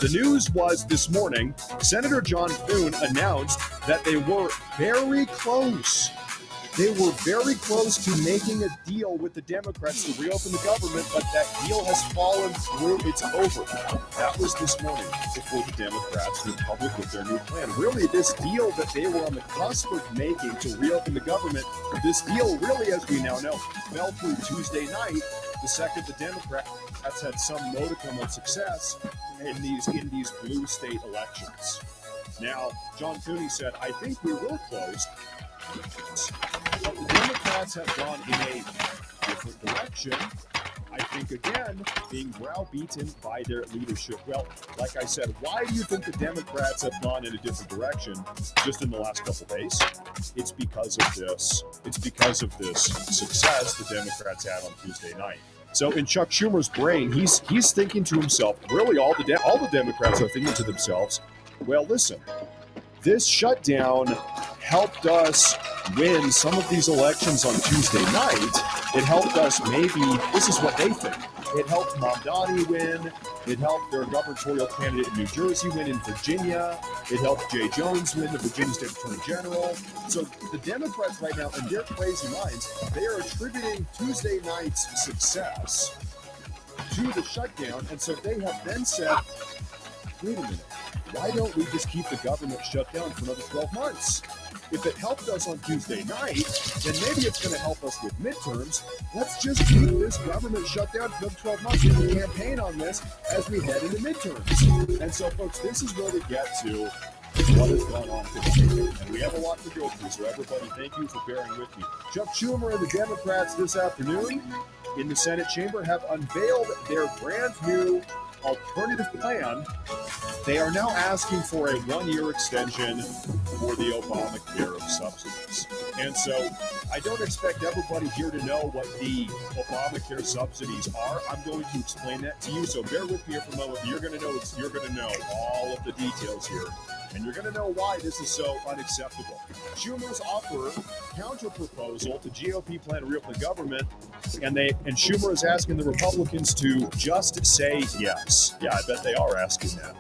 The news was this morning, Senator John Thune announced that they were very close. They were very close to making a deal with the Democrats to reopen the government, but that deal has fallen through. It's over. That was this morning before the Democrats went public with their new plan. Really, this deal that they were on the cusp of making to reopen the government, this deal really, as we now know, fell through Tuesday night, the second the Democrats had some modicum of success in these blue state elections. Now, John Thune said, I think we were close. But the Democrats have gone in a different direction. I think, again, being browbeaten by their leadership. Well, like I said, why do you think the Democrats have gone in a different direction just in the last couple of days? It's because of this. It's because of this success the Democrats had on Tuesday night. So in Chuck Schumer's brain, he's thinking to himself, really all the Democrats are thinking to themselves, well, listen, this shutdown helped us win some of these elections on Tuesday night. It helped us, maybe, this is what they think. It helped Mamdani win. It helped their gubernatorial candidate in New Jersey win in Virginia. It helped Jay Jones win, the Virginia State Attorney General. So the Democrats right now, in their crazy minds, they are attributing Tuesday night's success to the shutdown. And so they have then said, wait a minute, why don't we just keep the government shut down for another 12 months? If it helped us on Tuesday night, then maybe it's going to help us with midterms. Let's just keep this government shut down for another 12 months. We can campaign on this as we head into midterms. And so, folks, this is where we get to what has gone on today. And we have a lot to go through, so everybody, thank you for bearing with me. Chuck Schumer and the Democrats this afternoon in the Senate chamber have unveiled their brand new alternative plan. They are now asking for a 1-year extension for the Obamacare subsidies. And so I don't expect everybody here to know what the Obamacare subsidies are. I'm going to explain that to you. So bear with me here for a moment. You're going to know all of the details here. And you're going to know why this is so unacceptable. Schumer's offer counter-proposal to GOP plan to reopen the government, and Schumer is asking the Republicans to just say yes. Yeah, I bet they are asking that.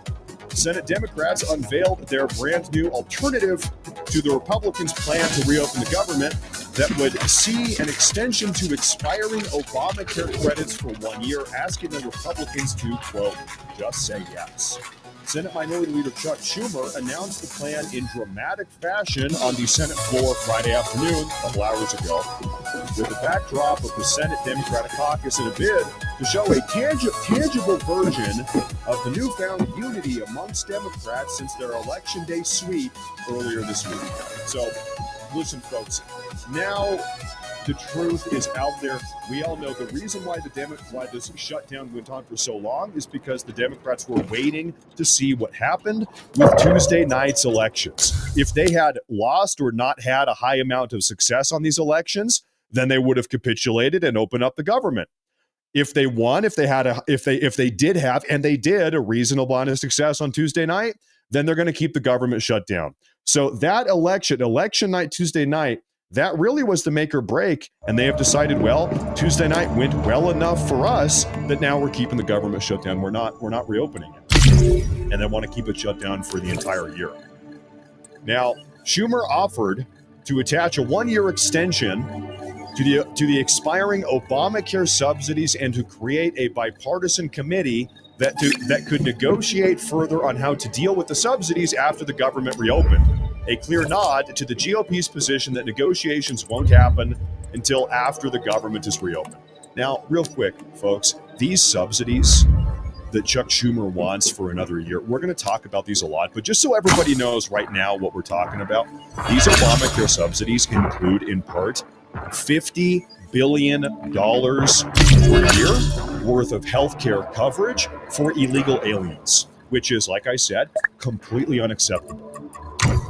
Senate Democrats unveiled their brand new alternative to the Republicans' plan to reopen the government that would see an extension to expiring Obamacare credits for 1 year, asking the Republicans to, quote, just say yes. Senate Minority Leader Chuck Schumer announced the plan in dramatic fashion on the Senate floor Friday afternoon, a couple hours ago, with the backdrop of the Senate Democratic Caucus in a bid to show a tangible version of the newfound unity amongst Democrats since their Election Day sweep earlier this week. So, listen, folks, now the truth is out there. We all know the reason why this shutdown went on for so long is because the Democrats were waiting to see what happened with Tuesday night's elections. If they had lost or not had a high amount of success on these elections, then they would have capitulated and opened up the government. If they won, if they did have a reasonable amount of success on Tuesday night, then they're going to keep the government shut down. So that election night, Tuesday night, That really was the make or break, and they have decided, well, Tuesday night went well enough for us that now we're keeping the government shut down. We're not reopening it, and they want to keep it shut down for the entire year. Now, Schumer offered to attach a 1-year extension to the expiring Obamacare subsidies and to create a bipartisan committee that could negotiate further on how to deal with the subsidies after the government reopened. A clear nod to the GOP's position that negotiations won't happen until after the government is reopened. Now, real quick, folks, these subsidies that Chuck Schumer wants for another year, we're going to talk about these a lot, but just so everybody knows right now what we're talking about, these Obamacare subsidies include, in part, $50 billion per year worth of healthcare coverage for illegal aliens, which is, like I said, completely unacceptable.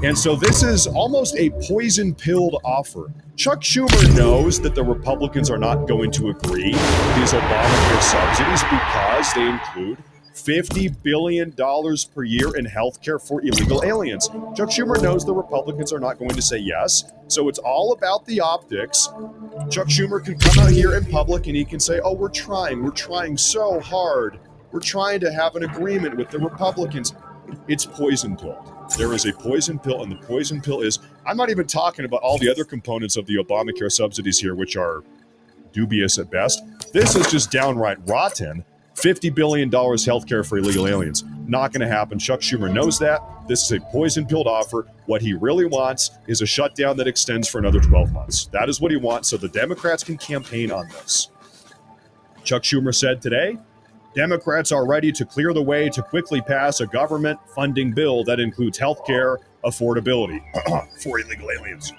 And so this is almost a poison-pilled offer. Chuck Schumer knows that the Republicans are not going to agree with these Obamacare subsidies because they include $50 billion per year in health care for illegal aliens. Chuck Schumer knows the Republicans are not going to say yes, so it's all about the optics. Chuck Schumer can come out here in public and he can say, oh, we're trying so hard. We're trying to have an agreement with the Republicans. It's poison-pilled. There is a poison pill, and the poison pill is, I'm not even talking about all the other components of the Obamacare subsidies here, which are dubious at best. This is just downright rotten. $50 billion healthcare for illegal aliens. Not going to happen. Chuck Schumer knows that. This is a poison-pilled offer. What he really wants is a shutdown that extends for another 12 months. That is what he wants, so the Democrats can campaign on this. Chuck Schumer said today, Democrats are ready to clear the way to quickly pass a government funding bill that includes health care affordability for illegal aliens.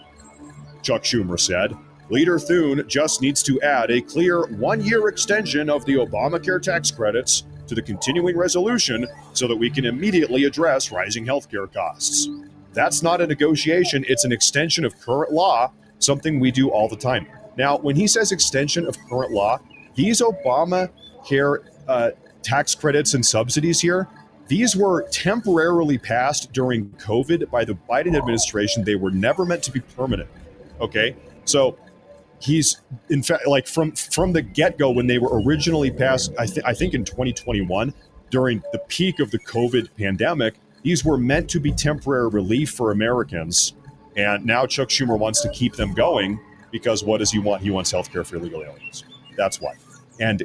Chuck Schumer said, Leader Thune just needs to add a clear 1-year extension of the Obamacare tax credits to the continuing resolution so that we can immediately address rising health care costs. That's not a negotiation, it's an extension of current law, something we do all the time. Now, when he says extension of current law, these Obamacare tax credits and subsidies here, these were temporarily passed during COVID by the Biden administration. They were never meant to be permanent. Okay, so he's, in fact, like from the get-go when they were originally passed, I think in 2021, during the peak of the COVID pandemic, these were meant to be temporary relief for Americans. And now Chuck Schumer wants to keep them going because what does he want? He wants healthcare for illegal aliens. That's why. And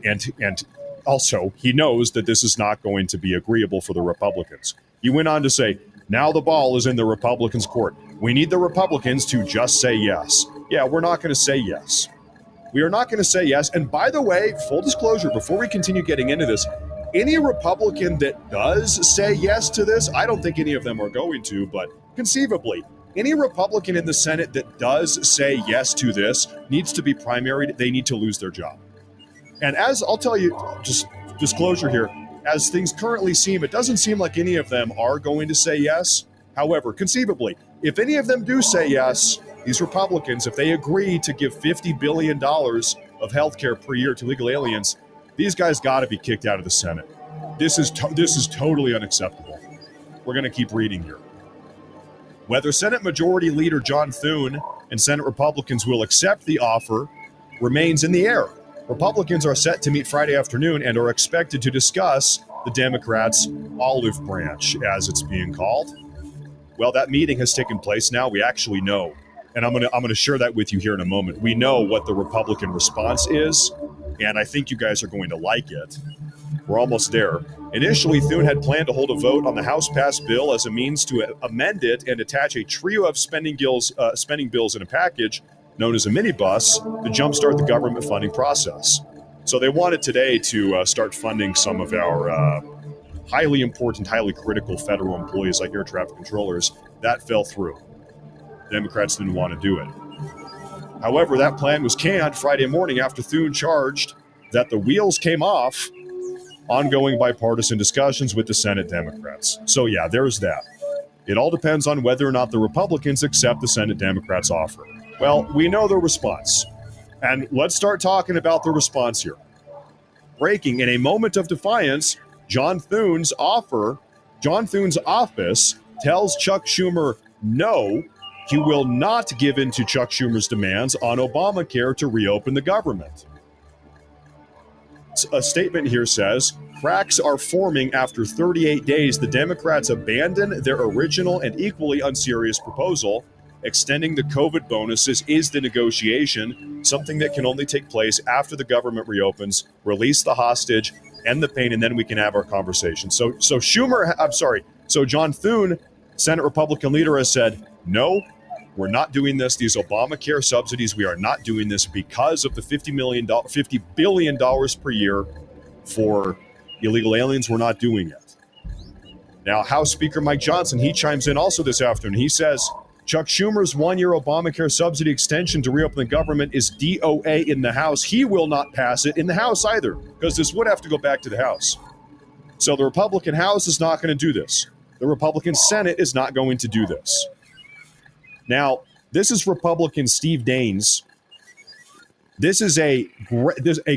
also, he knows that this is not going to be agreeable for the Republicans. He went on to say, now the ball is in the Republicans' court. We need the Republicans to just say yes. Yeah, we're not going to say yes. We are not going to say yes. And by the way, full disclosure, before we continue getting into this, any Republican that does say yes to this, I don't think any of them are going to, but conceivably, any Republican in the Senate that does say yes to this needs to be primaried. They need to lose their job. And as I'll tell you, just disclosure here, as things currently seem, it doesn't seem like any of them are going to say yes. However, conceivably, if any of them do say yes, these Republicans, if they agree to give $50 billion of health care per year to illegal aliens, these guys got to be kicked out of the Senate. This is totally unacceptable. We're going to keep reading here. Whether Senate Majority Leader John Thune and Senate Republicans will accept the offer remains in the air. Republicans are set to meet Friday afternoon and are expected to discuss the Democrats' olive branch, as it's being called. Well, that meeting has taken place now. We actually know, and I'm gonna share that with you here in a moment. We know what the Republican response is, and I think you guys are going to like it. We're almost there. Initially, Thune had planned to hold a vote on the House-passed bill as a means to amend it and attach a trio of spending bills in a package known as a minibus to jumpstart the government funding process. So they wanted today to start funding some of our highly important, highly critical federal employees like air traffic controllers. That fell through. Democrats didn't want to do it. However, that plan was canned Friday morning after Thune charged that the wheels came off ongoing bipartisan discussions with the Senate Democrats. So yeah, there's that. It all depends on whether or not the Republicans accept the Senate Democrats' offer. Well, we know the response. And let's start talking about the response here. Breaking in a moment of defiance, John Thune's office tells Chuck Schumer no he will not give in to Chuck Schumer's demands on Obamacare to reopen the government. A statement here says, cracks are forming after 38 days. The Democrats abandon their original and equally unserious proposal. Extending the COVID bonuses is the negotiation, something that can only take place after the government reopens, release the hostage, end the pain, and then we can have our conversation. So John Thune, Senate Republican leader, has said, no, we're not doing this. These Obamacare subsidies, we are not doing this because of the $50 billion per year for illegal aliens. We're not doing it. Now, House Speaker Mike Johnson, he chimes in also this afternoon. He says, Chuck Schumer's one-year Obamacare subsidy extension to reopen the government is DOA in the House. He will not pass it in the House either, because this would have to go back to the House. So the Republican House is not going to do this. The Republican Senate is not going to do this. Now, this is Republican Steve Daines. This is a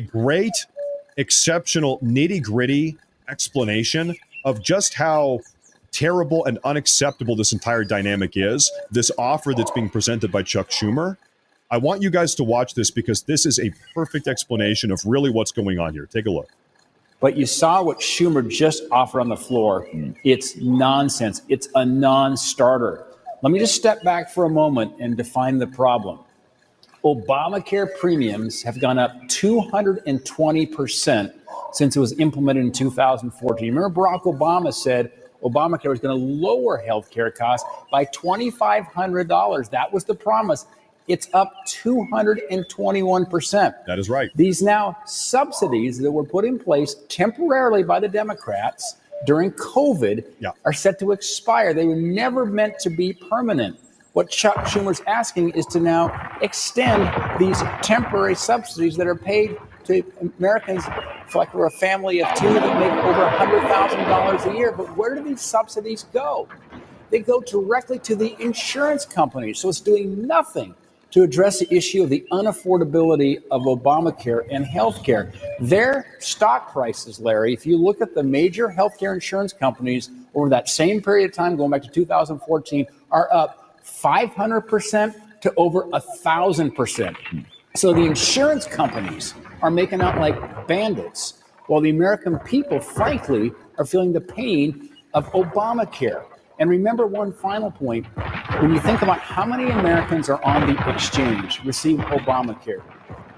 great, exceptional, nitty-gritty explanation of just how terrible and unacceptable this entire dynamic is, this offer that's being presented by Chuck Schumer. I want you guys to watch this because this is a perfect explanation of really what's going on here. Take a look. But you saw what Schumer just offered on the floor. It's nonsense. It's a non-starter. Let me just step back for a moment and define the problem. Obamacare premiums have gone up 220% since it was implemented in 2014. Remember, Barack Obama said Obamacare was going to lower health care costs by $2,500. That was the promise. It's up 221%. That is right. These now subsidies that were put in place temporarily by the Democrats during COVID are set to expire. They were never meant to be permanent. What Chuck Schumer's asking is to now extend these temporary subsidies that are paid to Americans, like we're a family of two that make over $100,000 a year. But where do these subsidies go? They go directly to the insurance companies. So it's doing nothing to address the issue of the unaffordability of Obamacare and healthcare. Their stock prices, Larry, if you look at the major healthcare insurance companies over that same period of time, going back to 2014, are up 500% to over 1,000%. So the insurance companies are making out like bandits, while the American people, frankly, are feeling the pain of Obamacare. And remember one final point. When you think about how many Americans are on the exchange receiving Obamacare,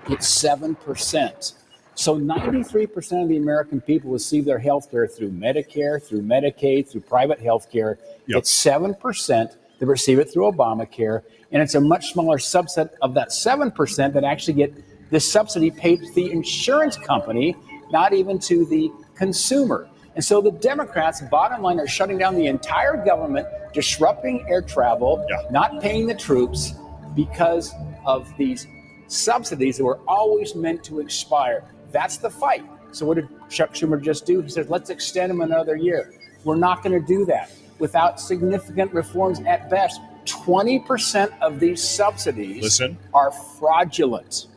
it's 7%. So 93% of the American people receive their health care through Medicare, through Medicaid, through private health care. It's 7% that receive it through Obamacare. And it's a much smaller subset of that 7% that actually get this subsidy paid to the insurance company, not even to the consumer. And so the Democrats, bottom line, are shutting down the entire government, disrupting air travel, not paying the troops because of these subsidies that were always meant to expire. That's the fight. So what did Chuck Schumer just do? He said, let's extend them another year. We're not going to do that without significant reforms at best. 20% of these subsidies are fraudulent.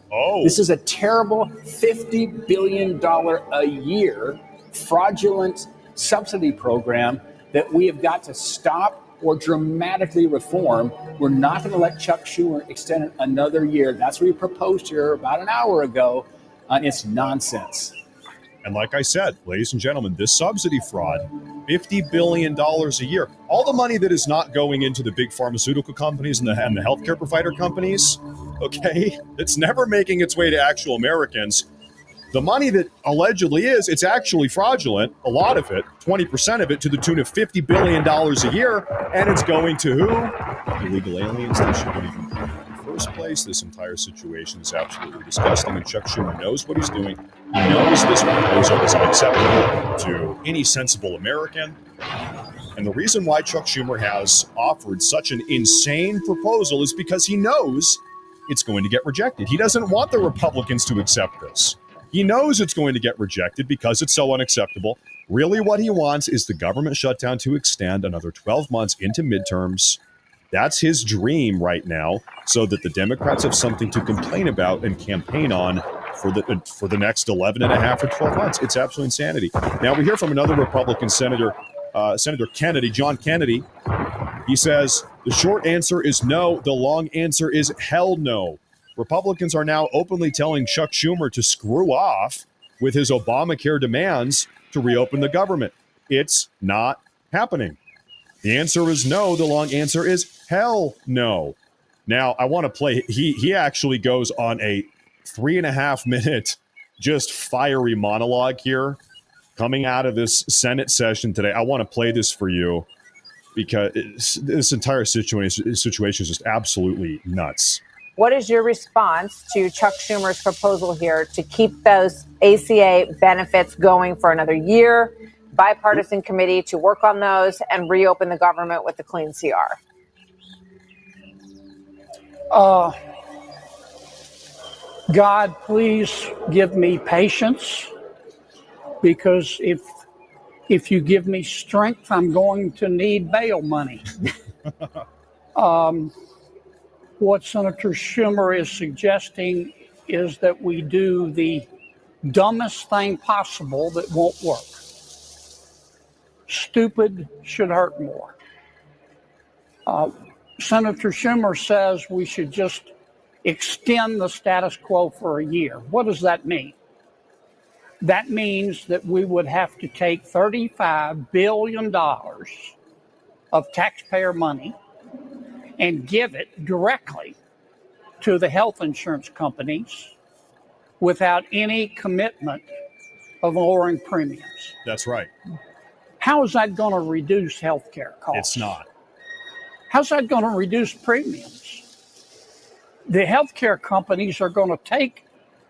This is a terrible $50 billion a year fraudulent subsidy program that we have got to stop or dramatically reform. We're not going to let Chuck Schumer extend it another year. That's what he proposed here about an hour ago. It's nonsense. And like I said, ladies and gentlemen, this subsidy fraud, $50 billion a year, all the money that is not going into the big pharmaceutical companies and the healthcare provider companies, okay, it's never making its way to actual Americans. The money that allegedly it's actually fraudulent, a lot of it, 20% of it, to the tune of $50 billion a year, and it's going to who? Illegal aliens that shouldn't even be in the first place. This entire situation is absolutely disgusting, and Chuck Schumer knows what he's doing. He knows this proposal is unacceptable to any sensible American. And the reason why Chuck Schumer has offered such an insane proposal is because he knows it's going to get rejected. He doesn't want the Republicans to accept this. He knows it's going to get rejected because it's so unacceptable. Really what he wants is the government shutdown to extend another 12 months into midterms. That's his dream right now, so that the Democrats have something to complain about and campaign on for the next 11 and a half or 12 months. It's absolute insanity. Now we hear from another Republican senator, Senator Kennedy, John Kennedy. He says the short answer is no. The long answer is hell no. Republicans are now openly telling Chuck Schumer to screw off with his Obamacare demands to reopen the government. It's not happening. The answer is no. The long answer is hell no. Now, I want to play. He actually goes on a 3.5 minute just fiery monologue here coming out of this Senate session today. I want to play this for you because this entire situation is just absolutely nuts. What is your response to Chuck Schumer's proposal here to keep those ACA benefits going for another year, bipartisan committee to work on those, and reopen the government with the clean CR? God, please give me patience, because if you give me strength, I'm going to need bail money. What Senator Schumer is suggesting is that we do the dumbest thing possible that won't work. Stupid should hurt more. Senator Schumer says we should just extend the status quo for a year. What does that mean? That means that we would have to take $35 billion of taxpayer money and give it directly to the health insurance companies without any commitment of lowering premiums. That's right. How is that going to reduce health care costs? It's not. How's that going to reduce premiums? The health care companies are going to take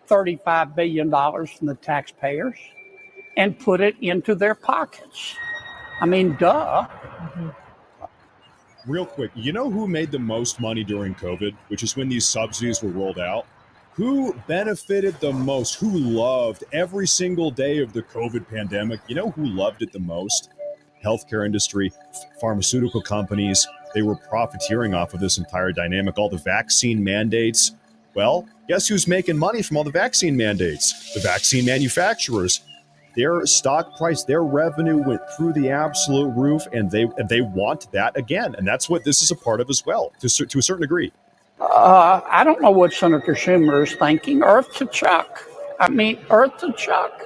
$35 billion from the taxpayers and put it into their pockets. I mean, duh. Real quick, you know who made the most money during COVID, which is when these subsidies were rolled out? Who benefited the most? Who loved every single day of the COVID pandemic? You know who loved it the most? Healthcare industry, pharmaceutical companies. They were profiteering off of this entire dynamic. All the vaccine mandates. Well, guess who's making money from all the vaccine mandates? The vaccine manufacturers. Their stock price, their revenue went through the absolute roof, and they want that again. And that's what this is a part of as well, to a certain degree. I don't know what Senator Schumer is thinking. Earth to Chuck. I mean, earth to Chuck.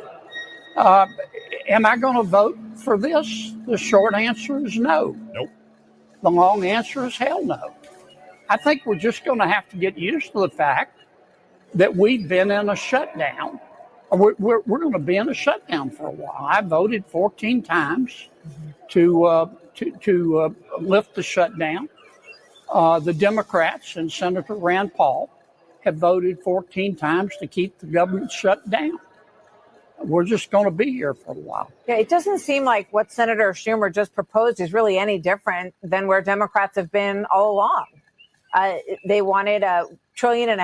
Am I going to vote for this? The short answer is no. Nope. The long answer is hell no. I think we're just going to have to get used to the fact that we've been in a shutdown. We're going to be in a shutdown for a while. I voted 14 times to lift the shutdown. The Democrats and Senator Rand Paul have voted 14 times to keep the government shut down. We're just going to be here for a while. Yeah, it doesn't seem like what Senator Schumer just proposed is really any different than where Democrats have been all along. They wanted $1.5 trillion.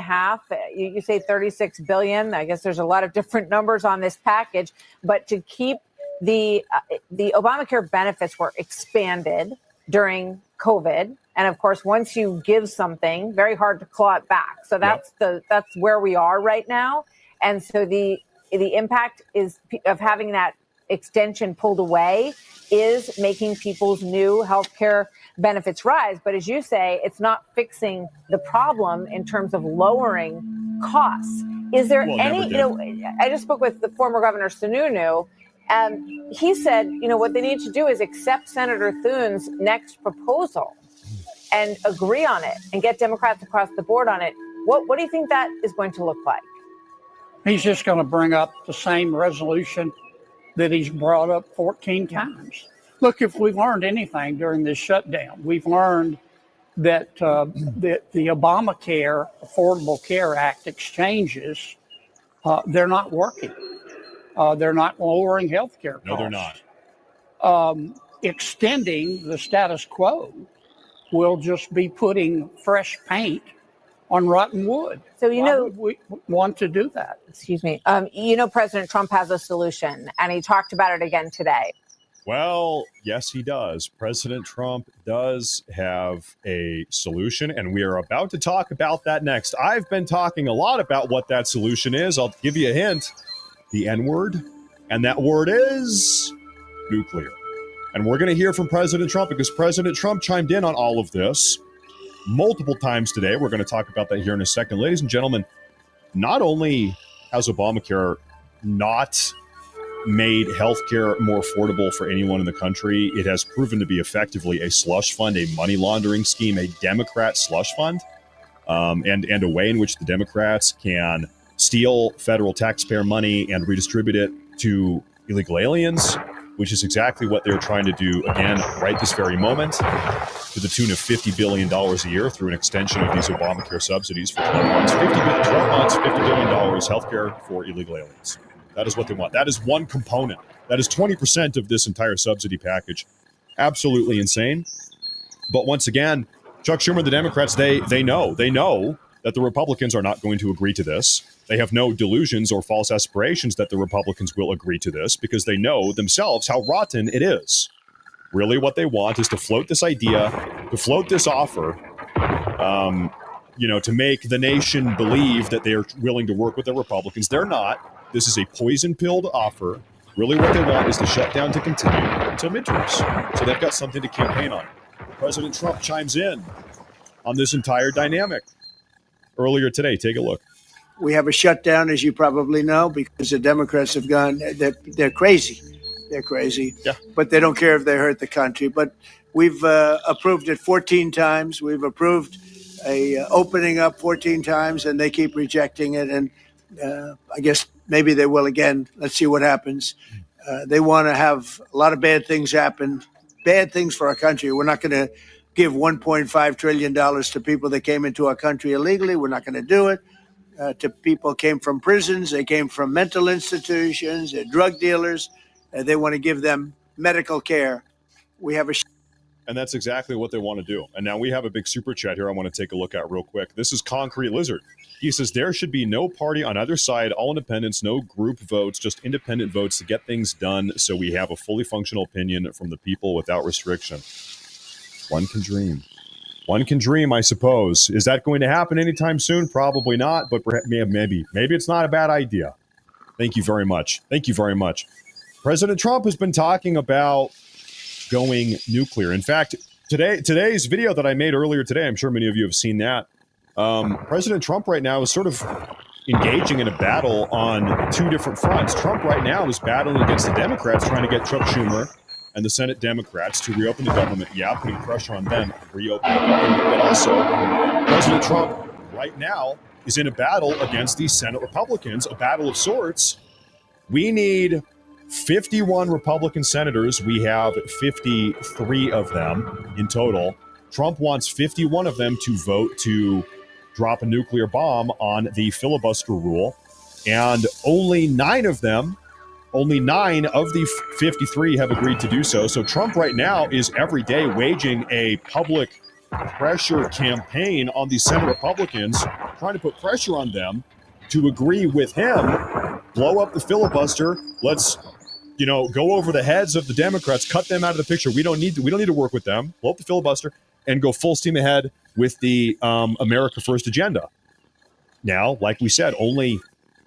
You say $36 billion. I guess there's a lot of different numbers on this package, but to keep the Obamacare benefits were expanded during COVID. And of course, once you give something, very hard to claw it back. So that's where we are right now. And so the impact is of having that extension pulled away is making people's new healthcare benefits rise. But as you say, it's not fixing the problem in terms of lowering costs. Is there any, I just spoke with the former Governor Sununu, and he said, what they need to do is accept Senator Thune's next proposal and agree on it and get Democrats across the board on it. What do you think that is going to look like? He's just going to bring up the same resolution that he's brought up 14 times. Look, if we've learned anything during this shutdown, we've learned that the Obamacare Affordable Care Act exchanges, they're not working. They're not lowering health care costs. No, they're not. Extending the status quo will just be putting fresh paint on rotten wood. So, Why would we want to do that? Excuse me. President Trump has a solution, and he talked about it again today. Well, yes, he does. President Trump does have a solution, and we are about to talk about that next. I've been talking a lot about what that solution is. I'll give you a hint. The N-word, and that word is nuclear. And we're going to hear from President Trump because President Trump chimed in on all of this multiple times today. We're going to talk about that here in a second. Ladies and gentlemen, not only has Obamacare not made healthcare more affordable for anyone in the country, it has proven to be effectively a slush fund, a money laundering scheme, a Democrat slush fund, and a way in which the Democrats can steal federal taxpayer money and redistribute it to illegal aliens, which is exactly what they're trying to do again right this very moment, to the tune of $50 billion a year through an extension of these Obamacare subsidies for 12 months. 12 months, $50 billion healthcare for illegal aliens. That is what they want. That is one component. That is 20% of this entire subsidy package. Absolutely insane. But once again, Chuck Schumer and the Democrats, they know that the Republicans are not going to agree to this. They have no delusions or false aspirations that the Republicans will agree to this because they know themselves how rotten it is. Really what they want is to float this idea, to float this offer, to make the nation believe that they are willing to work with the Republicans. They're not. This is a poison-pilled offer. Really what they want is the shutdown to continue until midterms. So they've got something to campaign on. President Trump chimes in on this entire dynamic earlier today. Take a look. We have a shutdown, as you probably know, because the Democrats have gone, they're crazy. They're crazy. Yeah. But they don't care if they hurt the country. But we've approved it 14 times. We've approved a opening up 14 times, and they keep rejecting it. And I guess maybe they will again. Let's see what happens. They want to have a lot of bad things happen, bad things for our country. We're not going to give $1.5 trillion to people that came into our country illegally. We're not going to do it. To people who came from prisons, they came from mental institutions, they're drug dealers. They want to give them medical care. We have a and that's exactly what they want to do. And now we have a big super chat here I want to take a look at real quick. This is Concrete Lizard. He says there should be no party on either side, all independents, no group votes, just independent votes to get things done so we have a fully functional opinion from the people without restriction. One can dream. One can dream, I suppose. Is that going to happen anytime soon? Probably not, but maybe it's not a bad idea. Thank you very much. Thank you very much. President Trump has been talking about going nuclear. In fact, today's video that I made earlier today, I'm sure many of you have seen that. President Trump right now is sort of engaging in a battle on two different fronts. Trump right now is battling against the Democrats, trying to get Chuck Schumer and the Senate Democrats to reopen the government. Yeah, putting pressure on them to reopen the government. But also, President Trump right now is in a battle against the Senate Republicans, a battle of sorts. We need 51 Republican senators. We have 53 of them in total. Trump wants 51 of them to vote to drop a nuclear bomb on the filibuster rule. And only 9 of the 53 have agreed to do so. So Trump right now is every day waging a public pressure campaign on the Senate Republicans, trying to put pressure on them to agree with him, blow up the filibuster. Let's, go over the heads of the Democrats, cut them out of the picture. We don't need to work with them. Blow up the filibuster and go full steam ahead with the America First agenda. Now, like we said, only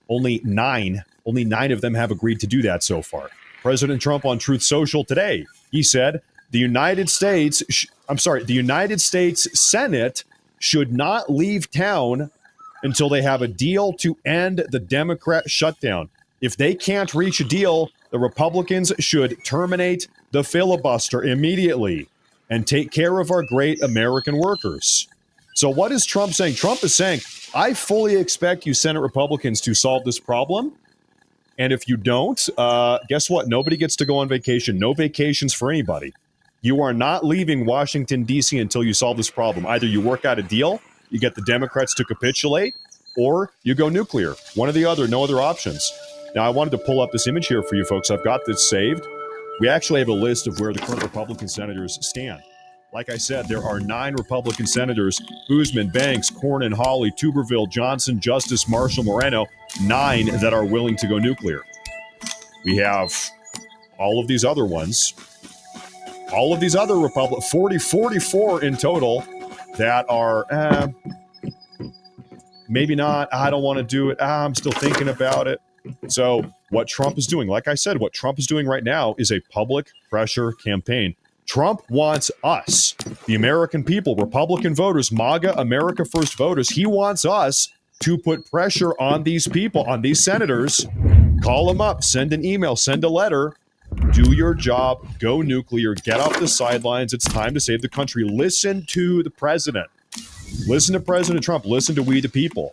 9 of them have agreed to do that so far. President Trump on Truth Social today, he said the United States Senate should not leave town until they have a deal to end the Democrat shutdown. If they can't reach a deal, the Republicans should terminate the filibuster immediately and take care of our great American workers. So what is Trump saying? Trump is saying, I fully expect you Senate Republicans to solve this problem. And if you don't, guess what? Nobody gets to go on vacation. No vacations for anybody. You are not leaving Washington, D.C. until you solve this problem. Either you work out a deal, you get the Democrats to capitulate, or you go nuclear. One or the other, no other options. Now, I wanted to pull up this image here for you folks. I've got this saved. We actually have a list of where the current Republican senators stand. Like I said, there are 9 Republican senators: Boozman, Banks, Cornyn, Hawley, Tuberville, Johnson, Justice, Marshall, Moreno, 9 that are willing to go nuclear. We have all of these other ones, all of these other 44 in total that are, maybe not, I don't want to do it, I'm still thinking about it. So what Trump is doing. Like I said, what Trump is doing right now is a public pressure campaign. Trump wants us, the American people, Republican voters, MAGA, America First voters. He wants us to put pressure on these people, on these senators. Call them up, send an email, send a letter. Do your job, go nuclear, get off the sidelines. It's time to save the country. Listen to the president. Listen to President Trump. Listen to we the people.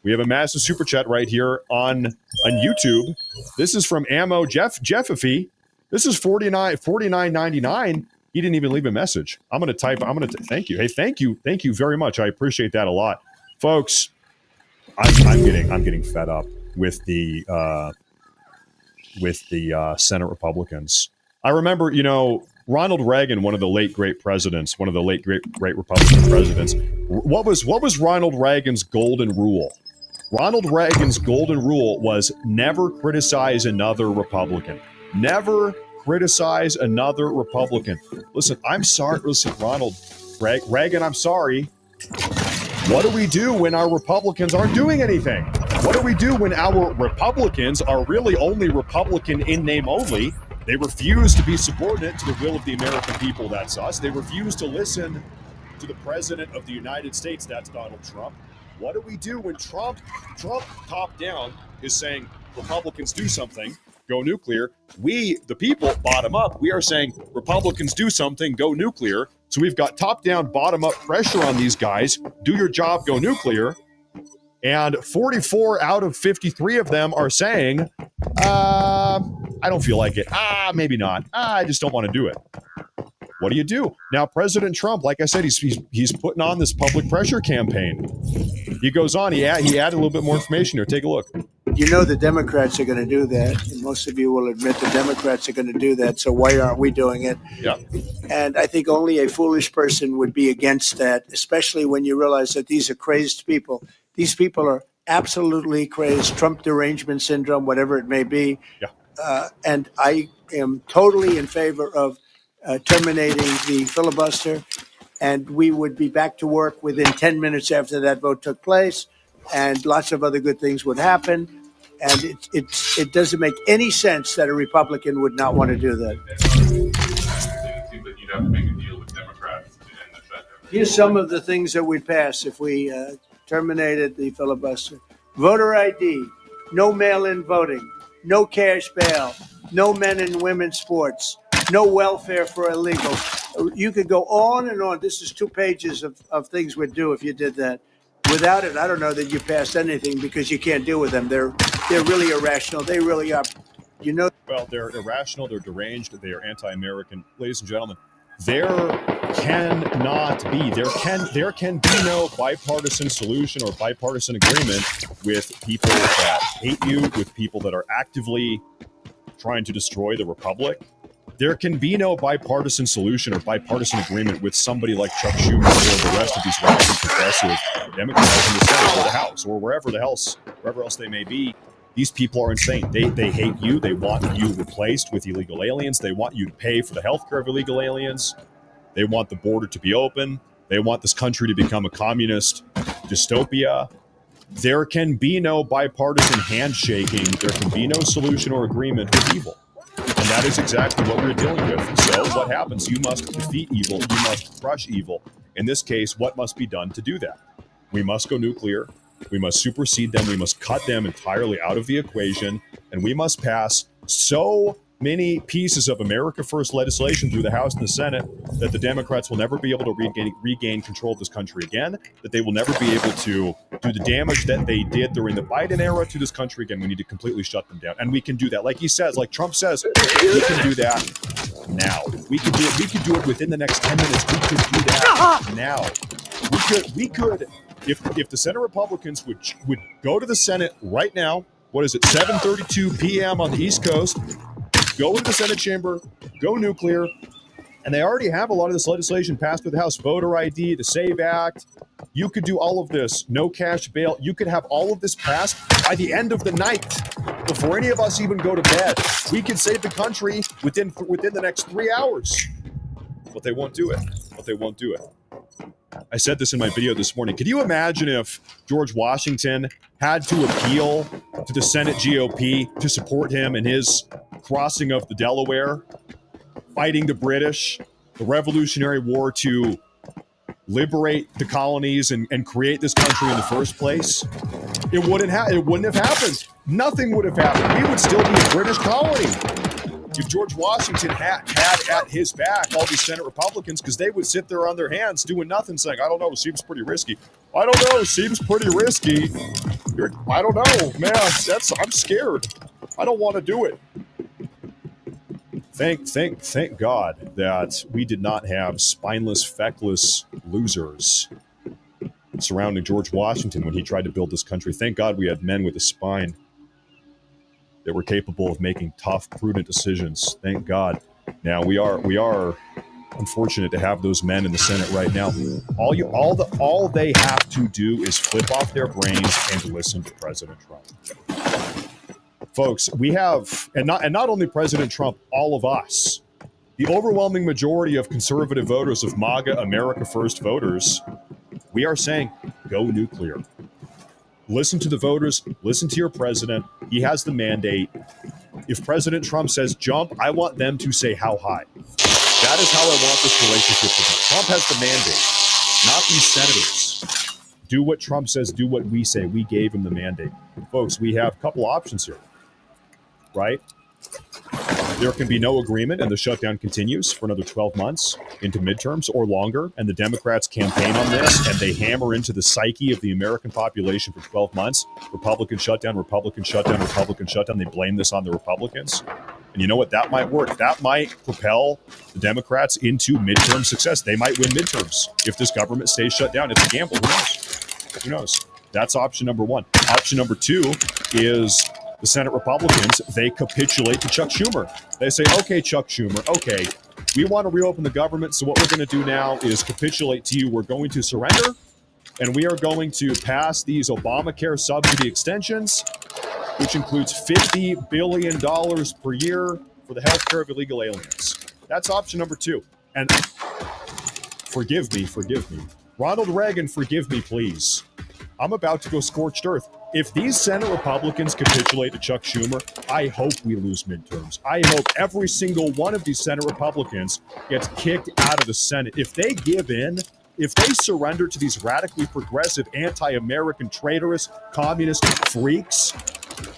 We have a massive super chat right here on YouTube. This is from Ammo Jeffy. This is $49.99. He didn't even leave a message. I'm going to thank you. Hey, thank you very much. I appreciate that a lot, folks. I'm getting fed up with the Senate Republicans. I remember, Ronald Reagan, one of the late great presidents, one of the late great Republican presidents. What was Ronald Reagan's golden rule? Ronald Reagan's golden rule was never criticize another Republican. Never criticize another Republican. Listen, I'm sorry. Listen, Ronald Reagan, I'm sorry. What do we do when our Republicans aren't doing anything? What do we do when our Republicans are really only Republican in name only? They refuse to be subordinate to the will of the American people. That's us. They refuse to listen to the President of the United States. That's Donald Trump. What do we do when Trump top down is saying Republicans do something, go nuclear? We, the people, bottom up, we are saying Republicans do something, go nuclear. So we've got top down, bottom up pressure on these guys. Do your job, go nuclear. And 44 out of 53 of them are saying, I don't feel like it. Maybe not. I just don't want to do it. What do you do? Now, President Trump, like I said, he's putting on this public pressure campaign. He goes on, he added a little bit more information here. Take a look. The Democrats are going to do that. And most of you will admit the Democrats are going to do that. So why aren't we doing it? Yeah. And I think only a foolish person would be against that, especially when you realize that these are crazed people. These people are absolutely crazed, Trump derangement syndrome, whatever it may be. Yeah. And I am totally in favor of terminating the filibuster. And we would be back to work within 10 minutes after that vote took place. And lots of other good things would happen. And it doesn't make any sense that a Republican would not want to do that. But you'd have to make a deal with Democrats to end the shutdown. Here's some of the things that we'd pass if we terminated the filibuster. Voter ID, no mail-in voting, no cash bail, no men and women's sports, no welfare for illegals. You could go on and on. This is 2 pages of things we'd do if you did that. Without it, I don't know that you passed anything because you can't deal with them. They're really irrational. They really are. Well, they're irrational. They're deranged. They are anti-American. Ladies and gentlemen, there can be no bipartisan solution or bipartisan agreement with people that hate you, with people that are actively trying to destroy the republic. There can be no bipartisan solution or bipartisan agreement with somebody like Chuck Schumer or the rest of these radical progressive Democrats in the Senate or the House or wherever else they may be. These people are insane. They hate you. They want you replaced with illegal aliens. They want you to pay for the health care of illegal aliens. They want the border to be open. They want this country to become a communist dystopia. There can be no bipartisan handshaking. There can be no solution or agreement with evil. And that is exactly what we're dealing with. So what happens? You must defeat evil. You must crush evil. In this case, what must be done to do that? We must go nuclear. We must supersede them. We must cut them entirely out of the equation. And we must pass so many pieces of America First legislation through the House and the Senate that the Democrats will never be able to regain control of this country again, that they will never be able to do the damage that they did during the Biden era to this country again. We need to completely shut them down. And we can do that. Like he says, like Trump says, we can do that now. We could do it. We could do it within the next 10 minutes. We could do that now. We could, if the Senate Republicans would go to the Senate right now, what is it, 7:32 p.m. on the East Coast, go into the Senate chamber, go nuclear, and they already have a lot of this legislation passed through the House, voter ID, the SAVE Act. You could do all of this, no cash bail. You could have all of this passed by the end of the night, before any of us even go to bed. We could save the country within the next 3 hours. But they won't do it. I said this in my video this morning. Could you imagine if George Washington had to appeal to the Senate GOP to support him in his crossing of the Delaware, fighting the British, the Revolutionary War to liberate the colonies and create this country in the first place? It wouldn't have happened. Nothing would have happened. We would still be a British colony if George Washington had at his back all these Senate Republicans, because they would sit there on their hands doing nothing, saying, I don't know, seems pretty risky. I don't know, seems pretty risky. I don't know, man, I'm scared. I don't want to do it. Thank God that we did not have spineless, feckless losers surrounding George Washington when he tried to build this country. Thank God we had men with a spine that were capable of making tough, prudent decisions. Thank God. Now we are unfortunate to have those men in the Senate right now. All they have to do is flip off their brains and listen to President Trump. Folks, we have, and not only President Trump, all of us, the overwhelming majority of conservative voters, of MAGA, America First voters, we are saying, go nuclear. Listen to the voters. Listen to your president. He has the mandate. If President Trump says jump, I want them to say how high. That is how I want this relationship to be. Trump has the mandate, not these senators. Do what Trump says. Do what we say. We gave him the mandate. Folks, we have a couple options here, right? There can be no agreement and the shutdown continues for another 12 months into midterms or longer, and the Democrats campaign on this and they hammer into the psyche of the American population for 12 months. Republican shutdown, Republican shutdown, Republican shutdown. They blame this on the Republicans. And you know what? That might work. That might propel the Democrats into midterm success. They might win midterms if this government stays shut down. It's a gamble. Who knows? Who knows? That's option number one. Option number two is the Senate Republicans, they capitulate to Chuck Schumer. They say, okay, Chuck Schumer, okay, we want to reopen the government, so what we're going to do now is capitulate to you. We're going to surrender, and we are going to pass these Obamacare subsidy extensions, which includes $50 billion per year for the health care of illegal aliens. That's option number two. And forgive me. Ronald Reagan, forgive me, please. I'm about to go scorched earth. If these Senate Republicans capitulate to Chuck Schumer, I hope we lose midterms. I hope every single one of these Senate Republicans gets kicked out of the Senate. If they give in, if they surrender to these radically progressive, anti-American, traitorous, communist freaks,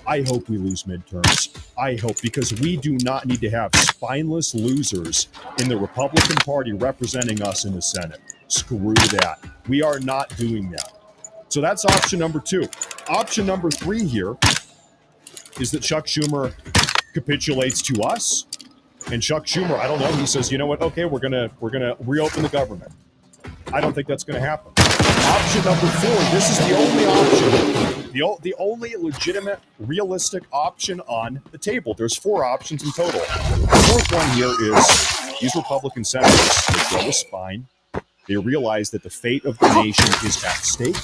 I hope we lose midterms. I hope, because we do not need to have spineless losers in the Republican Party representing us in the Senate. Screw that. We are not doing that. So that's option number two. Option number three here is that Chuck Schumer capitulates to us, and Chuck Schumer, I don't know, he says, you know what? Okay, we're gonna reopen the government. I don't think that's going to happen. Option number four. This is the only option, the only legitimate, realistic option on the table. There's four options in total. The fourth one here is these Republican senators, they grow a spine. They realize that the fate of the nation is at stake.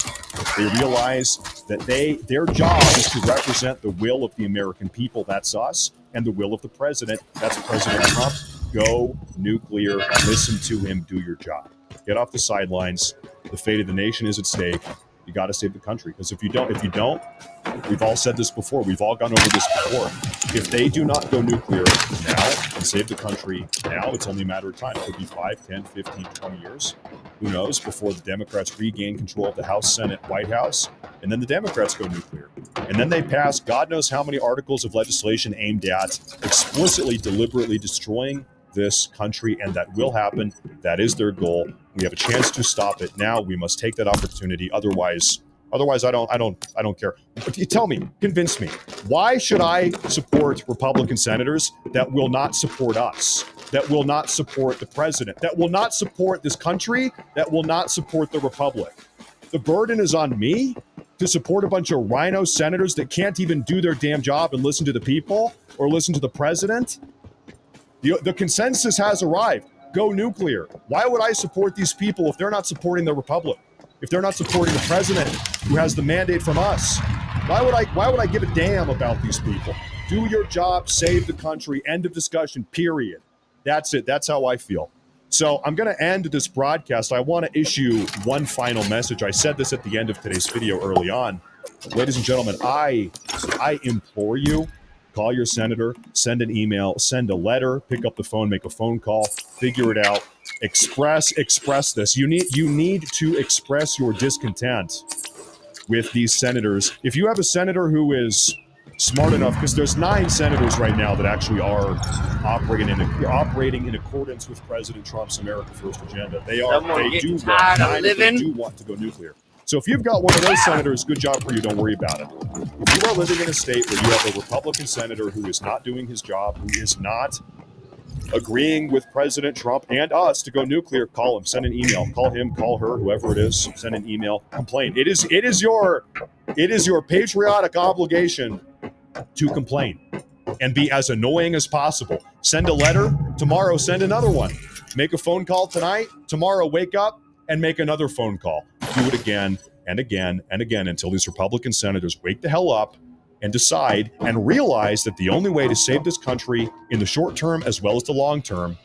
They realize that their job is to represent the will of the American people, that's us, and the will of the president, that's President Trump. Go nuclear, listen to him, do your job. Get off the sidelines. The fate of the nation is at stake. You got to save the country, because if you don't, we've all said this before, we've all gone over this before. If they do not go nuclear now and save the country now, it's only a matter of time. It could be 5, 10, 15, 20 years. Who knows, before the Democrats regain control of the House, Senate, White House, and then the Democrats go nuclear. And then they pass God knows how many articles of legislation aimed at explicitly, deliberately destroying this country, and that will happen. That is their goal. We have a chance to stop it now. We must take that opportunity. Otherwise, I don't care. But you tell me, convince me. Why should I support Republican senators that will not support us, that will not support the president, that will not support this country, that will not support the republic? The burden is on me to support a bunch of rhino senators that can't even do their damn job and listen to the people or listen to the president? The consensus has arrived. Go nuclear. Why would I support these people if they're not supporting the republic? If they're not supporting the president who has the mandate from us? Why would I give a damn about these people? Do your job, save the country, end of discussion, period. That's it. That's how I feel. So I'm going to end this broadcast. I want to issue one final message. I said this at the end of today's video early on. Ladies and gentlemen, I implore you, call your senator, send an email, send a letter, pick up the phone, make a phone call, figure it out, express this. You need to express your discontent with these senators. If you have a senator who is smart enough, because there's 9 senators right now that actually are operating in accordance with President Trump's America First agenda. They do want to go nuclear. So if you've got one of those senators, good job for you. Don't worry about it. If you are living in a state where you have a Republican senator who is not doing his job, who is not agreeing with President Trump and us to go nuclear, call him, send an email, call him, call her, whoever it is, send an email, complain. It is your patriotic obligation to complain and be as annoying as possible. Send a letter tomorrow, send another one. Make a phone call tonight, tomorrow wake up and make another phone call. Do it again and again and again until these Republican senators wake the hell up and decide and realize that the only way to save this country in the short term as well as the long term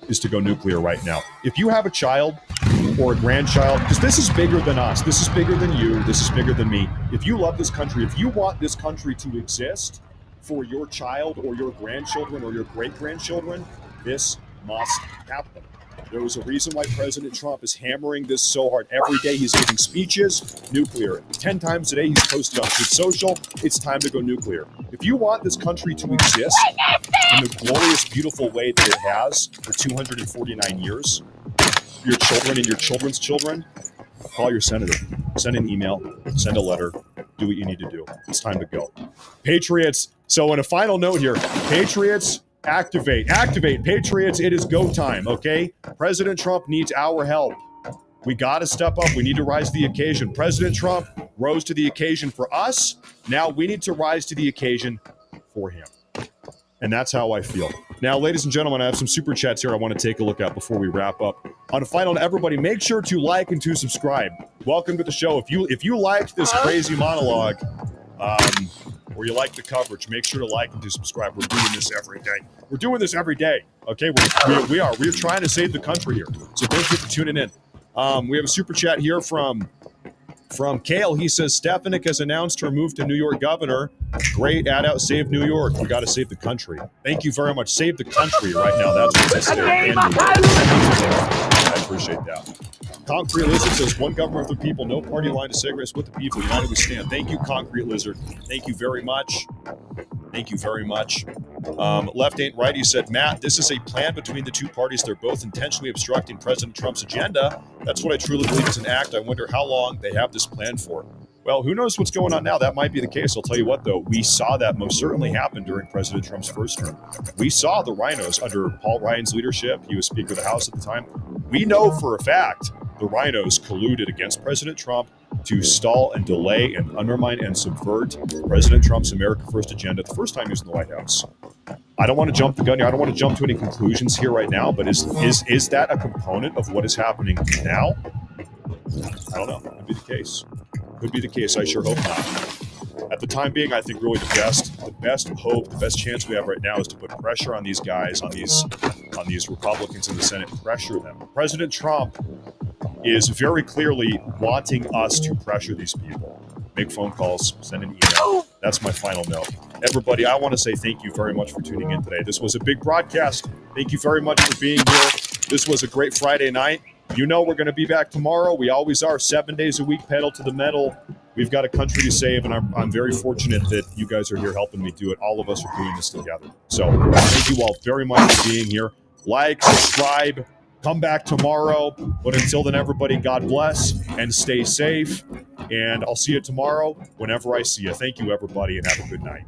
is to go nuclear right now. If you have a child or a grandchild, because this is bigger than us, this is bigger than you, this is bigger than me. If you love this country, if you want this country to exist for your child or your grandchildren or your great-grandchildren, this must happen. There was a reason why President Trump is hammering this so hard. Every day he's giving speeches, nuclear. 10 times a day he's posted on Truth Social, it's time to go nuclear. If you want this country to exist in the glorious, beautiful way that it has for 249 years, your children and your children's children, call your senator, send an email, send a letter, do what you need to do. It's time to go. Patriots, so in a final note here, Patriots, activate, Patriots, it is go time, okay? President Trump needs our help. We got to step up. We need to rise to the occasion. President Trump rose to the occasion for us. Now we need to rise to the occasion for him. And that's how I feel. Now, ladies and gentlemen, I have some super chats here I want to take a look at before we wrap up. On a final note, everybody, make sure to like and to subscribe. Welcome to the show. If you liked this crazy monologue, or you like the coverage, make sure to like and to subscribe. We're doing this every day. We're doing this every day. Okay, we are. We're trying to save the country here. So thank you for tuning in. We have a super chat here from Kale. He says, Stefanik has announced her move to New York governor. Great ad out, save New York. We got to save the country. Thank you very much. Save the country right now. That's what I say. I appreciate that. Concrete Lizard says, one government for the people, no party line to cigarettes with the people. United we stand. Thank you, Concrete Lizard. Thank you very much. Thank you very much. Left Ain't Right, he said, Matt, this is a plan between the two parties. They're both intentionally obstructing President Trump's agenda. That's what I truly believe is an act. I wonder how long they have this plan for. Well, who knows what's going on now? That might be the case. I'll tell you what, though. We saw that most certainly happen during President Trump's first term. We saw the rhinos under Paul Ryan's leadership. He was Speaker of the House at the time. We know for a fact the rhinos colluded against President Trump to stall and delay and undermine and subvert President Trump's America First agenda the first time he was in the White House. I don't want to jump the gun here. I don't want to jump to any conclusions here right now, but is that a component of what is happening now? I don't know. Could be the case. Could be the case. I sure hope not. At the time being, I think really the best hope, the best chance we have right now is to put pressure on these guys, on these Republicans in the Senate, pressure them. President Trump is very clearly wanting us to pressure these people. Make phone calls, send an email. That's my final note. Everybody, I want to say thank you very much for tuning in today. This was a big broadcast. Thank you very much for being here. This was a great Friday night. You know we're going to be back tomorrow. We always are, 7 days a week, pedal to the metal. We've got a country to save, and I'm very fortunate that you guys are here helping me do it. All of us are doing this together. So thank you all very much for being here. Like, subscribe, come back tomorrow. But until then, everybody, God bless and stay safe. And I'll see you tomorrow whenever I see you. Thank you, everybody, and have a good night.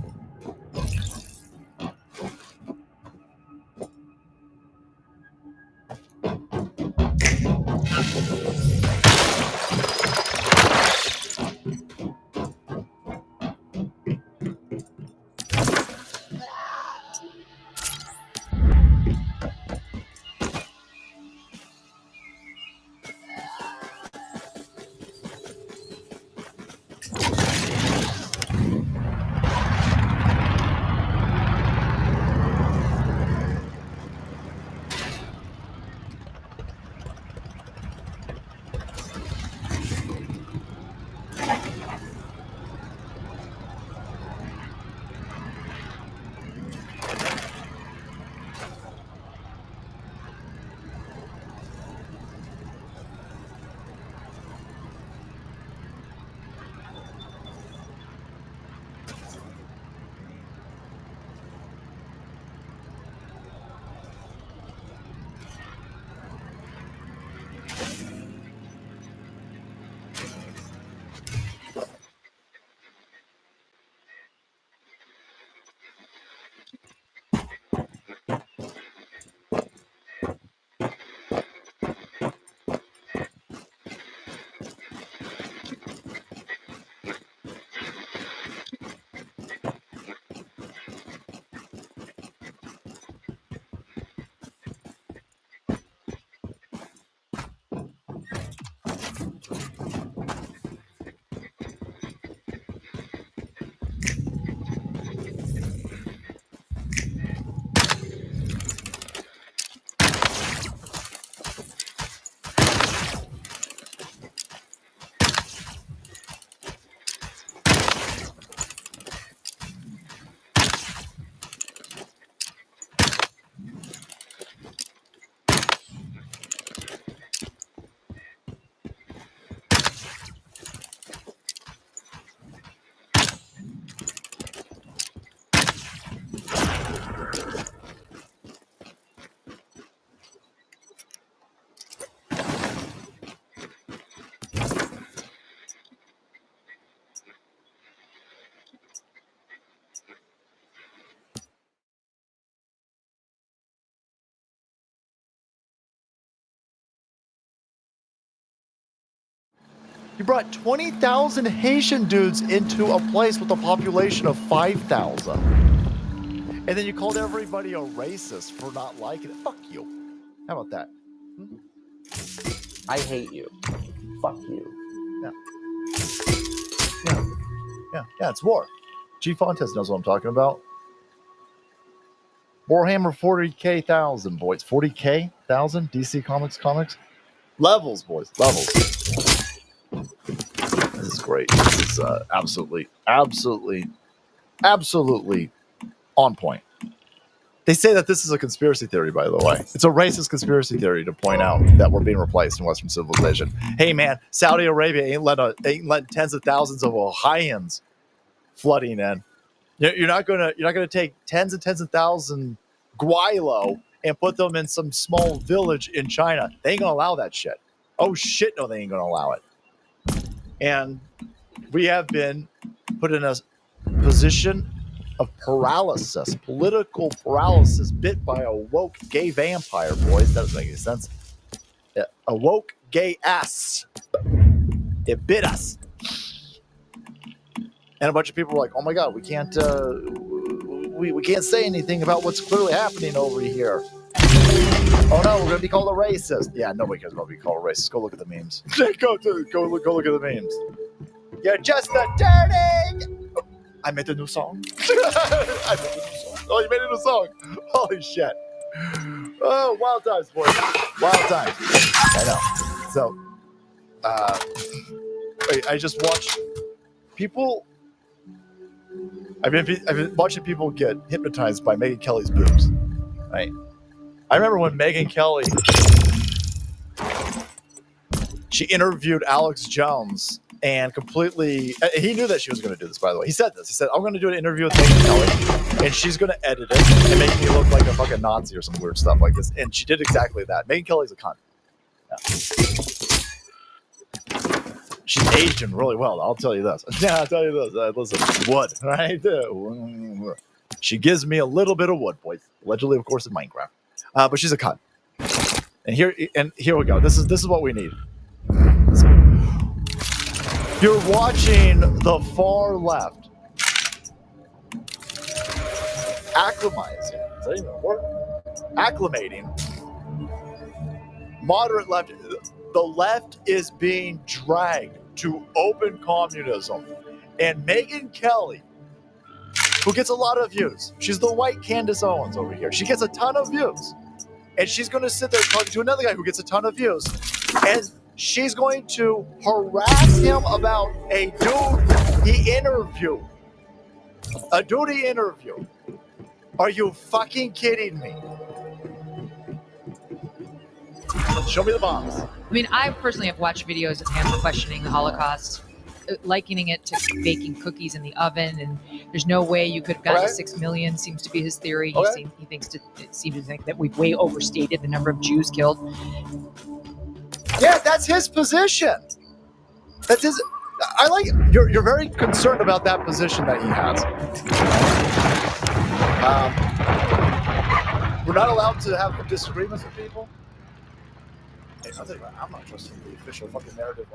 You brought 20,000 Haitian dudes into a place with a population of 5,000. And then you called everybody a racist for not liking it. Fuck you. How about that? I hate you. Fuck you. Yeah, it's war. G Fontes knows what I'm talking about. Warhammer 40K thousand, boys. 40K thousand? DC Comics. Levels, boys. Levels. This is great. This is absolutely on point. They say that this is a conspiracy theory, by the way. It's a racist conspiracy theory to point out that we're being replaced in Western civilization. Hey, man, Saudi Arabia ain't letting tens of thousands of Ohioans flooding in. You're not gonna take tens of thousands Guaylo and put them in some small village in China. They ain't gonna allow that shit. Oh shit, no, they ain't gonna allow it. And we have been put in a position of paralysis, political paralysis, bit by a woke gay vampire, boys. That doesn't make any sense. A woke gay ass. It bit us. And a bunch of people were like, oh my God, we can't say anything about what's clearly happening over here. Oh no, we're going to be called a racist. Yeah, nobody cares about being called a racist. Go look at the memes. Go look at the memes. You're just a dirty... I made a new song. Oh, you made a new song. Holy shit. Oh, wild times, boys. Wild times. I know. So, I just watched people... I've been watching people get hypnotized by Megyn Kelly's boobs. Right? I remember when Megyn Kelly... She interviewed Alex Jones... And completely, he knew that she was going to do this, by the way. He said this. He said, I'm going to do an interview with Megyn Kelly, and she's going to edit it and make me look like a fucking Nazi or some weird stuff like this. And she did exactly that. Megyn Kelly's a cunt. Yeah. She's aged him really well, I'll tell you this. Yeah, I'll tell you this. Listen, wood, right? She gives me a little bit of wood, boys. Allegedly, of course, in Minecraft. But she's a cunt. And here we go. This is what we need. You're watching the far left acclimatizing. Is that even a word? Acclimating. Moderate left. The left is being dragged to open communism. And Megyn Kelly, who gets a lot of views, she's the white Candace Owens over here. She gets a ton of views. And she's going to sit there talking to another guy who gets a ton of views. And she's going to harass him about a dude he interviewed. A dude he interviewed. Are you fucking kidding me? Show me the bombs. I mean, I personally have watched videos of him questioning the Holocaust, likening it to baking cookies in the oven, and there's no way you could have gotten to 6 million, seems to be his theory. He seems to think that we've way overstated the number of Jews killed. Yeah, that's his position. That's his. I like you're very concerned about that position that he has. We're not allowed to have disagreements with people. Hey, I'm not trusting the official fucking narrative.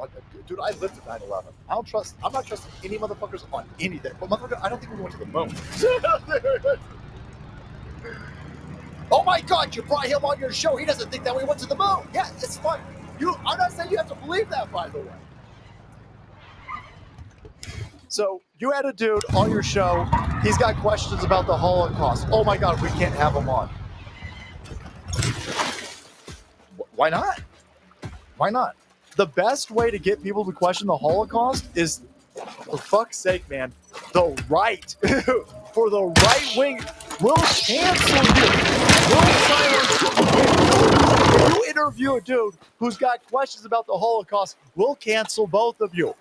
Dude, I lived at 9/11. I'm not trusting any motherfuckers on anything. But motherfucker, I don't think we went to the moon. Oh my God, you brought him on your show. He doesn't think that we went to the moon. Yeah, it's fine. I'm not saying you have to believe that, by the way. So you had a dude on your show. He's got questions about the Holocaust. Oh my God, we can't have him on. Why not? Why not? The best way to get people to question the Holocaust is, for fuck's sake, man, the right. For the right wing will cancel you. Will silence you. If you interview a dude who's got questions about the Holocaust, we'll cancel both of you.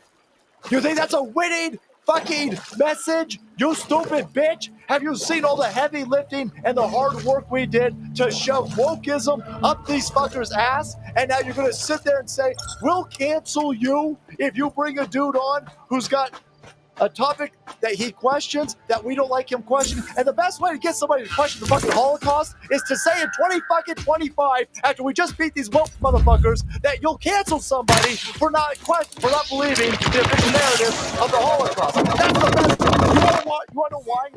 You think that's a winning fucking message? You stupid bitch. Have you seen all the heavy lifting and the hard work we did to shove wokeism up these fuckers' ass? And now you're going to sit there and say, we'll cancel you if you bring a dude on who's got a topic that he questions that we don't like him questioning. And the best way to get somebody to question the fucking Holocaust is to say in 2025, after we just beat these woke motherfuckers, that you'll cancel somebody for not believing the official narrative of the Holocaust. That's the best. You want to know why?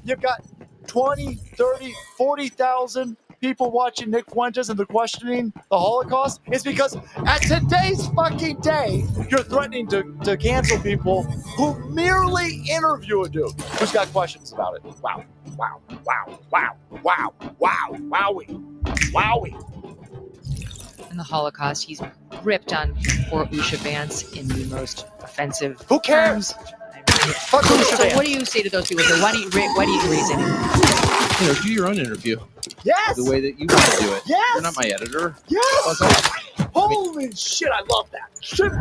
You've got 20, 30, 40,000 people watching Nick Fuentes and they're questioning the Holocaust. It's because at today's fucking day, you're threatening to cancel people who merely interview a dude who's got questions about it. Wow, wow, wow, wow, wow, wow, wowie, wowie. In the Holocaust, he's ripped on poor Usha Vance in the most offensive Who cares? terms. Fuck Usha So Vance. what do you say to those people? Why do you raise any? Do your own interview. Yes. The way that you want to do it. Yes. You're not my editor. Yes. Holy shit, I love that. Shit.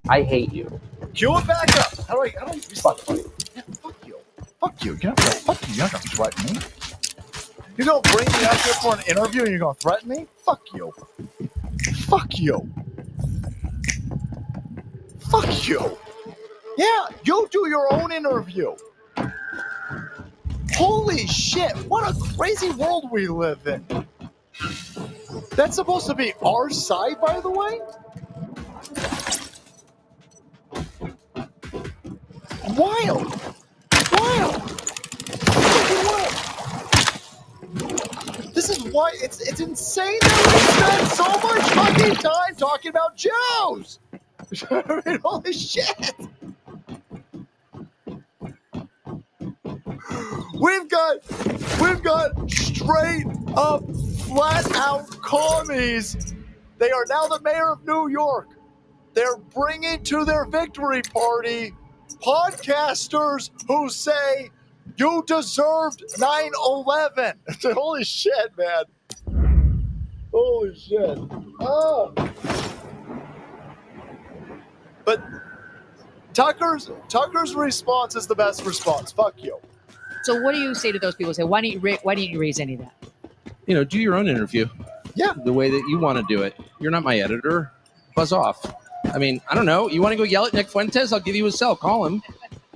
I hate you. Cue it back up. How do I fuck you? Yeah, fuck you. Fuck you. You're not gonna threaten me. You're gonna bring me out here for an interview and you're gonna threaten me? Fuck you. Fuck you. Fuck you. Yeah, you do your own interview. Holy shit, what a crazy world we live in. That's supposed to be our side, by the way? Wild. Fucking wild. This is why it's insane that we spend so much fucking time talking about Jews. I mean, holy shit. We've got straight up, flat out commies. They are now the mayor of New York. They're bringing to their victory party podcasters who say you deserved 9/11. Holy shit, man. Holy shit. Oh. But Tucker's response is the best response. Fuck you. So what do you say to those people? Say, why didn't you raise any of that? Do your own interview. Yeah. The way that you want to do it. You're not my editor. Buzz off. I mean, I don't know. You want to go yell at Nick Fuentes? I'll give you his cell. Call him.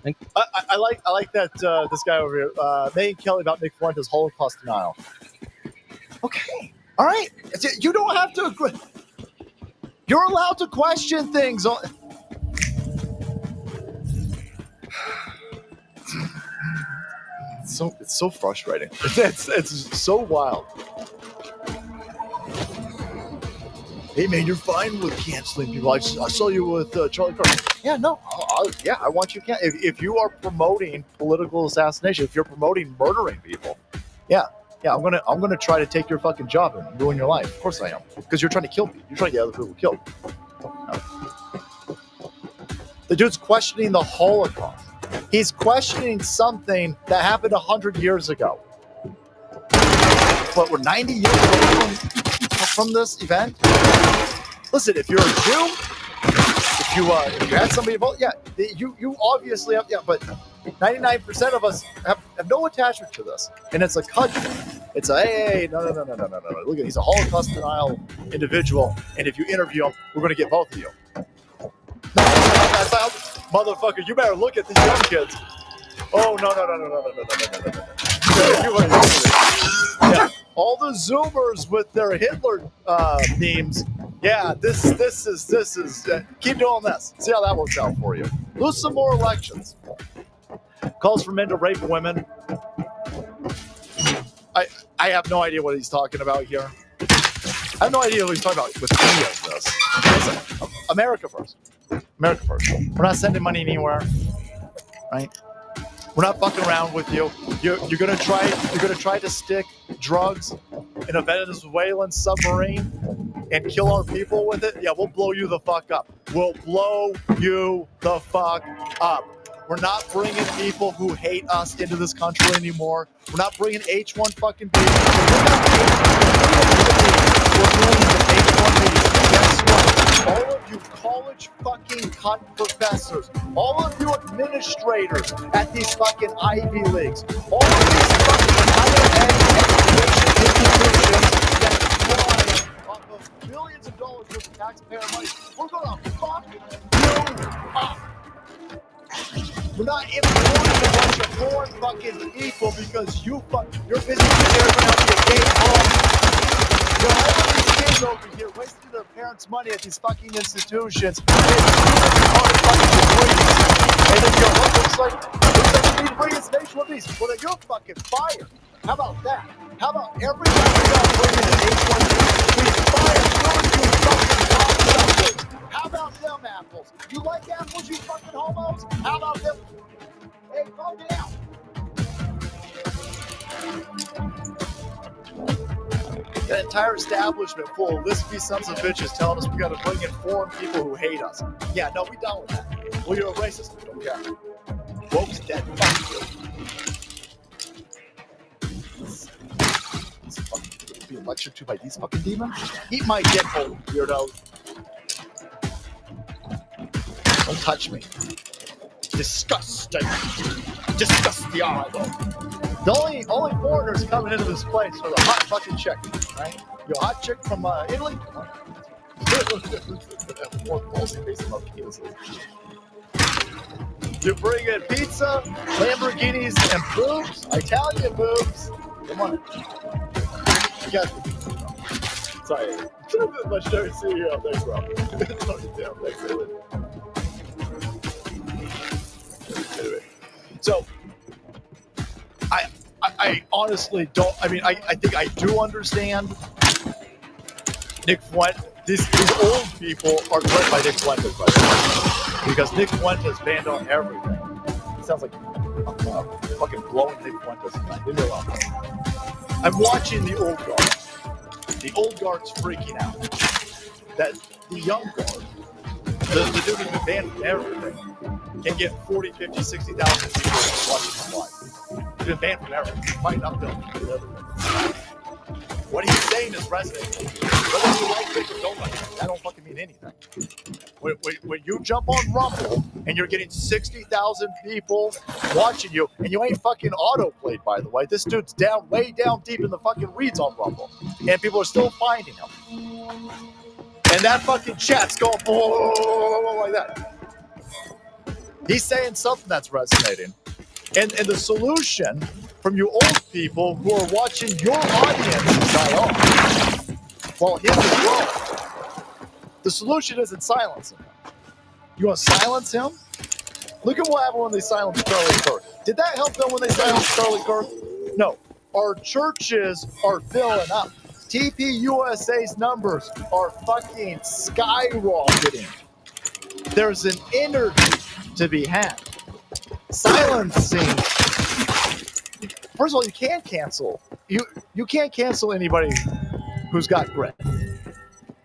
I like that this guy over here, Megan Kelly, about Nick Fuentes' Holocaust denial. Okay. All right. You don't have to agree. You're allowed to question things. It's so frustrating. It's so wild. Hey man, you're fine with canceling people. I saw you with Charlie Kirk. Yeah, no, I want you to. If you are promoting political assassination, if you're promoting murdering people, yeah, Yeah, I'm gonna try to take your fucking job and ruin your life. Of course I am, because you're trying to kill me. You're trying to get other people killed. The dude's questioning the Holocaust. He's questioning something that happened 100 years ago. What, we're 90 years away from this event? Listen, if you're a Jew, if you had somebody involved, yeah, you obviously have, yeah, but 99% of us have no attachment to this, and it's a country. It's a hey, no. Look at, he's a Holocaust denial individual, and if you interview him, we're going to get both of you. No, that's not, motherfucker. You better look at these young kids. Oh no. Yeah, all the Zoomers with their Hitler memes. Yeah, this is. Keep doing this. See how that works out for you. Lose some more elections. Calls for men to rape women. I have no idea what he's talking about here. I have no idea what he's talking about with any of this. Listen, America first. America first. We're not sending money anywhere, right? We're not fucking around with you. You're gonna try to stick drugs in a Venezuelan submarine and kill our people with it. Yeah, we'll blow you the fuck up. We'll blow you the fuck up. We're not bringing people who hate us into this country anymore. We're not bringing H1 fucking babies. We're bringing H1 babies. Guess what? All of you college fucking cunt professors, all of you administrators at these fucking Ivy Leagues, all of these fucking higher ed education institutions that fly off of billions of dollars worth of taxpayer money, we're gonna fuck you up. We're not importing a bunch of foreign fucking people because you're busy preparing to be a gay home. You're all these kids over here wasting their parents' money at these fucking institutions. And then what looks like you need to bring us H1 Bs. Well, then you're fucking fired. How about that? How about every time we got bringing an H1B, we fire you fucking cocksuckers? How about them apples? You like apples, you fucking homos? How about them? Hey, calm down. That entire establishment full of wispy sons of bitches telling us we got to bring in foreign people who hate us. Yeah, no, we done with that. Well, you're a racist. We don't care. Woke's dead. Fuck you. These fucking be lectured to by these fucking demons. Eat my dick hole, weirdo. Don't touch me. Disgusting. Disgustiado. The only foreigners coming into this place are the hot fucking chick, right? You a hot chick from Italy? You bring in pizza, Lamborghinis, and boobs, Italian boobs. Come on. You guys can pizza. Sorry. My Chevy CEO. Thanks, bro. Thanks, David. Anyway, so I honestly don't. I mean, I think I do understand Nick Fuentes. These old people are played by Nick Fuentes, by the way, because Nick Fuentes banned on everything. It sounds like I'm fucking blowing Nick Fuentes tonight. Leave me alone. I'm watching the old guard. The old guard's freaking out. That the young guard, the dude who's been banned from everything, can get 40, 50, 60,000 people watching him live. He's been banned from everything. Fighting uphill with everything. What he's saying is resonating. Whether you like it or don't like it, that don't fucking mean anything. When you jump on Rumble and you're getting 60,000 people watching you, and you ain't fucking auto-played, by the way. This dude's way down deep in the fucking weeds on Rumble. And people are still finding him. And that fucking chat's going like that. He's saying something that's resonating. And the solution from you old people who are watching your audience die off, while his is growing, the solution isn't silencing him. You want to silence him? Look at what happened when they silenced Charlie Kirk. Did that help them when they silenced Charlie Kirk? No. Our churches are filling up. TPUSA's numbers are fucking skyrocketing. There's an energy to be had. Silencing. First of all, you can cancel you can't cancel anybody who's got grit.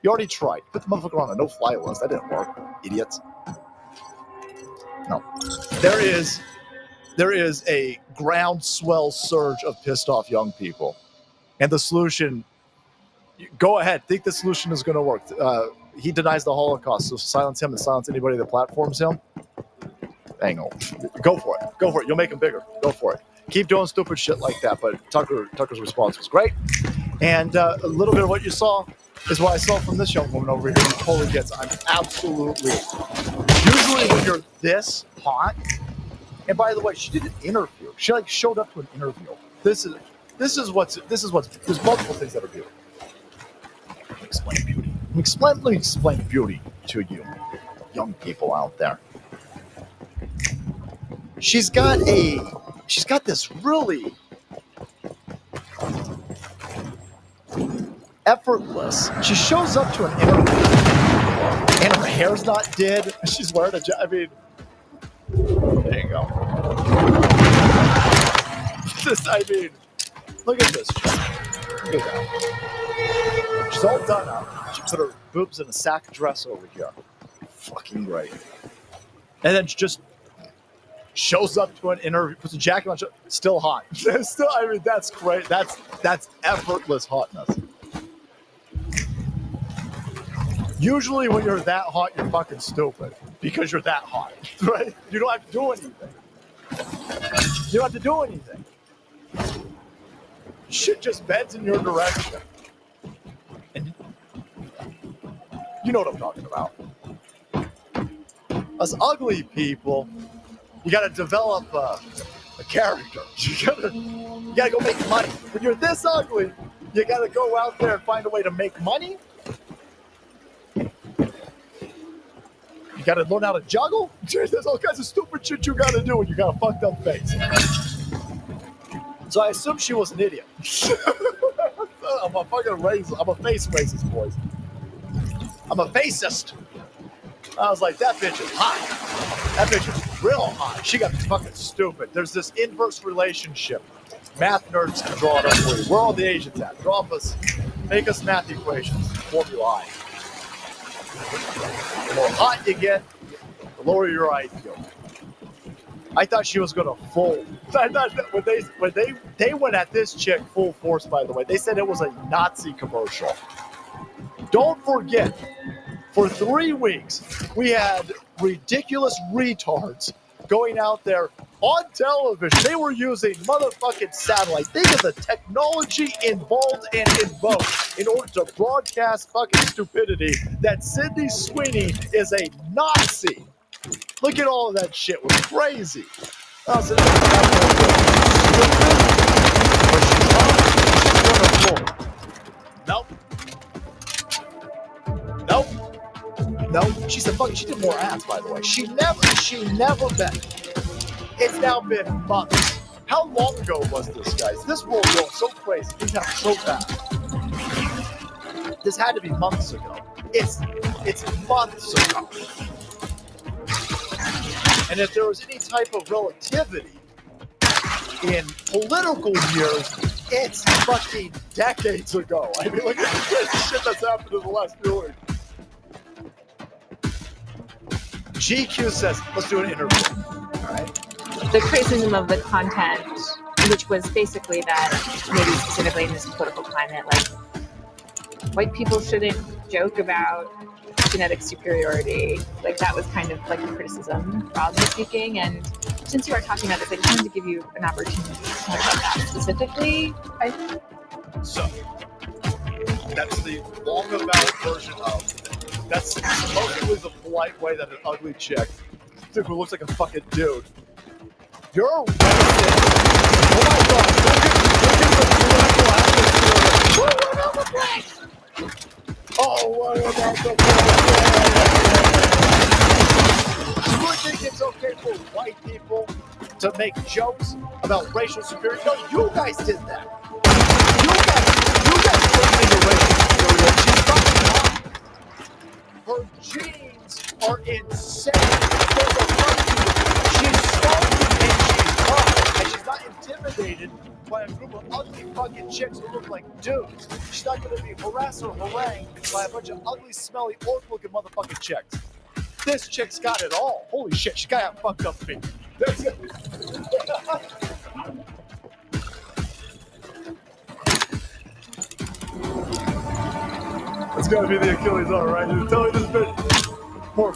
You already tried. Put the motherfucker on a no-fly list. That didn't work. Idiots. No. There is a groundswell surge of pissed off young people. And the solution, go ahead, think the solution is going to work. He denies the Holocaust, so silence him and silence anybody that platforms him. Hang on. Go for it. Go for it. You'll make him bigger. Go for it. Keep doing stupid shit like that. But Tucker's response was great. And a little bit of what you saw is what I saw from this young woman over here who totally gets it. I'm absolutely. Usually when you're this hot, and by the way, she did an interview. She like showed up to an interview. This is what's there's multiple things that are beautiful. Let me explain beauty. Let me explain beauty to you, young people out there. She's got this really effortless. She shows up to an interview and her hair's not did. She's wearing I mean, there you go. Look at this. Look at that. She's all done up. She put her boobs in a sack dress over here. Fucking great. And then she just shows up to an interview, puts a jacket on, still hot. Still, I mean, that's great. That's effortless hotness. Usually when you're that hot, you're fucking stupid because you're that hot, right? You don't have to do anything. You don't have to do anything. Shit just bends in your direction. And you know what I'm talking about. Us ugly people, you got to develop a character. You got to go make money. When you're this ugly, you got to go out there and find a way to make money. You got to learn how to juggle. There's all kinds of stupid shit you got to do when you got a fucked up face. So I assume she was an idiot. I'm a face racist, boys. I'm a facist. I was like, that bitch is hot. That bitch is real hot. She got fucking stupid. There's this inverse relationship. Math nerds can draw it up for you. Where are all the Asians at? Make us math equations. Formula I. The more hot you get, the lower your IQ. I thought she was gonna fold. I thought that when they went at this chick full force, by the way, they said it was a Nazi commercial. Don't forget, for 3 weeks, we had ridiculous retards going out there on television. They were using motherfucking satellite. Think of the technology involved and invoked in order to broadcast fucking stupidity that Sydney Sweeney is a Nazi. Look at all of that shit. It was crazy. I was Nope. She said, fuck it. She did more ads, by the way. She never bent. It's now been months. How long ago was this, guys? This world going so crazy. Things happen so fast. This had to be months ago. It's months ago. And if there was any type of relativity in political years, it's fucking decades ago. I mean, look at the shit that's happened in the last few weeks. GQ says, let's do an interview. All right. The criticism of the content, which was basically that maybe specifically in this political climate, like white people shouldn't joke about genetic superiority. Like that was kind of like a criticism, broadly speaking. And since you are talking about this, I just wanted to give you an opportunity to talk about that specifically. So that's the long-about version of. That's supposedly the polite way that an ugly chick who looks like a fucking dude. You're racist. Oh my god, look at the place. Oh, what about the place? You would think it's okay for white people to make jokes about racial superiority? No, you guys did that. You guys made the racial superiority. She's fucking hot. Her genes are insane. She's strong and she's hot, and she's not intimidated intimidated by a group of ugly fucking chicks who look like dudes. She's not gonna be harassed or harangued by a bunch of ugly, smelly, orc-looking motherfucking chicks. This chick's got it all. Holy shit, she got a fucked up feet. That's it. It's gotta be the Achilles heel, right? You're telling this bitch more,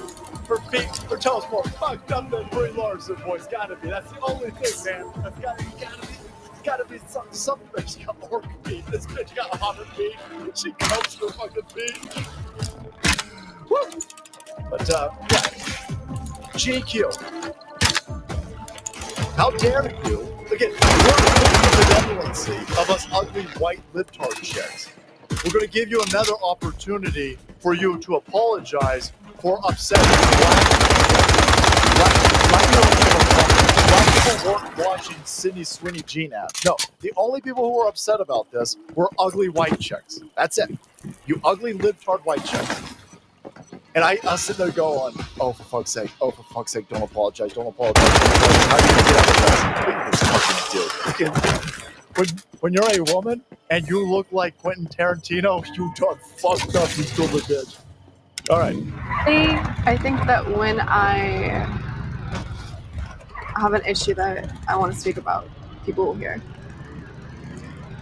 her feet, her toes more fucked up than Brie Larson, boy. It's gotta be. That's the only thing, man. That's gotta be some bitch got orc feet. This bitch got otter feet. She comes for fucking feet. Woo! But, yeah. GQ. How dare you? Again, we're the benevolency of us ugly white libtard chicks. We're going to give you another opportunity for you to apologize for upsetting black people weren't watching Sydney Sweeney Jean ads. No, the only people who were upset about this were ugly white chicks. That's it. You ugly libtard white chicks. And I sit there going, oh, for fuck's sake, don't apologize. How do you get out of this? What fucking do? When you're a woman and you look like Quentin Tarantino, you done fucked up, you stupid bitch. All right. I think that when I have an issue that I want to speak about, people will hear.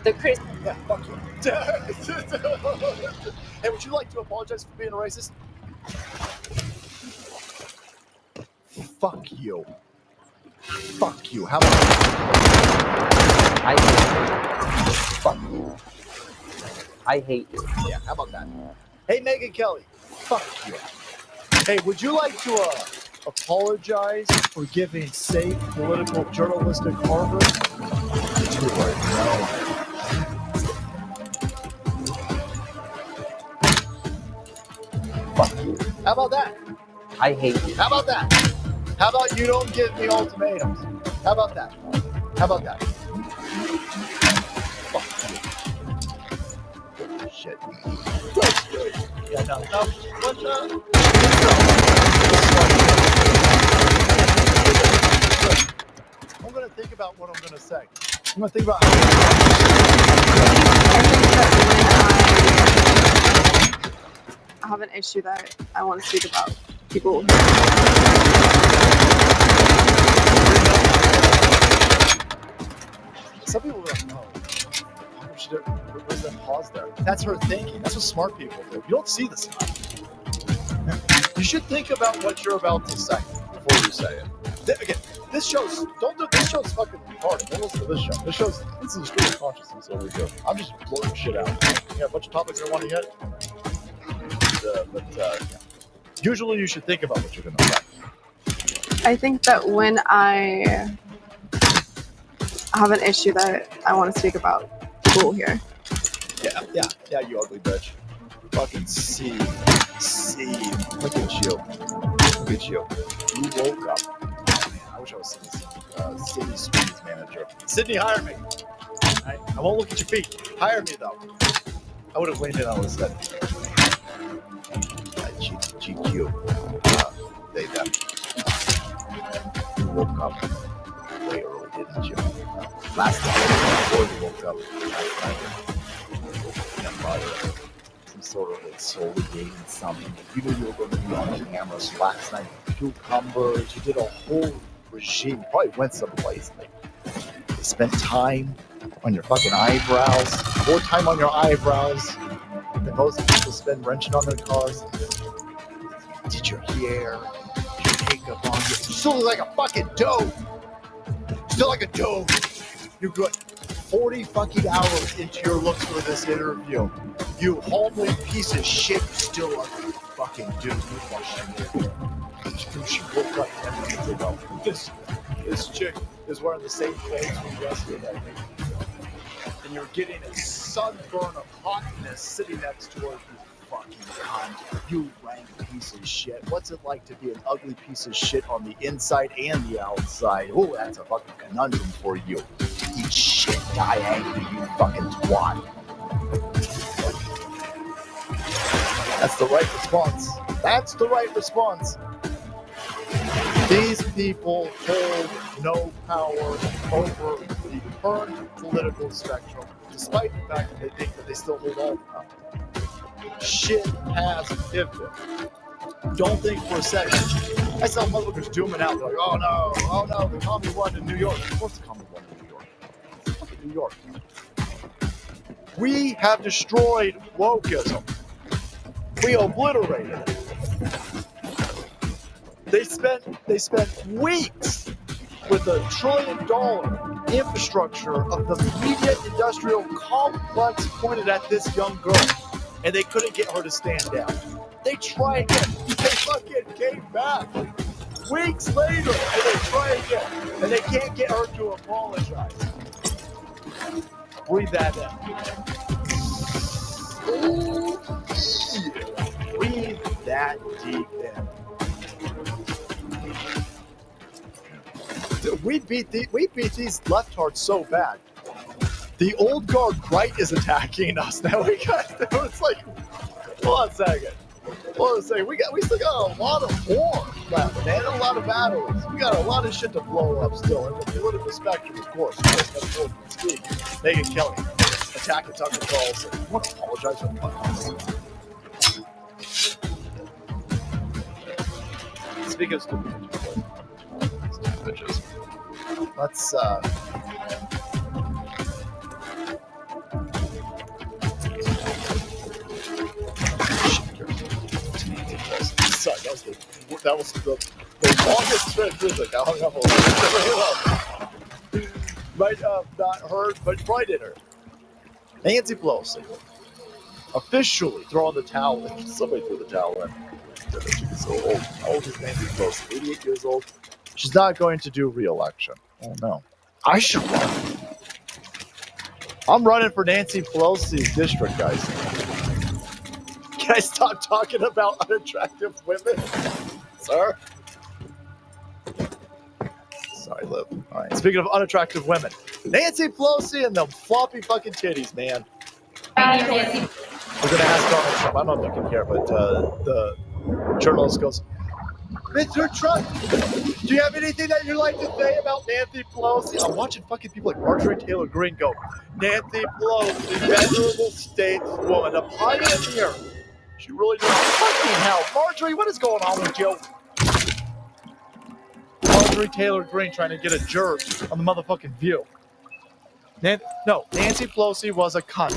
The Chris. Yeah, fuck you. Hey, would you like to apologize for being a racist? Fuck you. Fuck you. How about Fuck you. I hate you. Yeah, how about that? Hey, Megyn Kelly. Fuck you. Hey, would you like to apologize for giving safe political journalistic harbor to no. Fuck you. How about that? I hate you. How about that? How about you don't give me ultimatums? How about that? How about that? Fuck you. Shit. Yeah, no. What the? I'm going to think about what I'm going to say. I'm going to think about I have an issue that I want to speak about. People. Some people don't know. Where's that pause there? That's her thinking. That's what smart people do. You don't see this enough. You should think about what you're about to say before you say it. Again, this show's fucking retarded. Don't listen to this show. This is a stream of consciousness over here. I'm just blowing shit out. You got a bunch of topics I want to hit. Yeah. Usually you should think about what you're going to say. I think that when I have an issue that I want to speak about, people will hear. Yeah, you ugly bitch. Fucking see. Look at you. You woke up. Oh, man, I wish I was Sydney Sweeney's manager. Sydney, hire me. I won't look at your feet. Hire me, though. I would have leaned in on what I said. GQ. They them. You woke up way early, didn't you? Last night, before you woke up, some sort of like soul gain something. You knew you were going to be on the cameras last night. Cucumbers, you did a whole regime. You probably went someplace. Like, you spent time on your fucking eyebrows, more time on your eyebrows than most people spend wrenching on their cars. Did your hair, your makeup on. You still look like a fucking dope. Still like a dope. You're good. 40 fucking hours into your looks for this interview. You homely piece of shit still look like a fucking dude. She woke up 10 minutes ago. This chick is wearing the same clothes from yesterday. And you're getting a sunburn of hotness sitting next to her. You fucking cunt. You rank piece of shit. What's it like to be an ugly piece of shit on the inside and the outside? Oh, that's a fucking conundrum for you. Eat shit, die angry, you fucking twat. That's the right response. That's the right response. These people hold no power over the turned political spectrum, despite the fact that they think that they still hold all the power. Shit has pivoted. Don't think for a second. I saw motherfuckers dooming out. They're like, oh no, the commie won in New York. Of course the commie won in New York. It's fucking New York. We have destroyed wokeism. We obliterated it. They spent weeks with $1 trillion infrastructure of the media industrial complex pointed at this young girl, and they couldn't get her to stand down. They tried again. They fucking came back weeks later, and they try again, and they can't get her to apologize. Breathe that in. Ooh, yeah. Breathe that deep in. We beat these leftards so bad. The old guard right is attacking us. Now we got. It's like, hold on a second. We still got a lot of war left, man. A lot of battles. We got a lot of shit to blow up still. And the political spectrum, of course. Megyn Kelly attacking Tucker Carlson. You want to apologize for what? Speaking of stupid bitches, let's sorry, that was the longest transition. I hung up a little. Might have not heard, but probably did hear. Nancy Pelosi officially throwing the towel in. Somebody threw the towel in. She's so old. How old is Nancy Pelosi? 88 years old. She's not going to do re-election. Oh no. I should run. I'm running for Nancy Pelosi's district, guys. Can I stop talking about unattractive women? Sir? Sorry, Liv. All right. Speaking of unattractive women, Nancy Pelosi and them floppy fucking titties, man. We're going to ask Donald Trump. I don't know if they can hear, but the journalist goes, Mr. Trump, do you have anything that you'd like to say about Nancy Pelosi? I'm watching fucking people like Marjorie Taylor Greene go, Nancy Pelosi, venerable stateswoman, a pioneer. She really does. Fucking hell. Marjorie, what is going on with you? Marjorie Taylor Greene trying to get a jerk on the motherfucking View. Nancy Pelosi was a cunt.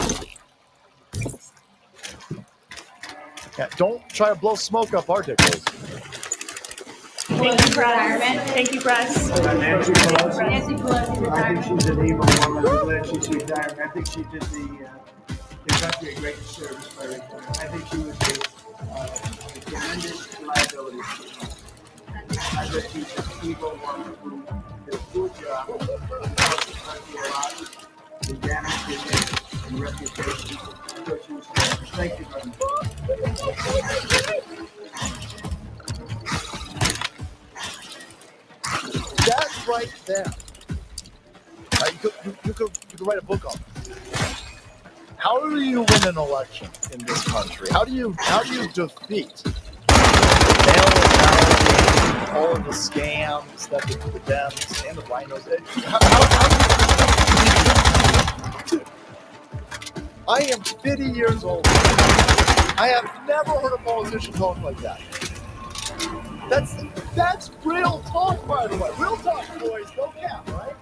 Yeah, don't try to blow smoke up our dick holes. Thank you for retirement. Thank you, Press. Nancy Pelosi. Nancy Pelosi. I think she's an evil woman. I'm glad she's retired. I think she did the country a great service by retiring. I think she was a tremendous liability. I bet she's an evil woman who did a good job. Helped the country a lot. The damage to it and reputation. So she was there. Thank you very much. That's right there. You could write a book on it. How do you win an election in this country? How do you defeat all of the scams that the Dems and the rhinos? I am 50 years old. I have never heard a politician talk like that. That's real talk, by the way. Real talk, boys. No cap, right?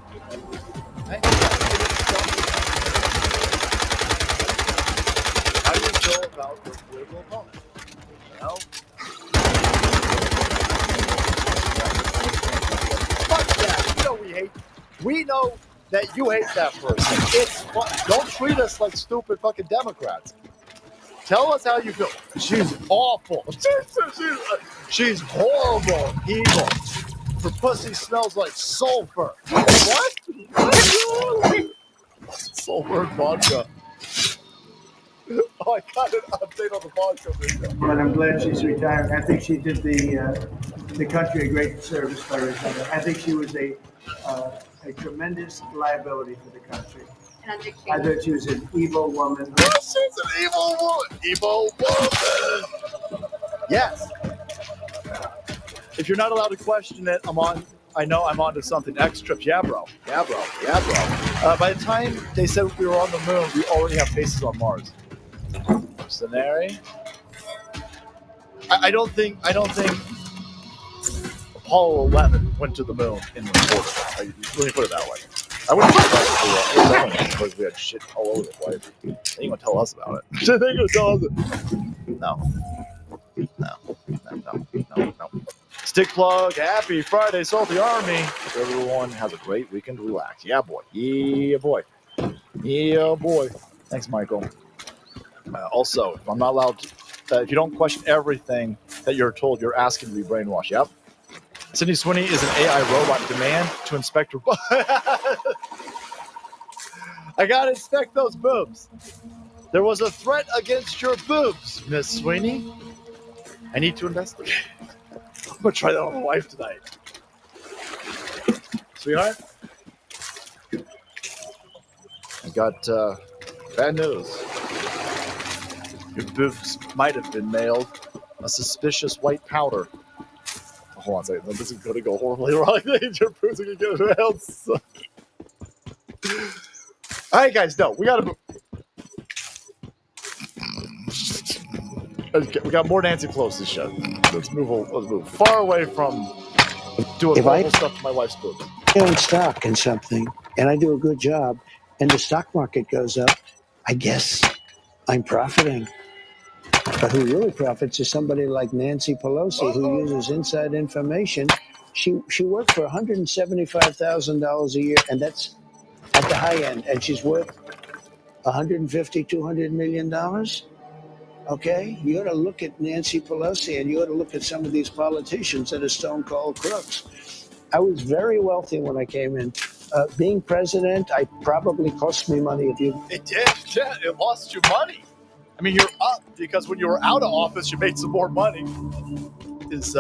How do you feel about your political opponent? Well, fuck that. We know that you hate that person. It's fun. Don't treat us like stupid fucking Democrats. Tell us how you feel. She's awful. She's horrible, evil. Her pussy smells like sulfur. What? Sulfur and vodka. Oh, I got an update on the vodka video. But I'm glad she's retired. I think she did the country a great service by retiring. I think she was a tremendous liability for the country. I thought she was an evil woman. She's an evil woman. Evil woman. Yes. If you're not allowed to question it, I know I'm on to something. X Trips. Yeah, bro. Yeah, bro. Yeah, bro. By the time they said we were on the moon, we already have bases on Mars. Scenario. I don't think Apollo 11 went to the moon in the quarter. Let me put it that way. I wouldn't be surprised because we had shit all over the place. They ain't gonna tell us about it. They ain't gonna tell us. No. Stick plug. Happy Friday, Salty Army. Hope everyone has a great weekend to relax. Yeah, boy. Yeah, boy. Yeah, boy. Thanks, Michael. Also, if I'm not allowed to, if you don't question everything that you're told, you're asking to be brainwashed. Yep. Sydney Sweeney is an AI robot. Demand to inspect her. I gotta inspect those boobs. There was a threat against your boobs, Miss Sweeney. I need to investigate. I'm gonna try that on my wife tonight. Sweetheart? I got bad news. Your boobs might have been mailed a suspicious white powder. Oh, hold on a second. This is going to go horribly wrong. Your boobs are going to get mailed. All right, guys. No, we got to move. Okay, we got more Nancy Pelosi's show. Let's move far away from doing horrible stuff to my wife's boobs. I own stock in something, and I do a good job, and the stock market goes up, I guess I'm profiting. But who really profits is somebody like Nancy Pelosi, who uses inside information. She worked for $175,000 a year, and that's at the high end, and she's worth $150, $200 million. Okay? You ought to look at Nancy Pelosi, and you ought to look at some of these politicians that are stone-cold crooks. I was very wealthy when I came in. Being president, I probably cost me money. It did. Yeah, it lost you money. I mean, you're up because when you were out of office, you made some more money. His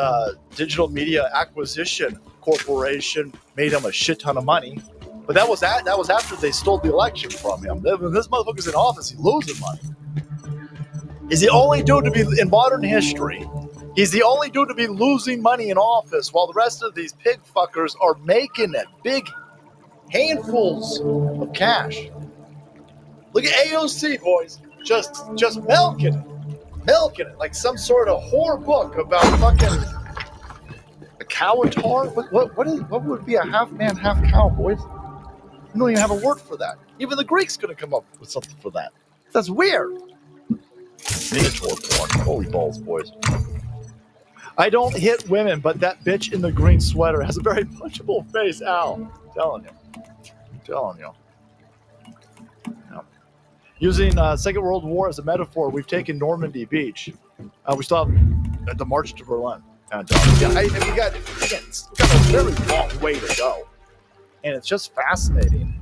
Digital Media Acquisition Corporation made him a shit ton of money. But that was after they stole the election from him. When this motherfucker's in office, he's losing money. He's the only dude to be in modern history. He's the only dude to be losing money in office while the rest of these pig fuckers are making it. Big handfuls of cash. Look at AOC, boys. Just milking it like some sort of horror book about fucking a cow-a-tar. What would be a half man, half cow, boys? You don't even have a word for that. Even the Greeks couldn't come up with something for that. That's weird. Minotaur porn. Holy balls, boys. I don't hit women, but that bitch in the green sweater has a very punchable face. Ow. Telling you. Using Second World War as a metaphor, we've taken Normandy Beach. We still have the March to Berlin. And we got a very long way to go. And it's just fascinating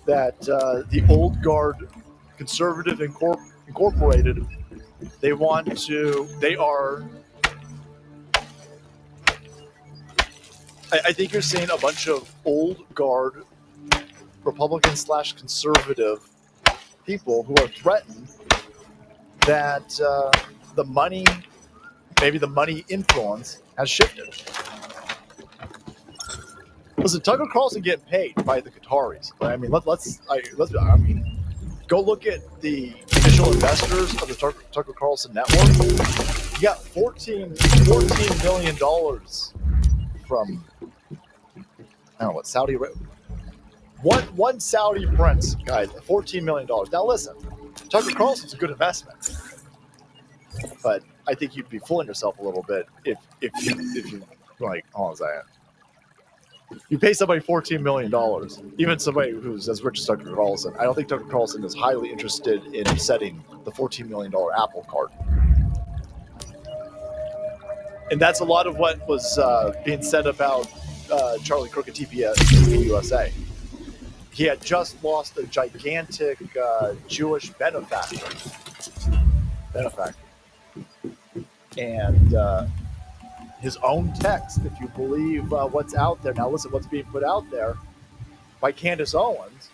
that the old guard, Conservative Incorporated, they are. I think you're seeing a bunch of old guard Republican/conservative people who are threatened that the money influence has shifted. Listen, Tucker Carlson getting paid by the Qataris, but I mean, go look at the initial investors of the Tucker Carlson network. You got $14 million from I don't know what Saudi Arabia. One Saudi prince, guys, $14 million. Now listen, Tucker Carlson's a good investment, but I think you'd be fooling yourself a little bit if you like, hold on a second. You pay somebody $14 million, even somebody who's as rich as Tucker Carlson. I don't think Tucker Carlson is highly interested in setting the $14 million Apple card. And that's a lot of what was being said about Charlie Kirk at TV USA. He had just lost a gigantic Jewish benefactor. And his own text, if you believe what's out there. Now listen, what's being put out there by Candace Owens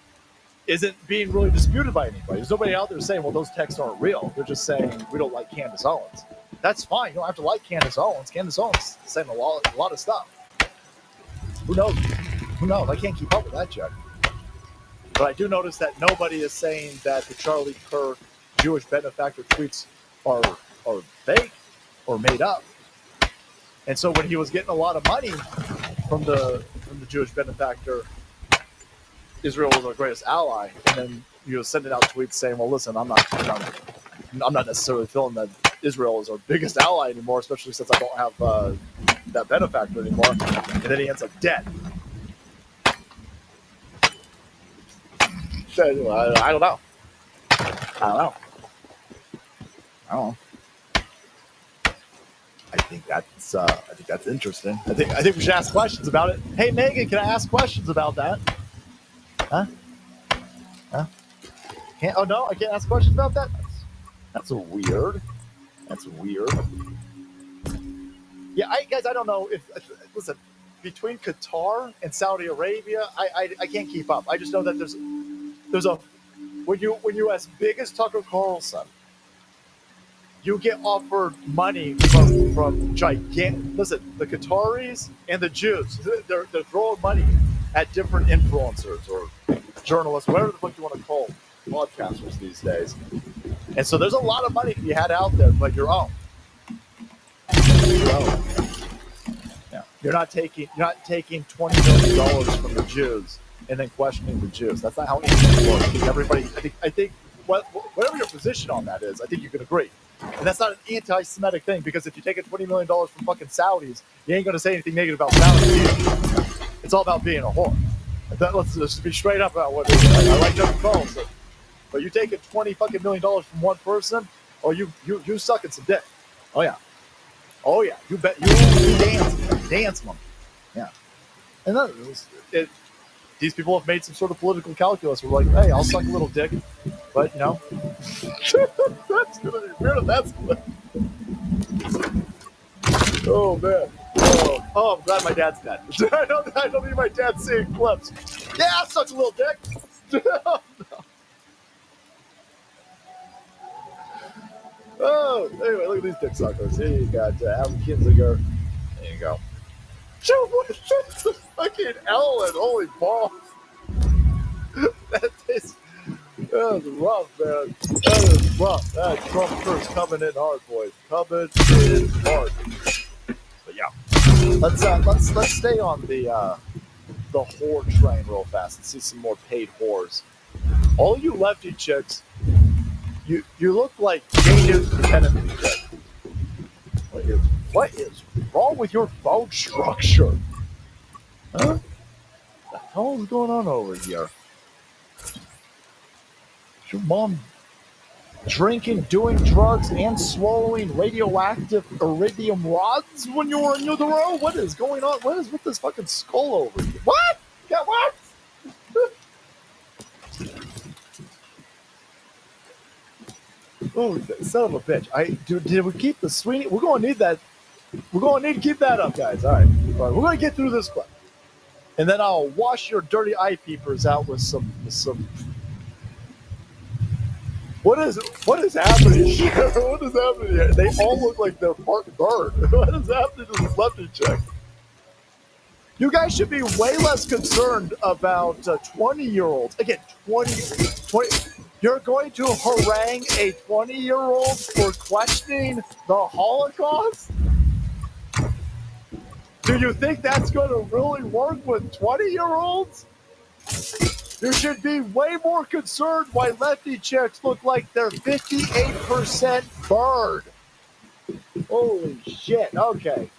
isn't being really disputed by anybody. There's nobody out there saying, well, those texts aren't real. They're just saying, we don't like Candace Owens. That's fine. You don't have to like Candace Owens. Candace Owens is saying a lot of stuff. Who knows? I can't keep up with that, Jack. But I do notice that nobody is saying that the Charlie Kirk Jewish benefactor tweets are fake or made up. And so when he was getting a lot of money from the Jewish benefactor, Israel was our greatest ally, and then he was sending out tweets saying, "Well, listen, I'm not necessarily feeling that Israel is our biggest ally anymore, especially since I don't have that benefactor anymore." And then he ends up dead. So, I don't know. I think that's interesting. I think we should ask questions about it. Hey, Megan, can I ask questions about that? Huh? Can't? Oh no, I can't ask questions about that. That's weird. That's weird. Yeah, guys, I don't know if listen, between Qatar and Saudi Arabia, I can't keep up. I just know that there's a when you as big as Tucker Carlson, you get offered money from gigantic. Listen, the Qataris and the Jews, they're throwing money at different influencers or journalists, whatever the fuck you want to call broadcasters these days. And so there's a lot of money to be had out there, but your own. Yeah. You're not taking $20 million from the Jews and then questioning the Jews. That's not how anything works. Because everybody, I think whatever your position on that is, I think you can agree. And that's not an anti-Semitic thing, because if you take $20 million from fucking Saudis, you ain't going to say anything negative about Saudis either. It's all about being a whore. Let's just be straight up about what it is. I like Tucker Carlson, but you taking $20 million from one person, or you sucking some dick. Oh yeah, you bet you dance money. Yeah, and these people have made some sort of political calculus. We're like, hey, I'll suck a little dick, but that's gonna be weird. That's good. Oh man. Oh, I'm glad my dad's dead. I don't need my dad seeing clips. Yeah, I'll suck a little dick. Oh, anyway, look at these dick suckers. Here you got Adam Kinzinger. There you go. What fucking Ellen? Holy balls. That's rough, man. That is rough. That Trump first coming in hard, boys. Coming in hard. But yeah. Let's stay on the whore train real fast and see some more paid whores. All you lefty chicks, you look like native Kennedy chick. What is wrong with your bone structure? Huh? What the hell is going on over here? Is your mom drinking, doing drugs, and swallowing radioactive iridium rods when you were in utero? What is going on? What is with this fucking skull over here? What? Yeah, what? Oh, son of a bitch! Did we keep the Sweeney? We're gonna need that. We're gonna need to keep that up, guys. All right. We're gonna get through this clip, and then I'll wash your dirty eye peepers out with some. What is happening here? What is happening here? They all look like they're part bird. What is happening to this lefty chick? You guys should be way less concerned about 20-year-olds. Again, 20. You're going to harangue a 20-year-old for questioning the Holocaust? Do you think that's going to really work with 20-year-olds? You should be way more concerned why lefty chicks look like they're 58% bird. Holy shit. Okay.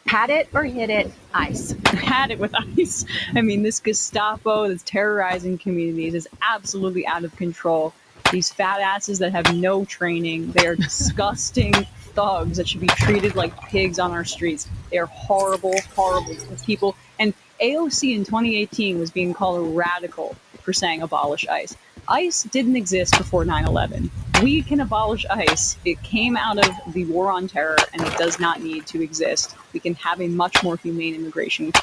Had it or hit it, ICE. Had it with ICE. I mean, this Gestapo that's terrorizing communities is absolutely out of control. These fat asses that have no training, they are disgusting thugs that should be treated like pigs on our streets. They are horrible, horrible people. And AOC in 2018 was being called a radical for saying abolish ICE. ICE didn't exist before 9/11. We can abolish ICE. It came out of the war on terror, and it does not need to exist. We can have a much more humane immigration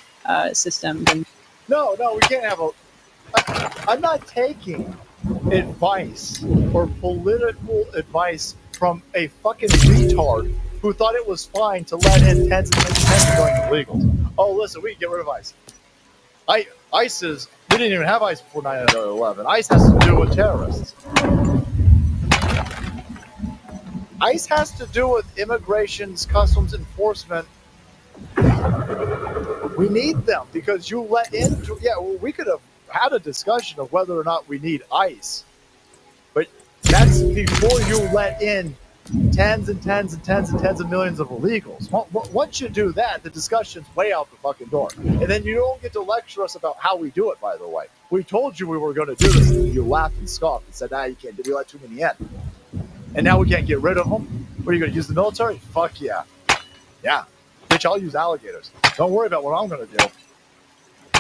system than. No, we can't have a. I'm not taking advice or political advice from a fucking retard who thought it was fine to let in tens and tens of millions of illegals. Oh, listen, we can get rid of ICE. ICE is We didn't even have ICE before 9/11. ICE has to do with terrorists. ICE has to do with immigration's customs enforcement. We need them because you let in. We could have had a discussion of whether or not we need ICE, but that's before you let in tens and tens and tens and tens of millions of illegals. Once you do that, the discussion's way out the fucking door. And then you don't get to lecture us about how we do it, by the way. We told you we were going to do this, and you laughed and scoffed and said, you can't do it. We let too many in. And now we can't get rid of them? What are you going to use the military? Fuck yeah. Yeah. Bitch, I'll use alligators. Don't worry about what I'm going to do.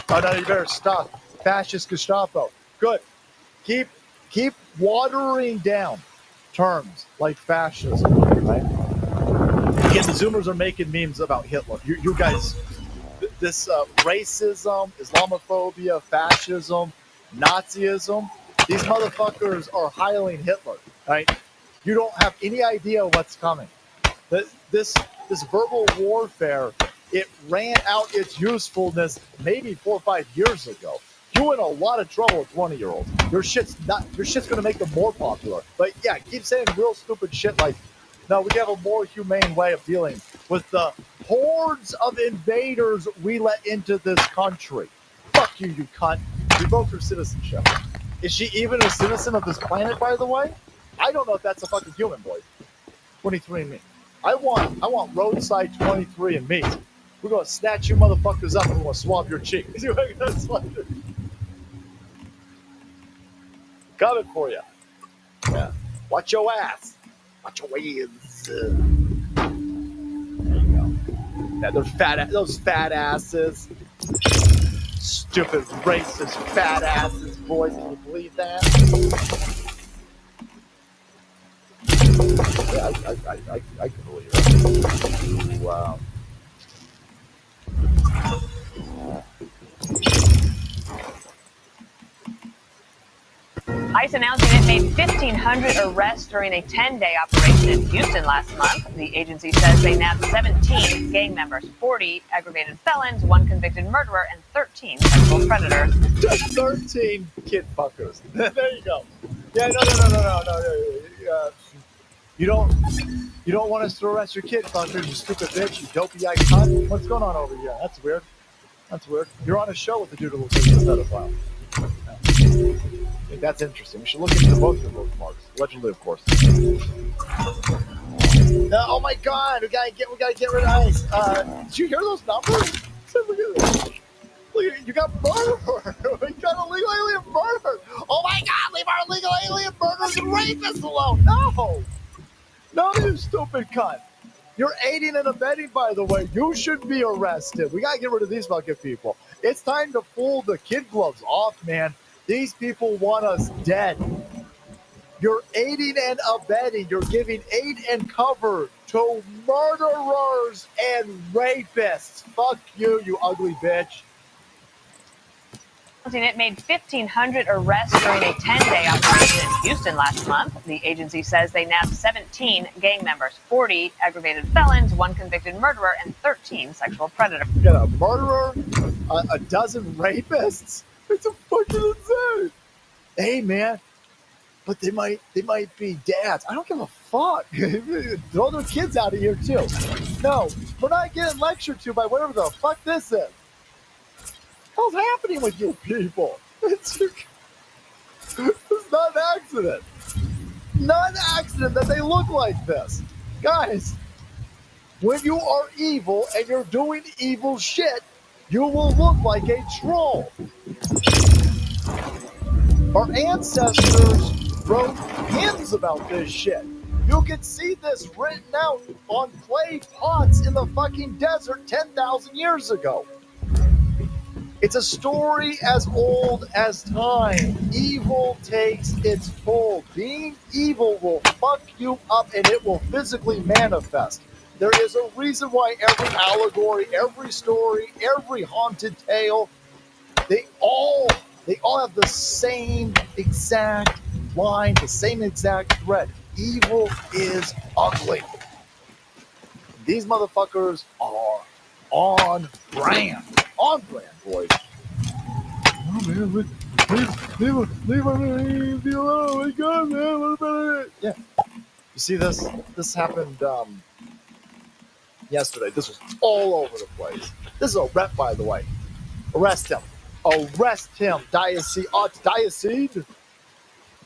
Oh, no, you better stop. Fascist Gestapo. Good. Keep watering down terms like fascism, right? Again, the Zoomers are making memes about Hitler. You guys, this racism, Islamophobia, fascism, Nazism, these motherfuckers are hiling Hitler, right? You don't have any idea what's coming. This verbal warfare, it ran out its usefulness maybe 4 or 5 years ago. You're in a lot of trouble with 20-year-olds. Your shit's gonna make them more popular. But yeah, keep saying real stupid shit like, no, we have a more humane way of dealing with the hordes of invaders we let into this country. Fuck you, you cunt. Revoke her citizenship. Is she even a citizen of this planet, by the way? I don't know if that's a fucking human, boy. 23andMe. I want roadside 23andMe. We're gonna snatch you motherfuckers up and we're gonna swab your cheek. Coming for you. Yeah. Watch your ass. Watch your ass. There you go. Yeah, those fat asses. Stupid racist fat asses, boys. Can you believe that? Yeah, I can believe it. Wow. ICE announcing it made 1,500 arrests during a 10-day operation in Houston last month. The agency says they nabbed 17 gang members, 40 aggravated felons, 1 convicted murderer, and 13 sexual predators. Just 13 kid fuckers. There you go. Yeah, no. You don't want us to arrest your kid fuckers, you stupid bitch, you dopey-eyed cunt. What's going on over here? That's weird. You're on a show with the dude who looks like a pedophile. I think that's interesting. We should look into both your bookmarks. Allegedly, of course. Oh my God! We gotta get rid of ICE. Did you hear those numbers? Look at this. Look, you got murdered. You got illegal alien murdered. Oh my God! Leave our illegal alien murderers and rapists alone. No, you stupid cunt. You're aiding and abetting, by the way. You should be arrested. We gotta get rid of these fucking people. It's time to pull the kid gloves off, man. These people want us dead. You're aiding and abetting. You're giving aid and cover to murderers and rapists. Fuck you, you ugly bitch. It made 1,500 arrests during a 10-day operation in Houston last month. The agency says they nabbed 17 gang members, 40 aggravated felons, 1 convicted murderer, and 13 sexual predators. You got a murderer, a dozen rapists. It's a fucking insane. Hey, man, but they might be dads. I don't give a fuck. Throw their kids out of here too. No, we're not getting lectured to by whatever the fuck this is. What's happening with you people? It's not an accident. Not an accident that they look like this. Guys, when you are evil and you're doing evil shit, you will look like a troll. Our ancestors wrote hymns about this shit. You can see this written out on clay pots in the fucking desert 10,000 years ago. It's a story as old as time. Evil takes its toll. Being evil will fuck you up and it will physically manifest. There is a reason why every allegory, every story, every haunted tale, they all have the same exact line, the same exact thread. Evil is ugly. These motherfuckers are on brand. On brand, boys. man, leave me alone. Oh my God, man, what about it? Yeah. You see this? This happened yesterday. This was all over the place. This is a rep, by the way. Arrest him. Arrest him. Diacide.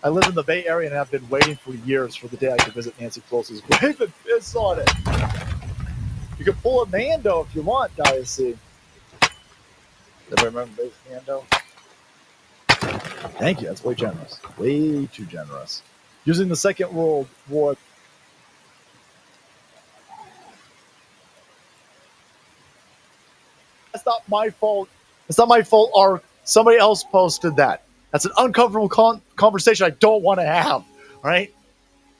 I live in the Bay Area and have been waiting for years for the day I could visit Nancy Pelosi's grave and piss on it. You can pull a Mando if you want, Diacide. Everybody remember Base Mando? Thank you. That's way generous. Way too generous. Using the Second World War. That's not my fault. It's not my fault. Or somebody else posted that. That's an uncomfortable conversation I don't want to have. All right?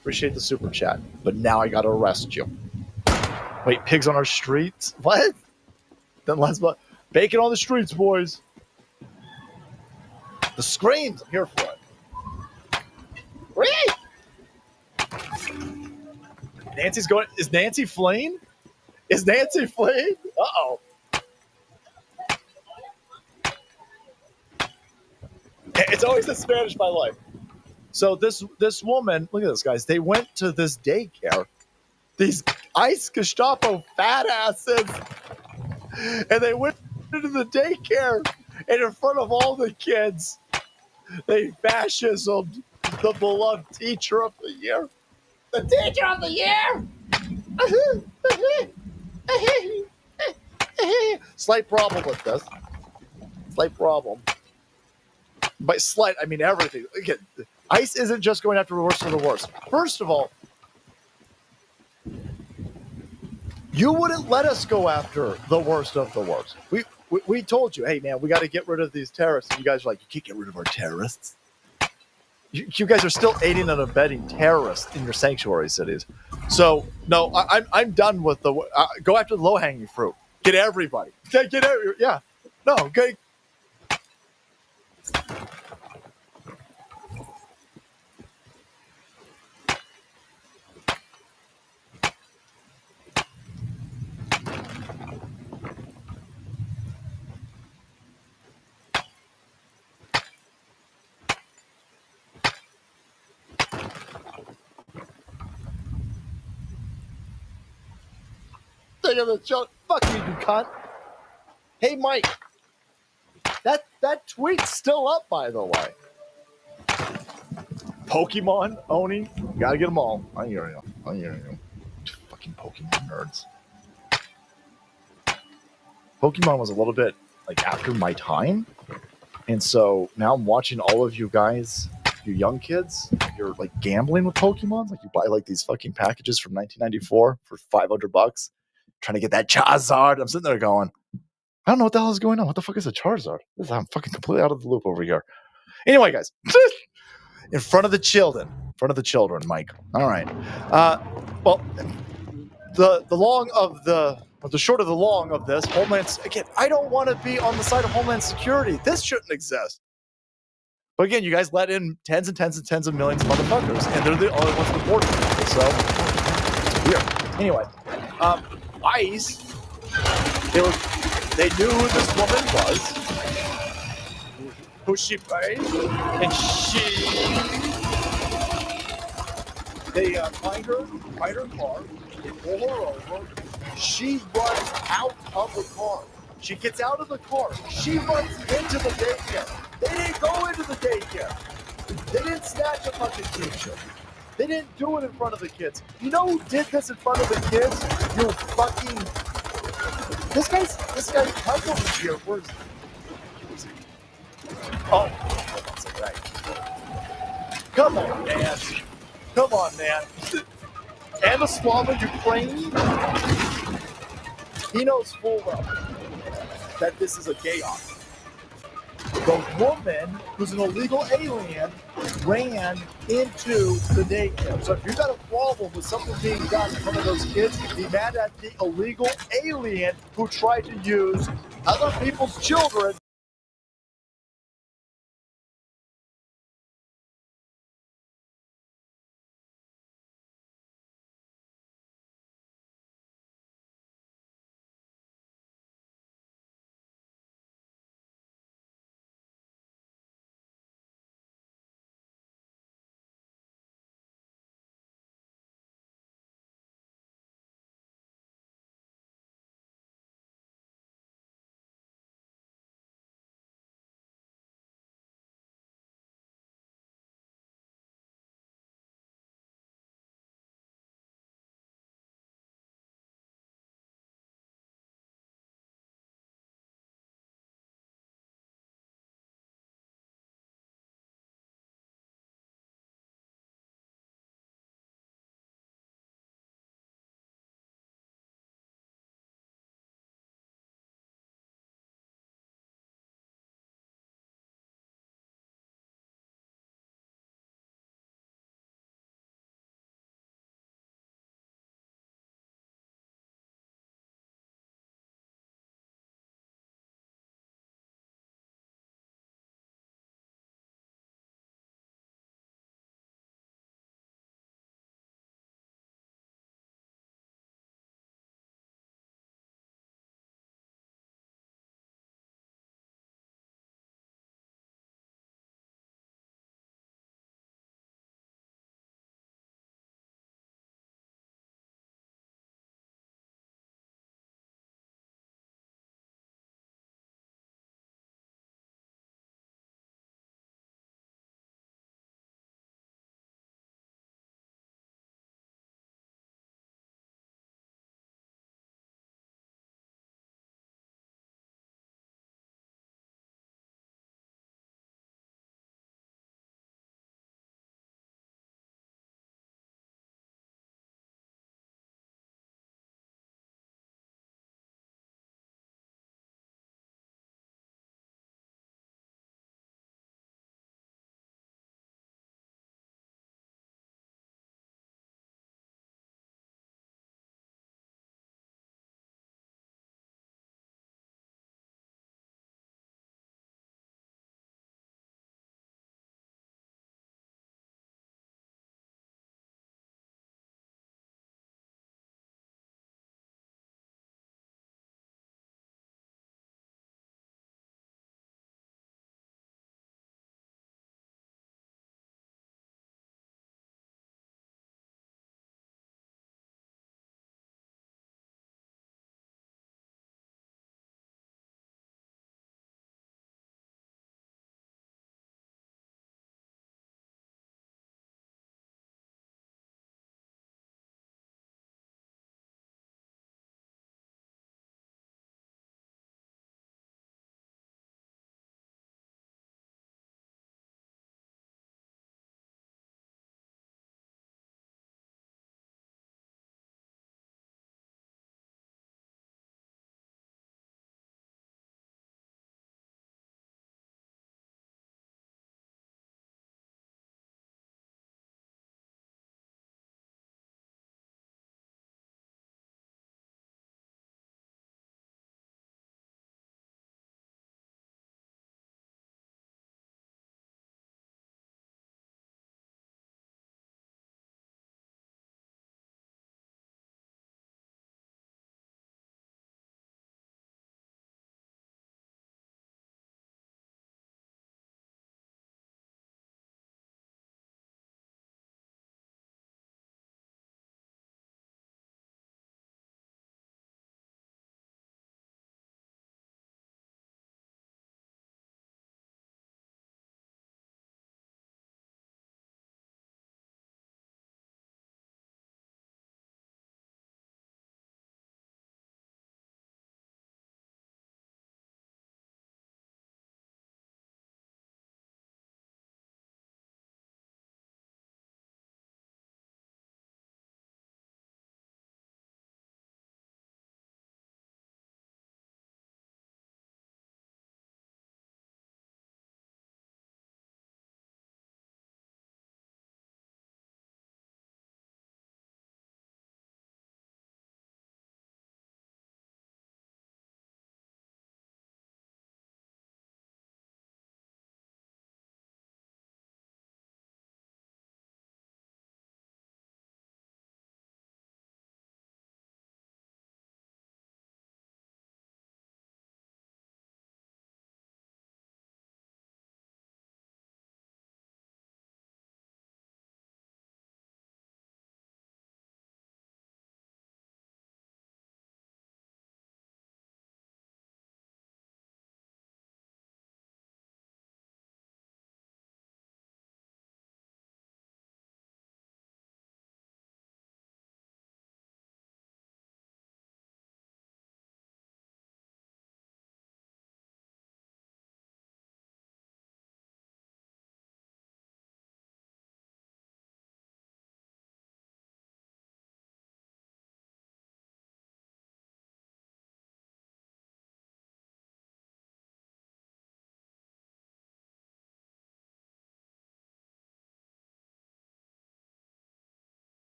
Appreciate the super chat. But now I got to arrest you. Wait, pigs on our streets? What? Then let's bacon on the streets, boys. The screams. I'm here for it. Nancy's going. Is Nancy fleeing? Is Nancy fleeing? Uh-oh. It's always the Spanish by life. So this woman, look at this, guys. They went to this daycare. These ICE Gestapo fat asses. And they went into the daycare. And in front of all the kids, they fascismed the beloved teacher of the year. The teacher of the year! Slight problem with this. Slight problem. By slight, I mean everything. Again, ICE isn't just going after the worst of the worst. First of all, you wouldn't let us go after the worst of the worst. We told you, hey, man, we got to get rid of these terrorists. And you guys are like, you can't get rid of our terrorists. You guys are still aiding and abetting terrorists in your sanctuary cities. So, no, I'm done with the go after the low-hanging fruit. Get everybody. Get every, yeah. No, okay. Fuck you, you cunt. Hey, Mike. That tweet's still up, by the way. Pokemon, Oni, gotta get them all. I hear you. Fucking Pokemon nerds. Pokemon was a little bit like after my time, and so now I'm watching all of you guys, you young kids, you're like gambling with Pokemon. Like you buy like these fucking packages from 1994 for $500, trying to get that Charizard. I'm sitting there going, I don't know what the hell is going on. What the fuck is a Charizard? I'm fucking completely out of the loop over here. Anyway, guys, in front of the children, Mike. All right. Well, the short of the long of this, Homeland. Again, I don't want to be on the side of Homeland Security. This shouldn't exist. But again, you guys let in tens and tens and tens of millions of motherfuckers, and they're the only ones with border people. So it's weird. Anyway, ICE. They knew who this woman was, who she paid, and they find her car, they pull her over, she runs out of the car. She gets out of the car, she runs into the daycare. They didn't go into the daycare. They didn't snatch a fucking teacher. They didn't do it in front of the kids. You know who did this in front of the kids? You fucking... This guy's puzzle is here. Where's he? Oh, that's right. Come on, man. Come on, man. Anaslava Ukraine. He knows full well that this is a gay off. The woman, who's an illegal alien, ran into the daycare. So if you've got a problem with something being done in front of those kids, be mad at the illegal alien who tried to use other people's children